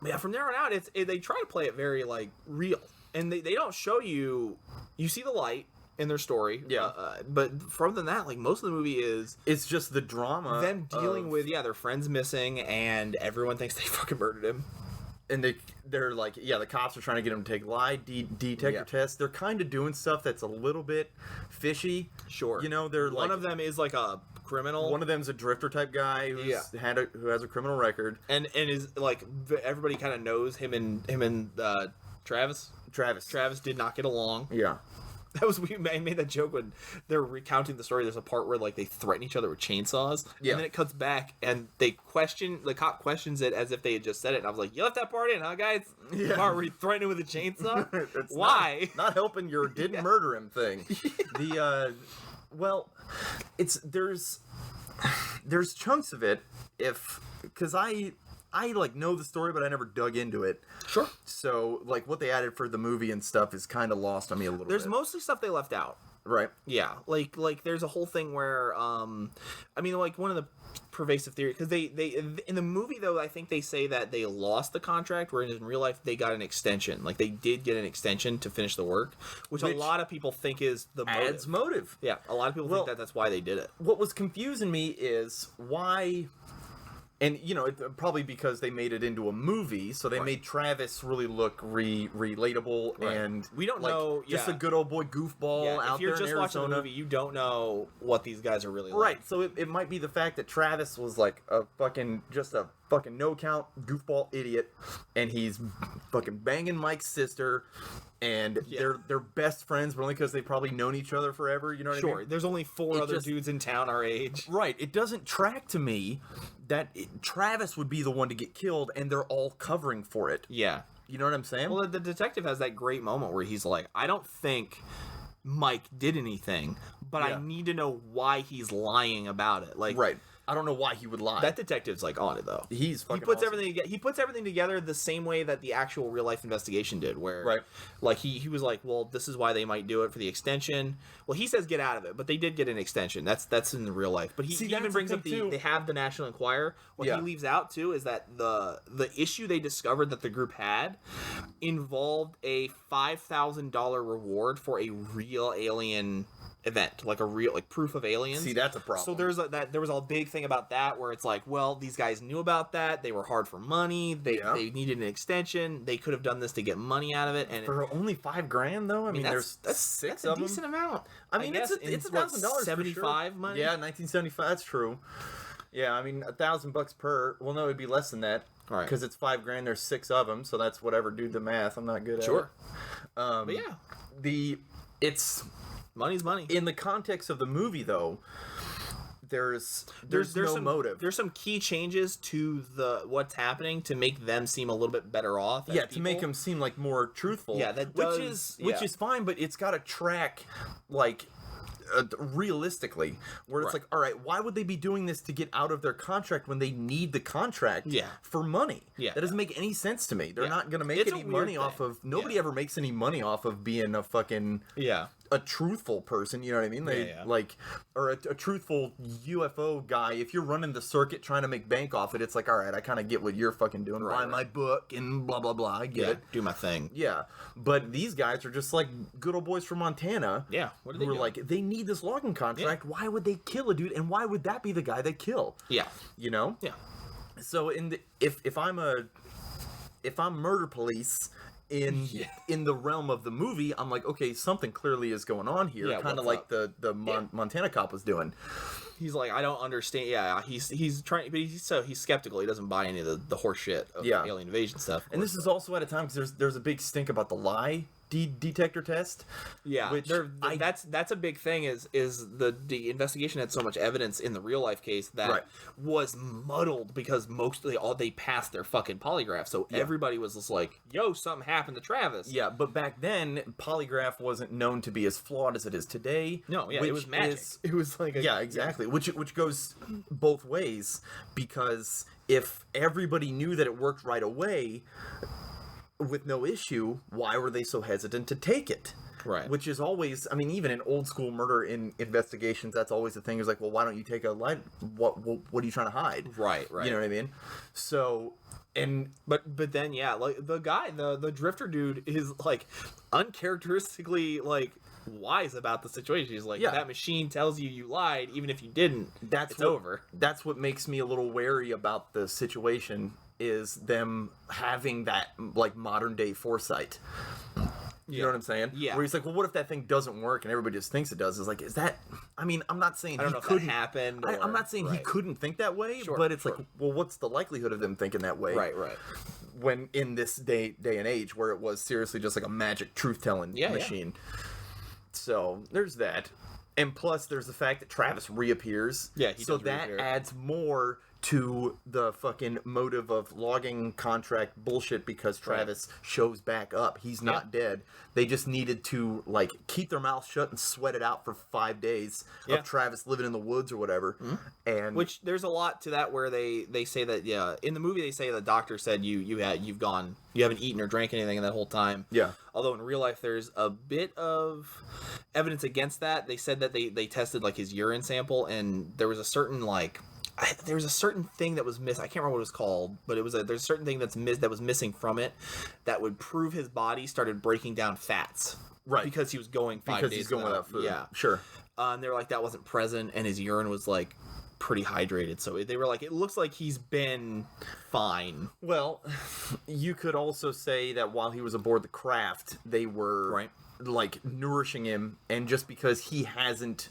Yeah, from there on out, they try to play it very like real, and they don't show you see the light in their story. Yeah. But further than that, like most of the movie it's just the drama. Them dealing with their friend's missing and everyone thinks they fucking murdered him. And they're like, the cops are trying to get him to take lie detector tests. They're kind of doing stuff that's a little bit fishy. Sure. They're one of them is like a criminal. One of them's a drifter type guy who has a criminal record and is like everybody kind of knows him and Travis. Travis did not get along. Yeah. We made that joke when they're recounting the story. There's a part where like they threaten each other with chainsaws, and then it cuts back and the cop questions it as if they had just said it. And I was like, "You left that part in, huh, guys? The part where he threatened with a chainsaw? Why? Not helping your didn't murder him thing." There's chunks of it because I like know the story, but I never dug into it. Sure. So like what they added for the movie and stuff is kind of lost on me a little bit. There's mostly stuff they left out. Right. Yeah. Like there's a whole thing where like one of the pervasive theory because they in the movie though I think they say that they lost the contract, whereas in real life they got an extension. Like they did get an extension to finish the work, which a lot of people think is the motive. Yeah. A lot of people think that's why they did it. What was confusing me is why. And, probably because they made it into a movie, so they made Travis really look relatable, and we don't know, just a good old boy goofball out there in Arizona. If you're just watching the movie, you don't know what these guys are really like. Right, so it might be the fact that Travis was like a fucking no-count goofball idiot, and he's fucking banging Mike's sister, and they're best friends, but only because they've probably known each other forever, you know what I mean? Sure, there's only four other dudes in town our age. Right, it doesn't track to me that Travis would be the one to get killed, and they're all covering for it. Yeah. You know what I'm saying? Well, the detective has that great moment where he's like, I don't think Mike did anything, but I need to know why he's lying about it. Like, right. I don't know why he would lie. That detective's like on it though. He's fucking he puts awesome. everything together. He puts everything together the same way that the actual real life investigation did, where Right. like he was like, well, this is why they might do it for the extension. Well, he says get out of it, but they did get an extension. That's in the real life. But he even brings up they have the National Enquirer. What he leaves out too is that the issue they discovered that the group had involved a $5,000 reward for a real alien event, like a real proof of aliens. See, that's a problem. So there was a big thing about that where it's like, well, these guys knew about that. They were hard for money. They needed an extension. They could have done this to get money out of it. And for only $5,000 though. I mean, there's six of them. That's a decent amount. I mean, it's $1,000. 75 money. Yeah, 1975. That's true. Yeah, I mean, $1,000 per. Well, no, it'd be less than that. Right. Because it's $5,000. There's 6 of them, so that's whatever. Do the math. I'm not good at it. Sure. But yeah, it's money's money. In the context of the movie, though, there's no some motive. There's some key changes to what's happening to make them seem a little bit better off. Yeah, to make them seem like more truthful. Yeah, which is fine, but it's got to track like. Realistically, where it's like, all right, why would they be doing this to get out of their contract when they need the contract for money? Yeah, that doesn't make any sense to me. They're not going to make any money off of. Nobody ever makes any money off of being a fucking a truthful person. You know what I mean? Like, or a truthful UFO guy. If you're running the circuit trying to make bank off it, it's like, all right, I kind of get what you're fucking doing. Buy my book and blah blah blah. I get it. Do my thing. Yeah, but these guys are just like good old boys from Montana. Yeah, what are they doing? Like They need this logging contract. Why would they kill a dude? And why would that be the guy they kill? Yeah, you know. Yeah. So if I'm murder police in the realm of the movie, I'm like, okay, something clearly is going on here. Yeah, kind of like the Montana cop was doing. He's like, I don't understand. Yeah, he's trying, but he's skeptical. He doesn't buy any of the horse shit of alien invasion stuff. And this is also at a time because there's a big stink about the lie detector test. Yeah, which that's a big thing. Is the investigation had so much evidence in the real life case that was muddled because they passed their fucking polygraph. So everybody was just like, "Yo, something happened to Travis." Yeah, but back then polygraph wasn't known to be as flawed as it is today. No, yeah, it was magic. It was like exactly. Which goes both ways, because if everybody knew that it worked right away with no issue, why were they so hesitant to take it? Right. Which is always, I mean, even in old school murder investigations, that's always the thing. Is like, well, why don't you take a lie? What are you trying to hide? Right. You know what I mean? So, but then like the guy, the drifter dude is like uncharacteristically like wise about the situation. He's like, that machine tells you lied, even if you didn't. It's over. That's what makes me a little wary about the situation. Is them having that like modern day foresight. You know what I'm saying? Yeah. Where he's like, well, what if that thing doesn't work and everybody just thinks it does? Is like, is that? I mean, I'm not saying I don't know if that happened. I'm not saying he couldn't think that way, but it's like, well, what's the likelihood of them thinking that way? Right. When in this day and age where it was seriously just like a magic truth telling machine. So there's that, and plus there's the fact that Travis reappears. Yeah, so that adds more to the fucking motive of logging contract bullshit because Travis shows back up. He's not dead. They just needed to like keep their mouth shut and sweat it out for 5 days of Travis living in the woods or whatever. Mm-hmm. And which there's a lot to that where they say that in the movie they say the doctor said you haven't eaten or drank anything in that whole time. Yeah. Although in real life there's a bit of evidence against that. They said that they tested like his urine sample and there was a certain thing that was missing. I can't remember what it was called, but there's a certain thing that was missing from it that would prove his body started breaking down fats. Right. Because he was going 5 days he's going without food. Yeah. Sure. And they were like, that wasn't present, and his urine was like pretty hydrated. So they were like, it looks like he's been fine. Well, you could also say that while he was aboard the craft, they were like nourishing him, and just because he hasn't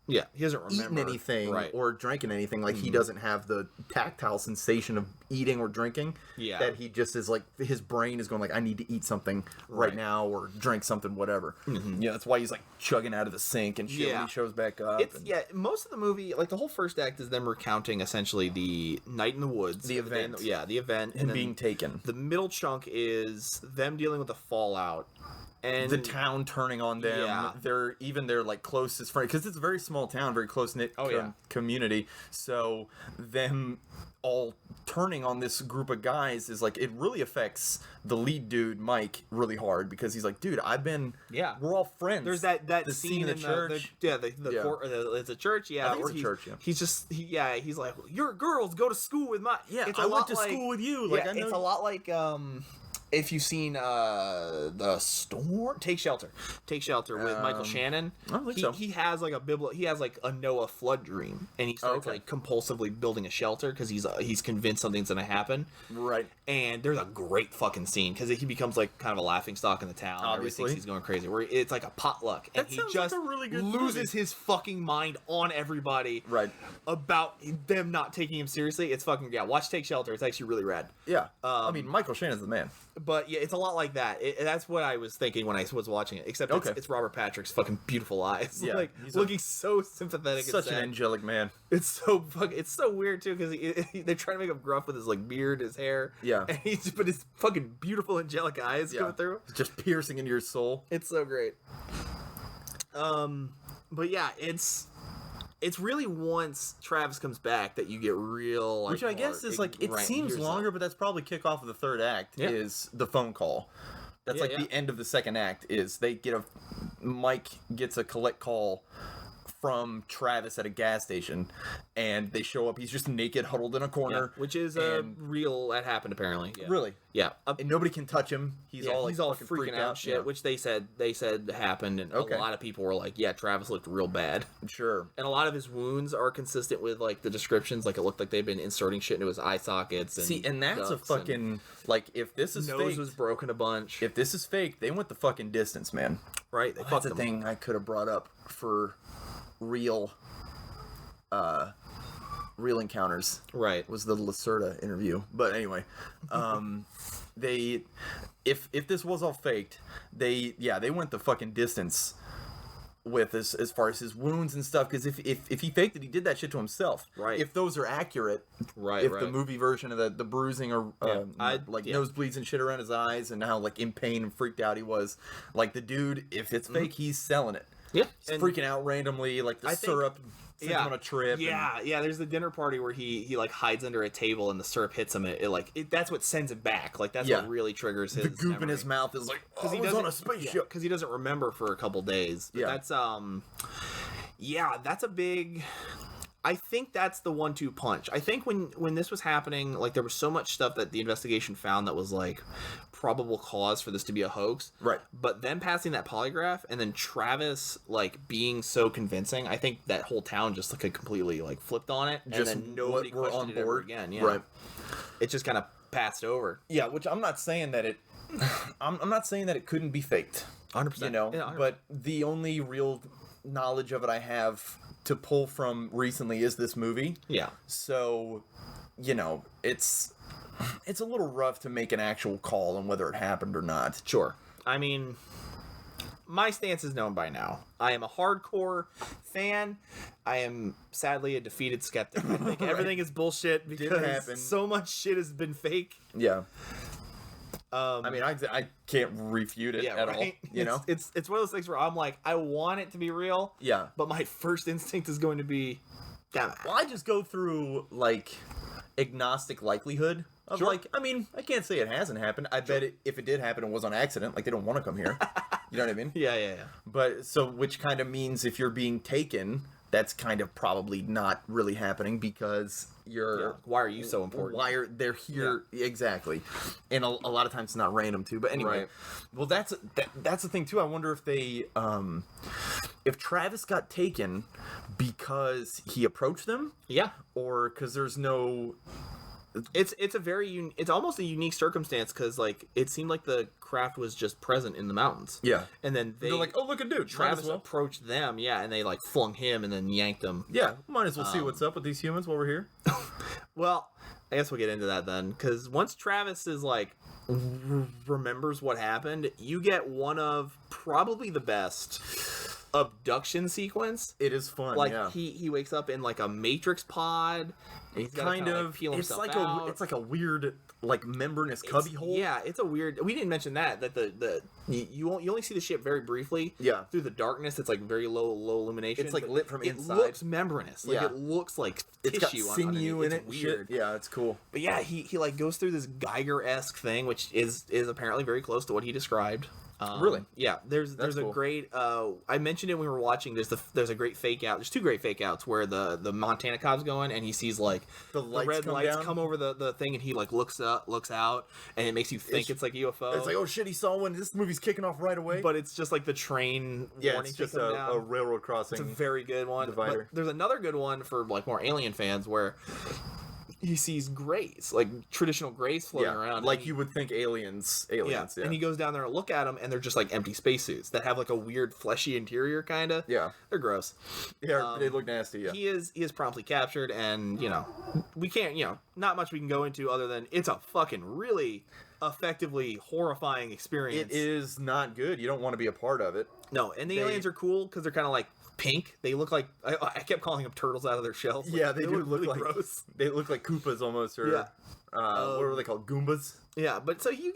he doesn't remember eaten anything or drinking anything, like he doesn't have the tactile sensation of eating or drinking. Yeah, that he just is like his brain is going like, I need to eat something right now or drink something, whatever. Mm-hmm. Yeah, that's why he's like chugging out of the sink and shit when he shows back up. Most of the movie, like the whole first act, is them recounting essentially the night in the woods, the event, the event, and being taken. The middle chunk is them dealing with the fallout. and the town turning on them. Yeah. Their like closest friend, because it's a very small town, very close knit community. So them all turning on this group of guys is like, it really affects the lead dude Mike really hard, because he's like, dude, we're all friends. There's that the scene in the church. It's a church. Yeah, I think it's a church. Yeah. He's like, your girls go to school with my. Yeah, it's I went to school with you. Like, I know. It's a lot like if you've seen the Storm, Take Shelter with Michael Shannon. I don't think so. He has like he has like a Noah flood dream, and he starts like compulsively building a shelter because he's convinced something's gonna happen. Right. And there's a great fucking scene because he becomes like kind of a laughingstock in the town. Obviously, everybody thinks he's going crazy. Where it's like a potluck, and he just like a really good loses his fucking mind on everybody. Right. About them not taking him seriously. It's fucking watch Take Shelter. It's actually really rad. Yeah. I mean, Michael Shannon's the man. But yeah, it's a lot like that. That's what I was thinking when I was watching it. Except it's Robert Patrick's fucking beautiful eyes. Yeah, like he's looking so sympathetic. Such and an angelic man. It's so weird too because they're trying to make him gruff with his like beard, his hair. Yeah. And but his fucking beautiful angelic eyes coming through, just piercing into your soul. It's so great. But yeah, it's really once Travis comes back that you get real, like, which I guess is like, it seems longer, but that's probably kickoff of the third act. Is the phone call. That's the end of the second act. Is they get Mike gets a collect call from Travis at a gas station, and they show up. He's just naked, huddled in a corner, which is real. That happened apparently. Yeah. Really? Yeah. And nobody can touch him. He's all freaking out shit. Yeah. Which they said happened, and a lot of people were like, "Yeah, Travis looked real bad." Sure. And a lot of his wounds are consistent with like the descriptions. Like it looked like they'd been inserting shit into his eye sockets. And and that's a fucking like, if this is nose fake, was broken a bunch. If this is fake, they went the fucking distance, man. Right? That's a thing I could have brought up for real encounters, right? Was the Lacerda interview. But anyway, they if this was all faked, they went the fucking distance with as far as his wounds and stuff, because if he faked it, he did that shit to himself. Right. If those are accurate, right. If the movie version of the bruising or nosebleeds and shit around his eyes, and how like in pain and freaked out he was, like the dude, if it's fake, he's selling it. Yeah, he's freaking out randomly, like the syrup sent him on a trip. Yeah, there's the dinner party where he like hides under a table and the syrup hits him. That's what sends it back. Like that's what really triggers his. The goop memory in his mouth is like, he was on a spaceship, because he doesn't remember for a couple days. But that's that's a big. I think that's the 1-2 punch. I think when this was happening, like there was so much stuff that the investigation found that was like probable cause for this to be a hoax. Right. But then passing that polygraph and then Travis like being so convincing, I think that whole town just like completely like flipped on it, and then nobody questioned it ever again. Yeah. Right. It just kind of passed over. Yeah, which I'm not saying that it. I'm not saying that it couldn't be faked. 100%. You know, 100%. But the only real knowledge of it I have to pull from recently is this movie. Yeah. So, you know, it's a little rough to make an actual call on whether it happened or not. Sure. I mean, my stance is known by now. I am a hardcore fan. I am sadly a defeated skeptic. I think everything is bullshit because so much shit has been fake. Yeah. I mean, I can't refute it at all. You know, it's one of those things where I'm like, I want it to be real. Yeah. But my first instinct is going to be, damn it. Well, I just go through like agnostic likelihood of like, I mean, I can't say it hasn't happened. I bet if it did happen, it was on accident. Like they don't want to come here. You know what I mean? Yeah. But so, which kind of means if you're being taken, that's kind of probably not really happening because you're. Yeah. Why are you so important? Why are they're here exactly? And a lot of times it's not random too. But anyway, well, that's the thing too. I wonder if they, if Travis got taken because he approached them, or because there's no. It's almost a unique circumstance because like it seemed like the craft was just present in the mountains. Yeah, and then they're like, oh look at dude, Travis approached them, and they like flung him and then yanked him. Yeah, might as well see what's up with these humans while we're here. Well, I guess we'll get into that then, because once Travis is like remembers what happened, you get one of probably the best abduction sequence. It is fun, Like yeah. he wakes up in like a Matrix pod. And he's Kind of. like, peel It's himself like out. it's like a weird like membranous cubbyhole. Yeah, it's a weird. We didn't mention that you only see the ship very briefly. Yeah. Through the darkness, it's like very low illumination. It's like lit from inside. It looks membranous. Like Yeah. it looks like It's got tissue. sinew in it. It's weird. Shit. Yeah, it's cool. But yeah, he like goes through this Geiger-esque thing, which is apparently very close to what he described. Really? Yeah. There's cool. a great. I mentioned it when we were watching. There's a great fake out. There's two great fake outs where the Montana cop's going and he sees like The red come lights down. come over the thing and he like looks out and it makes you think it's like a UFO. It's like, oh shit, he saw one. This movie's kicking off right away. But it's just like the train yeah, warning it's just taking a down. railroad crossing. It's a very good one. divider. But there's another good one for like more Alien fans where he sees grays, like traditional grays floating around. like you would think aliens. Yeah. And he goes down there and look at them, and they're just like empty spacesuits that have like a weird fleshy interior, kind of. Yeah. They're gross. Yeah, they look nasty. Yeah. He is promptly captured, and we can't not much we can go into other than it's a fucking really effectively horrifying experience. It is not good. You don't want to be a part of it. No, and the aliens are cool because they're kind of like pink. They look like I kept calling them turtles out of their shells. Like, Yeah, they do look look really like gross. They look like Koopas almost, or Yeah. what were they called? Goombas. Yeah, but so you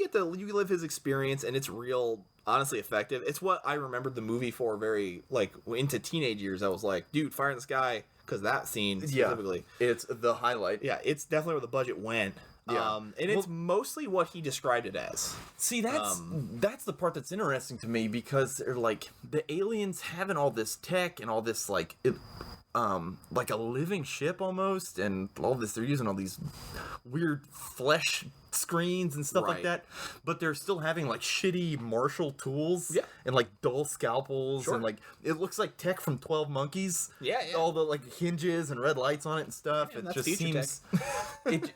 live his experience, and it's real, honestly effective. It's what I remembered the movie for. Very like into teenage years, I was like, dude, Fire in the Sky, because that scene specifically. Yeah, it's the highlight. Yeah, it's definitely where the budget went. Yeah. And it's mostly what he described it as. See, that's the part that's interesting to me because they're like the aliens having all this tech and all this like a living ship almost, and all this they're using all these weird flesh screens and stuff like Right. that, but they're still having like shitty martial tools Yeah. and like dull scalpels Sure. and like it looks like tech from 12 Monkeys. Yeah. All the like hinges and red lights on it and stuff. Yeah, it that's just future seems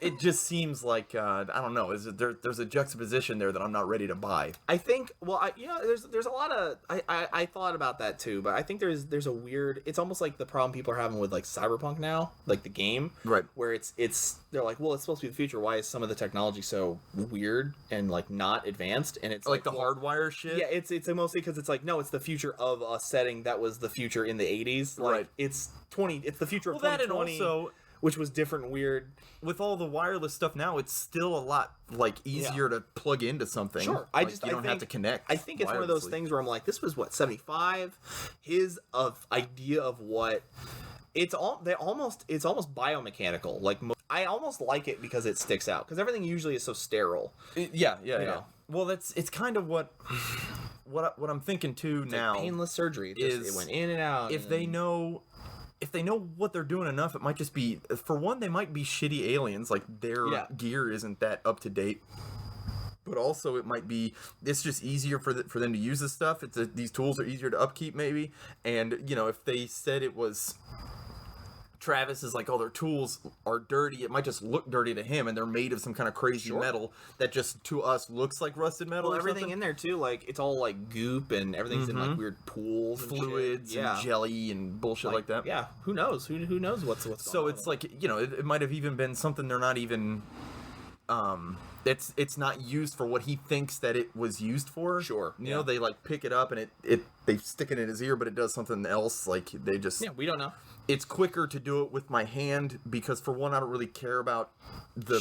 it just seems like I don't know, there's a juxtaposition there that I'm not ready to buy. I think. Well, there's a lot of. I thought about that too, but I think there's a weird. It's almost like the problem people are having with like Cyberpunk now, like the game, Right. Where they're like, well, it's supposed to be the future. Why is some of the technology so weird and like not advanced? And it's Like the well, hardwire shit. Yeah, it's mostly because it's like no, it's the future of a setting that was the future in the 80s. Like, Right. It's the future of Well, that and 2020, also which was different, and weird. with all the wireless stuff now, it's still a lot like easier to plug into something. Sure, Like, you don't have to connect. I think it's one of those wirelessly. things where I'm like, this was what 75. His idea of what it's almost biomechanical. Like I almost like it because it sticks out because everything usually is so sterile. Yeah. know. Well, it's kind of what I'm thinking too It's now. like painless surgery. It went in and out. If they know what they're doing enough, it might just be, for one, they might be shitty aliens, like their gear isn't that up to date. But also, it might be it's just easier for them to use this stuff. These tools are easier to upkeep, maybe. And if they said it was Travis is like, oh, their tools are dirty, it might just look dirty to him, and they're made of some kind of crazy metal that just to us looks like rusted metal. Well, or everything something. in there too, like it's all like goop and everything's in like weird pools, and fluids shit. and jelly and bullshit like that. Yeah, who knows? Who knows what's going on? So it's like it might have even been something they're not even. It's not used for what he thinks that it was used for. Sure. You know, they like pick it up and they stick it in his ear, but it does something else. Like they just. Yeah, we don't know. It's quicker to do it with my hand because, for one, I don't really care about the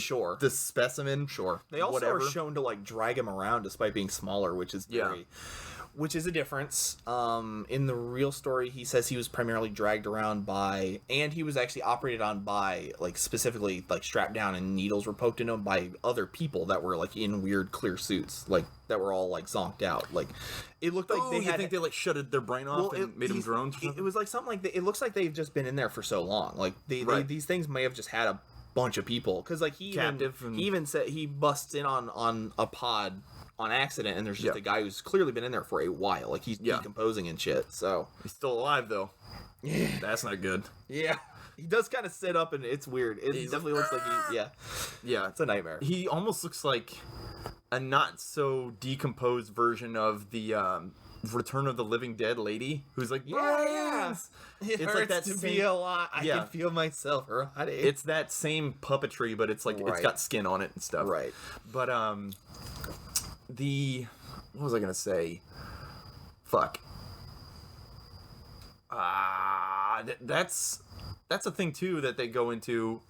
specimen. Sure. They also are shown to like drag him around despite being smaller, which is which is a difference. In the real story, he says he was primarily dragged around by, and he was actually operated on by, like, specifically, like, strapped down and needles were poked in him by other people that were, like, in weird clear suits, like, that were all, like, zonked out. Like, it looked like you think they, like, shutted their brain off and made them drones or something? It was, like, something like, it looks like they've just been in there for so long. Like, these things may have just had a bunch of people. Because, like, he even said he busts in on a pod on accident, and there's just a guy who's clearly been in there for a while. Like, he's decomposing and shit, so. He's still alive, though. Yeah. That's not good. Yeah. He does kind of sit up, and it's weird. It definitely looks like Yeah. It's a nightmare. He almost looks like a not-so-decomposed version of the Return of the Living Dead lady, who's like, yeah. It hurts like that to same, be alive. I can feel myself rotting. It's that same puppetry, but it's like, it's got skin on it and stuff. Right. But, what was I gonna say? Fuck. That's a thing too that they go into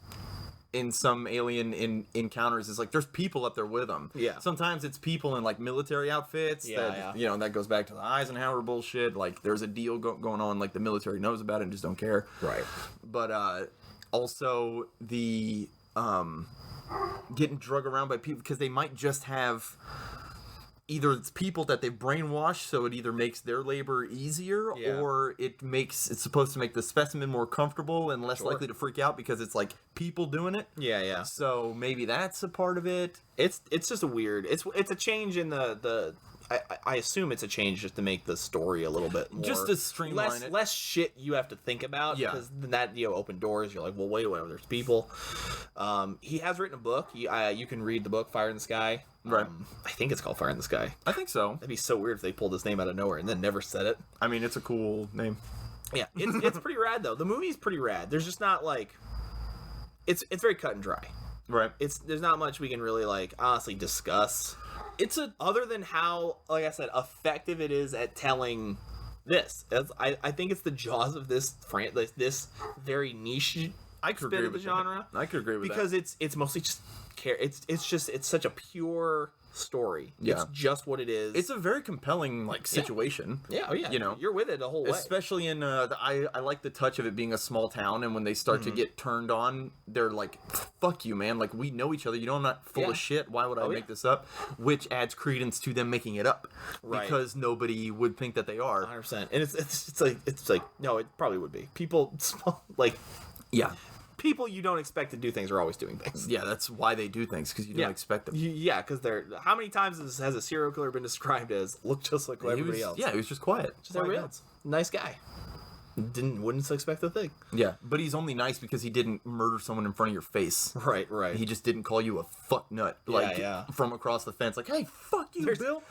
in some alien encounters, is like there's people up there with them. Yeah. Sometimes it's people in like military outfits. Yeah. You know, that goes back to the Eisenhower bullshit. Like there's a deal going on, like the military knows about it and just don't care. Right. But also the getting drug around by people, because they might just have either it's people that they've brainwashed, so it either makes their labor easier, or it's supposed to make the specimen more comfortable and less likely to freak out because it's like people doing it. Yeah. So maybe that's a part of it. It's just a weird. It's a change in the. I assume it's a change just to make the story a little bit more, just to streamline it. Less shit you have to think about. Yeah. Because then that open doors. You're like, well, wait, there's people. He has written a book. You can read the book Fire in the Sky. Right. I think it's called Fire in the Sky. I think so. That'd be so weird if they pulled his name out of nowhere and then never said it. I mean, it's a cool name. Yeah, it's pretty rad though. The movie's pretty rad. There's just not like, it's very cut and dry. Right. There's not much we can really like honestly discuss. Other than how, like I said, effective it is at telling this. I think it's the jaws of this very niche bit of the genre. I could agree with because that. it's mostly just it's such a pure story. Yeah. It's just what it is. It's a very compelling like situation. Yeah. Oh yeah. You know, you're with it the whole way. Especially in I like the touch of it being a small town, and when they start to get turned on, they're like, "Fuck you, man! Like we know each other. You know I'm not full of shit. Why would I make this up?" Which adds credence to them making it up, because nobody would think that they are. 100%. And it's like no, it probably would be people like people you don't expect to do things are always doing things. Yeah, that's why they do things, because you don't expect them. Yeah, because they're. How many times has a serial killer been described as look just like everybody else? Yeah, he was just quiet. Just everybody else. Nice guy. Wouldn't expect a thing. Yeah, but he's only nice because he didn't murder someone in front of your face. Right. He just didn't call you a fuck nut, like from across the fence, like, "Hey, fuck you, Bill."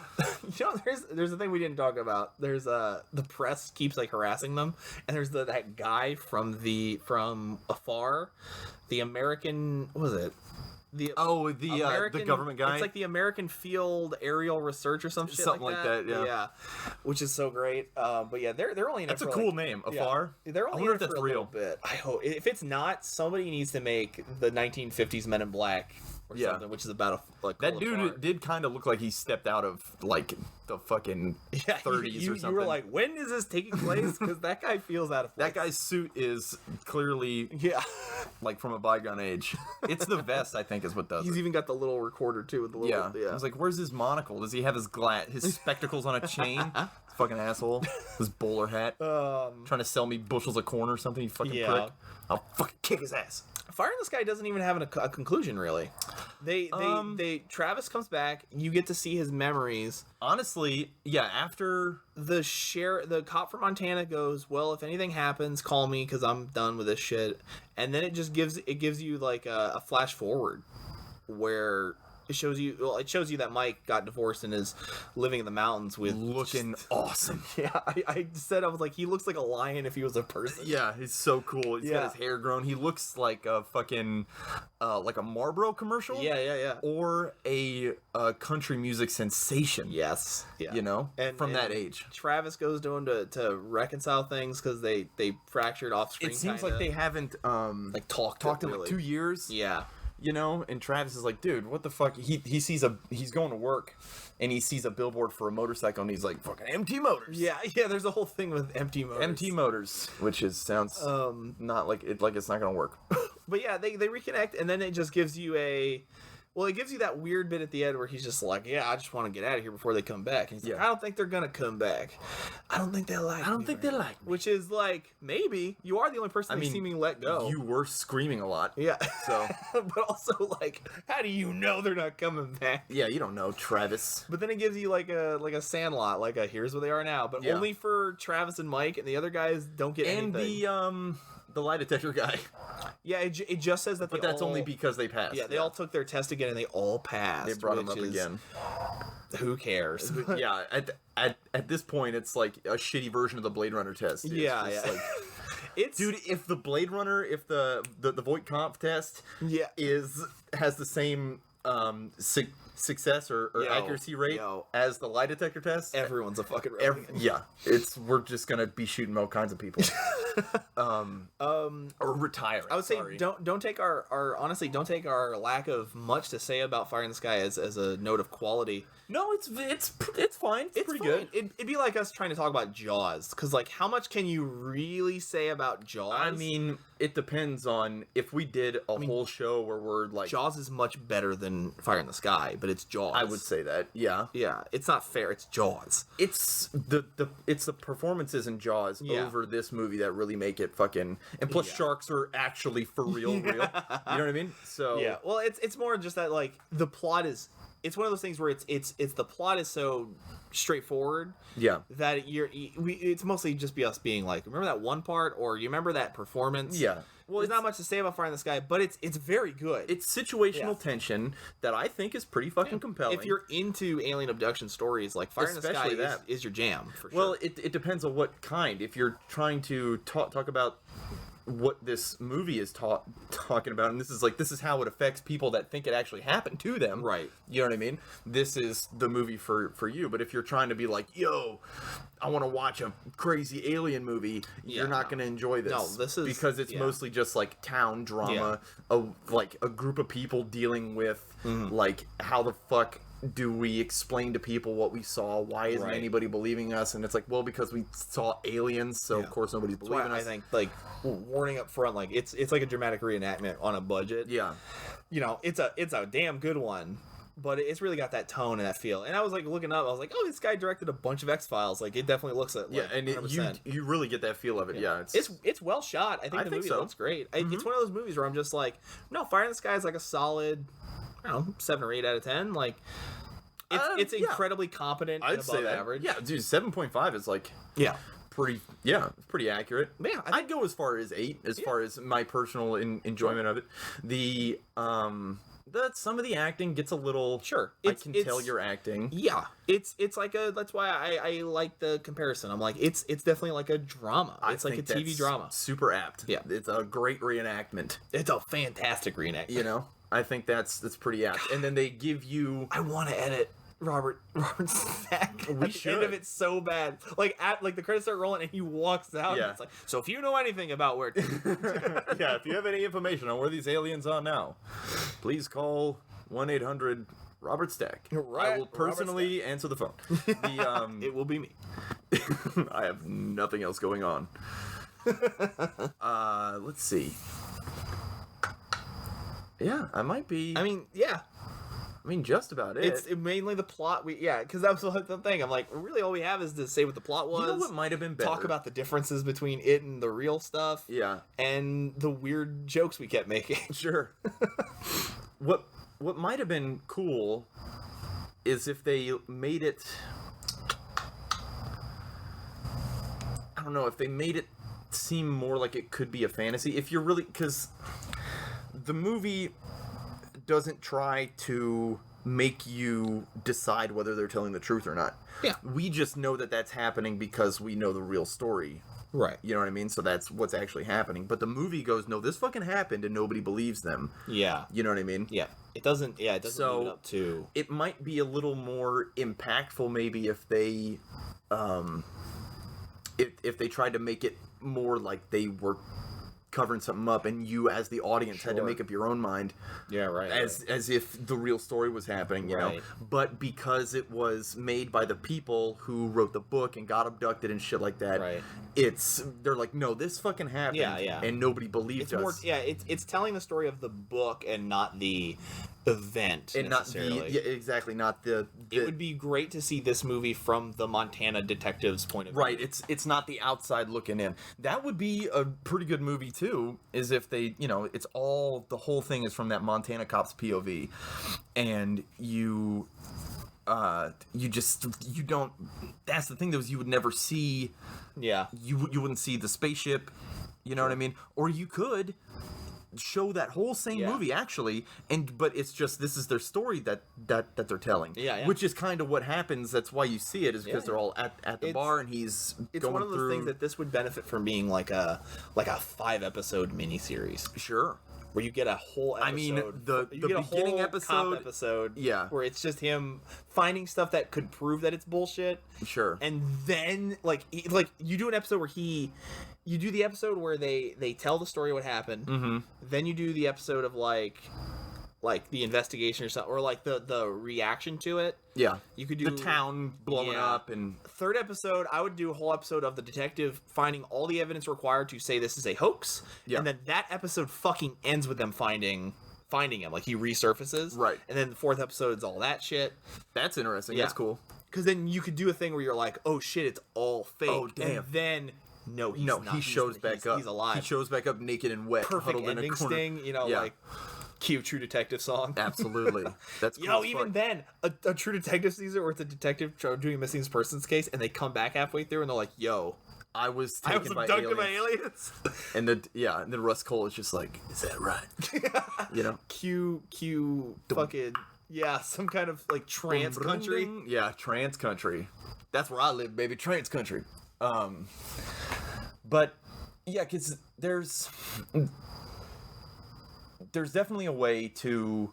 You know, there's a thing we didn't talk about. There's the press keeps like harassing them, and there's that guy from afar, the American, what was it? The government guy. It's like the American Field Aerial Research or some shit something like that. Yeah, which is so great. But yeah, they're only in that's it a for cool name. Afar. Yeah, they're only I wonder in if it for that's a real. little bit. I hope if it's not, somebody needs to make the 1950s Men in Black or something, which is about that dude did kind of look like he stepped out of like the fucking 30s or something. You were like, when is this taking place? Because that guy feels out of place. That guy's suit is clearly like from a bygone age. It's the vest, I think, is what does. He's even got the little recorder too with the little. I was like, where's his monocle? Does he have his spectacles on a chain? Fucking asshole. His bowler hat. Trying to sell me bushels of corn or something. You fucking prick. I'll fucking kick his ass. Fire in the Sky doesn't even have a conclusion, really. Travis comes back. You get to see his memories. Honestly, after the cop from Montana goes, well, if anything happens, call me because I'm done with this shit. And then it gives you like a flash forward where it shows you that Mike got divorced and is living in the mountains with looking awesome. Yeah, I was like, he looks like a lion if he was a person. Yeah, he's so cool. He's got his hair grown. He looks like a fucking like a Marlboro commercial. Yeah. Or a country music sensation. Yes. Yeah. You know, from that and age. Travis goes to him to reconcile things because they fractured off screen. It seems like they haven't like talked in like 2 years. Yeah. You know, and Travis is like, dude, what the fuck? He's going to work, and he sees a billboard for a motorcycle, and he's like, fucking MT Motors. Yeah. There's a whole thing with MT Motors. MT Motors, which sounds not like it's not gonna work. But yeah, they reconnect, and then it just gives you it gives you that weird bit at the end where he's just like, I just want to get out of here before they come back. And he's like, I don't think they're gonna come back. I don't think they like me. Which is like, maybe you are the only person they seemingly let go. You were screaming a lot. Yeah. So, but also like, how do you know they're not coming back? Yeah, you don't know, Travis. But then it gives you like a Sandlot, like a here's where they are now, but only for Travis and Mike, and the other guys don't get anything. And the lie detector guy. Yeah, it just says that. But that's only because they passed. Yeah, they all took their test again and they all passed. They brought him up again. Who cares? Yeah, at this point, it's like a shitty version of the Blade Runner test. It's dude, if the Blade Runner, if the Voight-Kampff test has the same success or accuracy rate as the lie detector test. Everyone's a fucking Republican. Yeah, we're just gonna be shooting all kinds of people. Or retiring. I would say don't take our honestly, don't take our lack of much to say about Fire in the Sky as a note of quality. No, it's fine. It's pretty fine. good. It'd be like us trying to talk about Jaws, because like, how much can you really say about Jaws? I mean, it depends on if we did a whole show where we're like, Jaws is much better than Fire in the Sky, but it's Jaws. I would say that. Yeah. Yeah, it's not fair. It's Jaws. It's the performances in Jaws over this movie that really make it fucking. And plus, sharks are actually for real. You know what I mean? So yeah. Well, it's more just that like the plot is. It's one of those things where it's the plot is so straightforward. Yeah. That it's mostly just us being like, remember that one part, or you remember that performance? Yeah. Well, there's not much to say about Fire in the Sky, but it's very good. It's situational tension that I think is pretty fucking compelling. If you're into alien abduction stories, like Fire in the Sky is your jam, for sure. Well, it depends on what kind. If you're trying to talk about what this movie is talking about, and this is how it affects people that think it actually happened to them, right? You know what I mean? This is the movie for you. But if you're trying to be like, yo, I want to watch a crazy alien movie, you're not going to enjoy this. No, this is because it's mostly just like town drama, like a group of people dealing with like how the fuck do we explain to people what we saw? Why isn't anybody believing us? And it's like, well, because we saw aliens, so of course nobody's believing us. I think, like, warning up front, like it's like a dramatic reenactment on a budget. Yeah, you know, it's a damn good one, but it's really got that tone and that feel. And I was like looking up, I was like, oh, this guy directed a bunch of X-Files. Like, it definitely looks like and you really get that feel of it. Yeah, it's well shot. I think the movie looks great. It's one of those movies where I'm just like, no, Fire in the Sky is like a solid, I don't know, 7 or 8 out of 10. Like, it's incredibly competent and above average. Yeah, dude, 7.5 is like pretty accurate. Yeah, I'd go as far as 8 as far as my personal enjoyment of it. The some of the acting gets a little I can tell you're acting. Yeah, it's like that's why I like the comparison. I'm like, it's definitely like a drama. It's like a TV drama. Super apt. Yeah, it's a great reenactment. It's a fantastic reenactment. You know, I think that's pretty apt. And then they give you. I want to edit Robert Stack. We should. The end of it so bad. Like the credits start rolling and he walks out. Yeah. And it's like, so if you know anything about where, if you have any information on where these aliens are now, please call 1-800 Robert Stack. Right. I will personally answer the phone. It will be me. I have nothing else going on. Let's see. Yeah, I might be. I mean, just about it. It's mainly the plot. Because that was the thing. I'm like, really, all we have is to say what the plot was. You know what might have been better? Talk about the differences between it and the real stuff. Yeah. And the weird jokes we kept making. Sure. What might have been cool is if they made it. I don't know, if they made it seem more like it could be a fantasy. If you're really. Because the movie doesn't try to make you decide whether they're telling the truth or not. Yeah. We just know that that's happening because we know the real story. Right. You know what I mean? So that's what's actually happening. But the movie goes, no, this fucking happened, and nobody believes them. Yeah. You know what I mean? Yeah. It doesn't leave it up to... It might be a little more impactful maybe if they... if they tried to make it more like they were covering something up, and you as the audience had to make up your own mind. Yeah, right. As if the real story was happening, you know. But because it was made by the people who wrote the book and got abducted and shit like that, they're like, no, this fucking happened. Yeah. And nobody believed us. It's telling the story of the book and not the event and necessarily. Not the it would be great to see this movie from the Montana detective's point of view. Right, it's not the outside looking in. That would be a pretty good movie too, is if they, it's all, the whole thing is from that Montana cop's POV, and you don't, that's the thing, though, is you would never see, you wouldn't see the spaceship, you know what I mean? Or you could show that whole same movie actually, but it's just, this is their story that they're telling, which is kind of what happens. That's why you see it, is because they're all at the bar, and it's going one of those things that this would benefit from being like a 5-episode miniseries. Sure. where you get a whole episode. I mean, the beginning whole episode, cop episode, yeah, where it's just him finding stuff that could prove that it's bullshit. Sure. And then like you do an episode where you do the episode where they tell the story of what happened. Mm-hmm. Then you do the episode of like the investigation or something, or like the reaction to it. Yeah. You could do the town blowing up, and third episode, I would do a whole episode of the detective finding all the evidence required to say this is a hoax. Yeah. And then that episode fucking ends with them finding him. Like he resurfaces. Right. And then the fourth episode's all that shit. That's interesting. Yeah. That's cool. Because then you could do a thing where you're like, oh shit, it's all fake. Oh, damn. And then no, he's not. He shows back up. He's alive. He shows back up naked and wet, Perfect huddled in a ending corner. sting, Yeah. like cue True Detective song. Absolutely. That's cool. Even then, a True Detective season where it's a detective doing a missing persons case, and they come back halfway through and they're like, "Yo, I was taken by abducted by aliens." aliens. And then Russ Cole is just like, "Is that right?" You know, Q fucking some kind of like trance country. Yeah, trance country. That's where I live, baby. Trance country. But yeah, because there's definitely a way to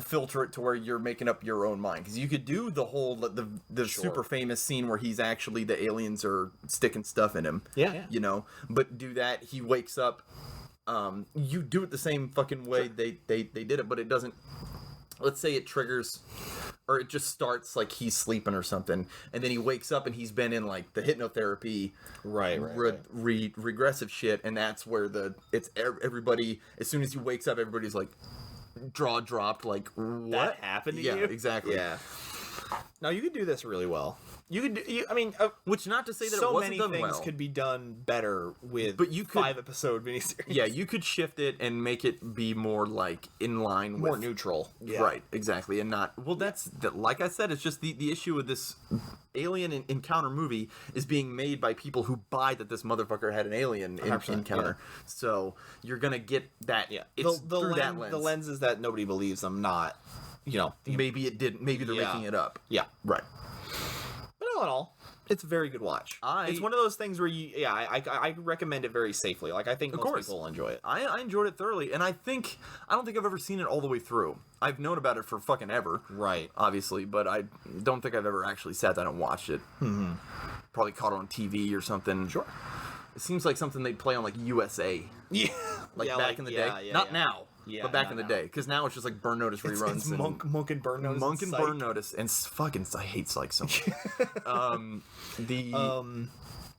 filter it to where you're making up your own mind, because you could do the whole the Sure. super famous scene where he's actually, the aliens are sticking stuff in him, Yeah. you know, but do that, he wakes up, you do it the same fucking way they did it, but it doesn't, let's say it triggers, or it just starts like he's sleeping or something, and then he wakes up and he's been in like the hypnotherapy, Right. regressive shit, and that's where it's everybody, as soon as he wakes up, everybody's like jaw dropped, like, what That happened to you? Yeah, exactly. Yeah. Now you could do this really well. You could do, I mean, Which, not to say that so it wasn't many done things well. could be done better with But you could- 5-episode miniseries. Yeah, you could shift it and make it be more like in line More with neutral. Yeah. Right, exactly, and not, well, like I said, it's just the issue with this alien encounter movie is being made by people who buy that this motherfucker had an alien 100%, encounter. So you're gonna get that. Yeah. It's The through that lens. The lens is that nobody believes them, not, Maybe it didn't. Maybe they're Yeah. making it up. Yeah. Right. But all in all, it's a very good watch. It's one of those things where I recommend it very safely. Like, I think most course. people will enjoy it. I enjoyed it thoroughly, and I don't think I've ever seen it all the way through. I've known about it for fucking ever. Right. Obviously, but I don't think I've ever actually sat down and watched it. Mm-hmm. Probably caught it on TV or something. Sure. It seems like something they'd play on like USA. Yeah. Like back in the day. Not now. Yeah, but back not in the now. day. Because now it's just like Burn Notice reruns. It's and Monk and Burn Notice. Monk and Burn Psych. Notice. And fucking, I hate Psych so much.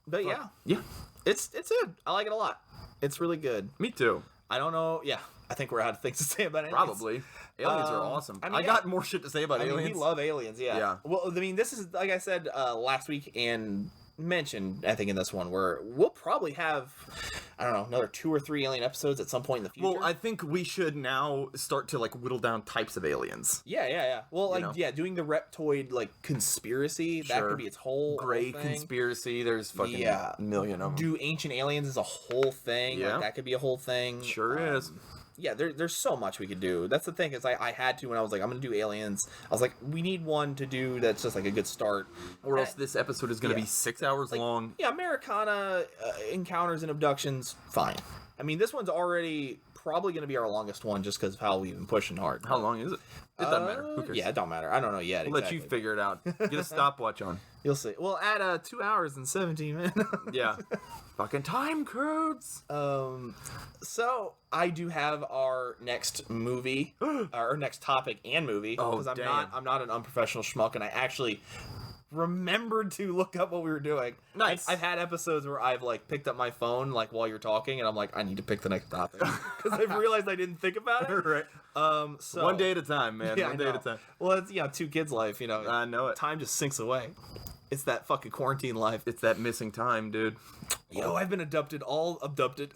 But yeah. Yeah. It's good. I like it a lot. It's really good. Me too. I don't know. Yeah. I think we're out of things to say about it. Probably. Aliens are awesome. I mean, I got more shit to say about aliens. We love aliens, yeah. Yeah. Well, I mean, this is, like I said last week and mentioned, I think, in this one, where we'll probably have, I don't know, another 2 or 3 alien episodes at some point in the future. Well, I think we should now start to like whittle down types of aliens. Yeah. Well, like, know? doing the reptoid, like, conspiracy, that Sure. could be its whole Gray thing. conspiracy. There's fucking a million of them. Do ancient aliens as a whole thing. Yeah. Like, that could be a whole thing. Sure is. Yeah, there's so much we could do. That's the thing, is I had to, when I was like, I'm going to do aliens, I was like, we need one to do that's just like a good start. Or else this episode is going to be 6 hours long. Yeah, Americana encounters and abductions, fine. I mean, this one's already probably going to be our longest one just because of how we've been pushing hard. How long is it? It doesn't matter. Who cares? Yeah, it don't matter. I don't know yet. We'll let you figure it out. Get a stopwatch on. You'll see. Well, at 2 hours and 17 minutes. Yeah. Fucking time codes. So I do have our next movie, our next topic and movie, because I'm not an unprofessional schmuck, and I actually remembered to look up what we were doing. Nice. I've had episodes where I've like picked up my phone like while you're talking, and I'm like, I need to pick the next topic because I've realized I didn't think about it. Right. So One day at a time, man. yeah, One day at a time. Well, it's 2 kids' life, I know it. Time just sinks away. It's that fucking quarantine life. It's that missing time, dude. I've been abducted. Abducted.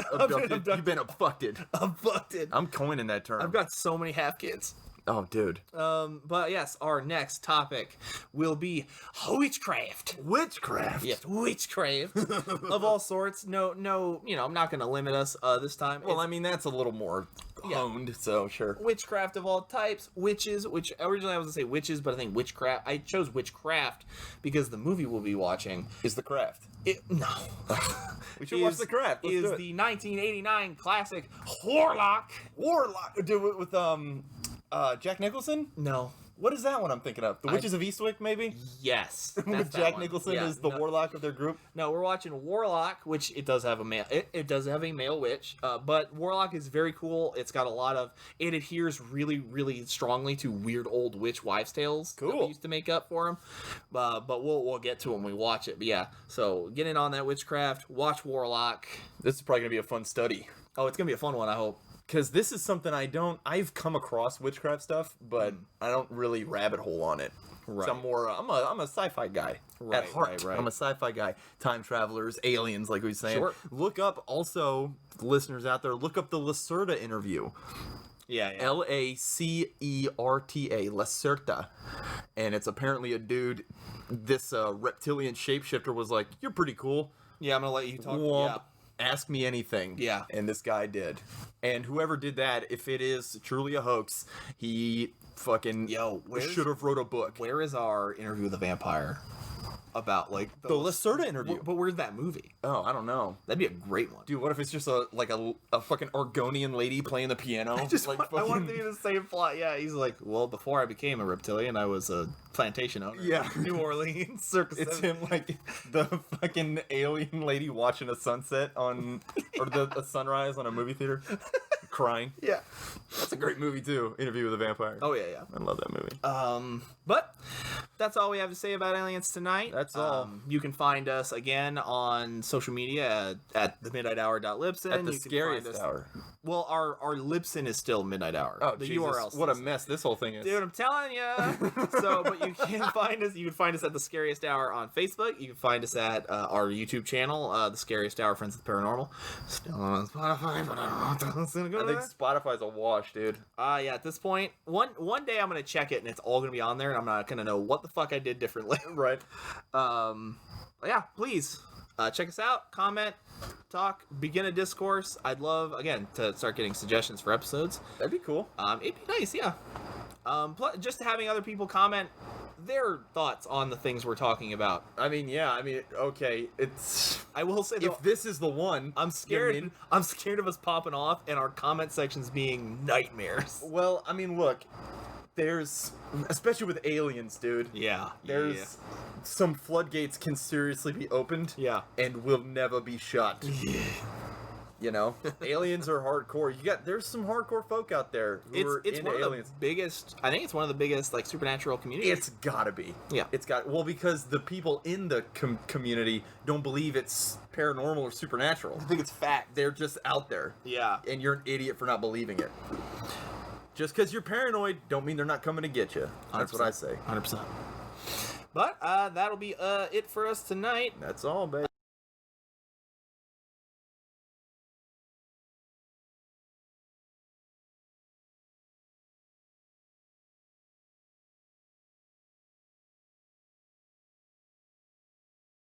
You've been abducted. Abducted. I'm coining that term. I've got so many half kids. Oh, dude. But yes, our next topic will be witchcraft. Witchcraft. Yes, witchcraft of all sorts. No, I'm not going to limit us this time. Well, I mean, that's a little more honed, so sure. Witchcraft of all types, witches, which originally I was going to say witches, but I think witchcraft. I chose witchcraft because the movie we'll be watching Is The Craft. no. We should watch The Craft. Let's is do it. the 1989 classic Warlock. Warlock. Do it with Jack Nicholson? No. What is that one I'm thinking of? The Witches of Eastwick, maybe? Yes. With that's that Jack one. Nicholson Yeah, as the no, warlock of their group? No, we're watching Warlock, which it does have a male. It does have a male witch, but Warlock is very cool. It's got a lot of. It adheres really, really strongly to weird old witch wives' tales that we Cool. used to make up for him. But we'll get to it when we watch it. But yeah, so get in on that witchcraft. Watch Warlock. This is probably going to be a fun study. Oh, it's gonna be a fun one. I hope. Because this is something I've come across witchcraft stuff, but I don't really rabbit hole on it. Right. So I'm a sci-fi guy Right, at heart. right. I'm a sci-fi guy. Time travelers, aliens, like we were saying. Sure. Look up, also, listeners out there, look up the Lacerta interview. Yeah. Lacerta, Lacerta. And it's apparently a dude, this reptilian shapeshifter was like, you're pretty cool. Yeah, I'm gonna let you talk. Womp. Yeah. Ask me anything. Yeah. And this guy did. And whoever did that, if it is truly a hoax, he fucking should have wrote a book. Where is our interview with the vampire? About like The Lacerta interview. But where's that movie? Oh, I don't know. That'd be a great one. Dude, what if it's just a fucking Argonian lady playing the piano? I want it to be the same plot. Yeah, he's like, well, before I became a reptilian, I was a plantation owner. Yeah. in New Orleans, circus. It's him like the fucking alien lady watching a sunset on, or a sunrise on a movie theater, crying. Yeah. That's a great movie too. Interview with a Vampire. Oh yeah. I love that movie. But that's all we have to say about aliens tonight. That's all. You can find us again on social media at themidnightour.libsyn. At the You can scariest find us- hour. Well, our Libsyn is still Midnight Hour. Oh, the Jesus. URL. What a mess this whole thing is. Dude, I'm telling you. But you can find us. You can find us at The Scariest Hour on Facebook. You can find us at our YouTube channel, The Scariest Hour Friends of the Paranormal. Still on Spotify, but I don't know if that's gonna go I think there. Spotify's a wash, dude. Yeah, at this point, one day I'm gonna check it and it's all gonna be on there, and I'm not gonna know what the fuck I did differently. Right. Yeah, please check us out, comment, talk, begin a discourse. I'd love, again, to start getting suggestions for episodes. That'd be cool. It'd be nice, yeah. Just having other people comment their thoughts on the things we're talking about. I mean, yeah. I mean, okay. It's I will say, though, if this is the one, I'm scared. you know what I mean? I'm scared of us popping off and our comment sections being nightmares. Well, I mean, look. There's, especially with aliens, dude. Yeah. There's some floodgates can seriously be opened. Yeah. And will never be shut. Yeah. You know, aliens are hardcore. There's some hardcore folk out there who are It's into one aliens. of the biggest. I think it's one of the biggest like supernatural communities. It's gotta be. Yeah. Well, because the people in the community don't believe it's paranormal or supernatural. I think it's fact. They're just out there. Yeah. And you're an idiot for not believing it. Just because you're paranoid, don't mean they're not coming to get you. That's what I say. 100%. But that'll be it for us tonight. That's all, baby.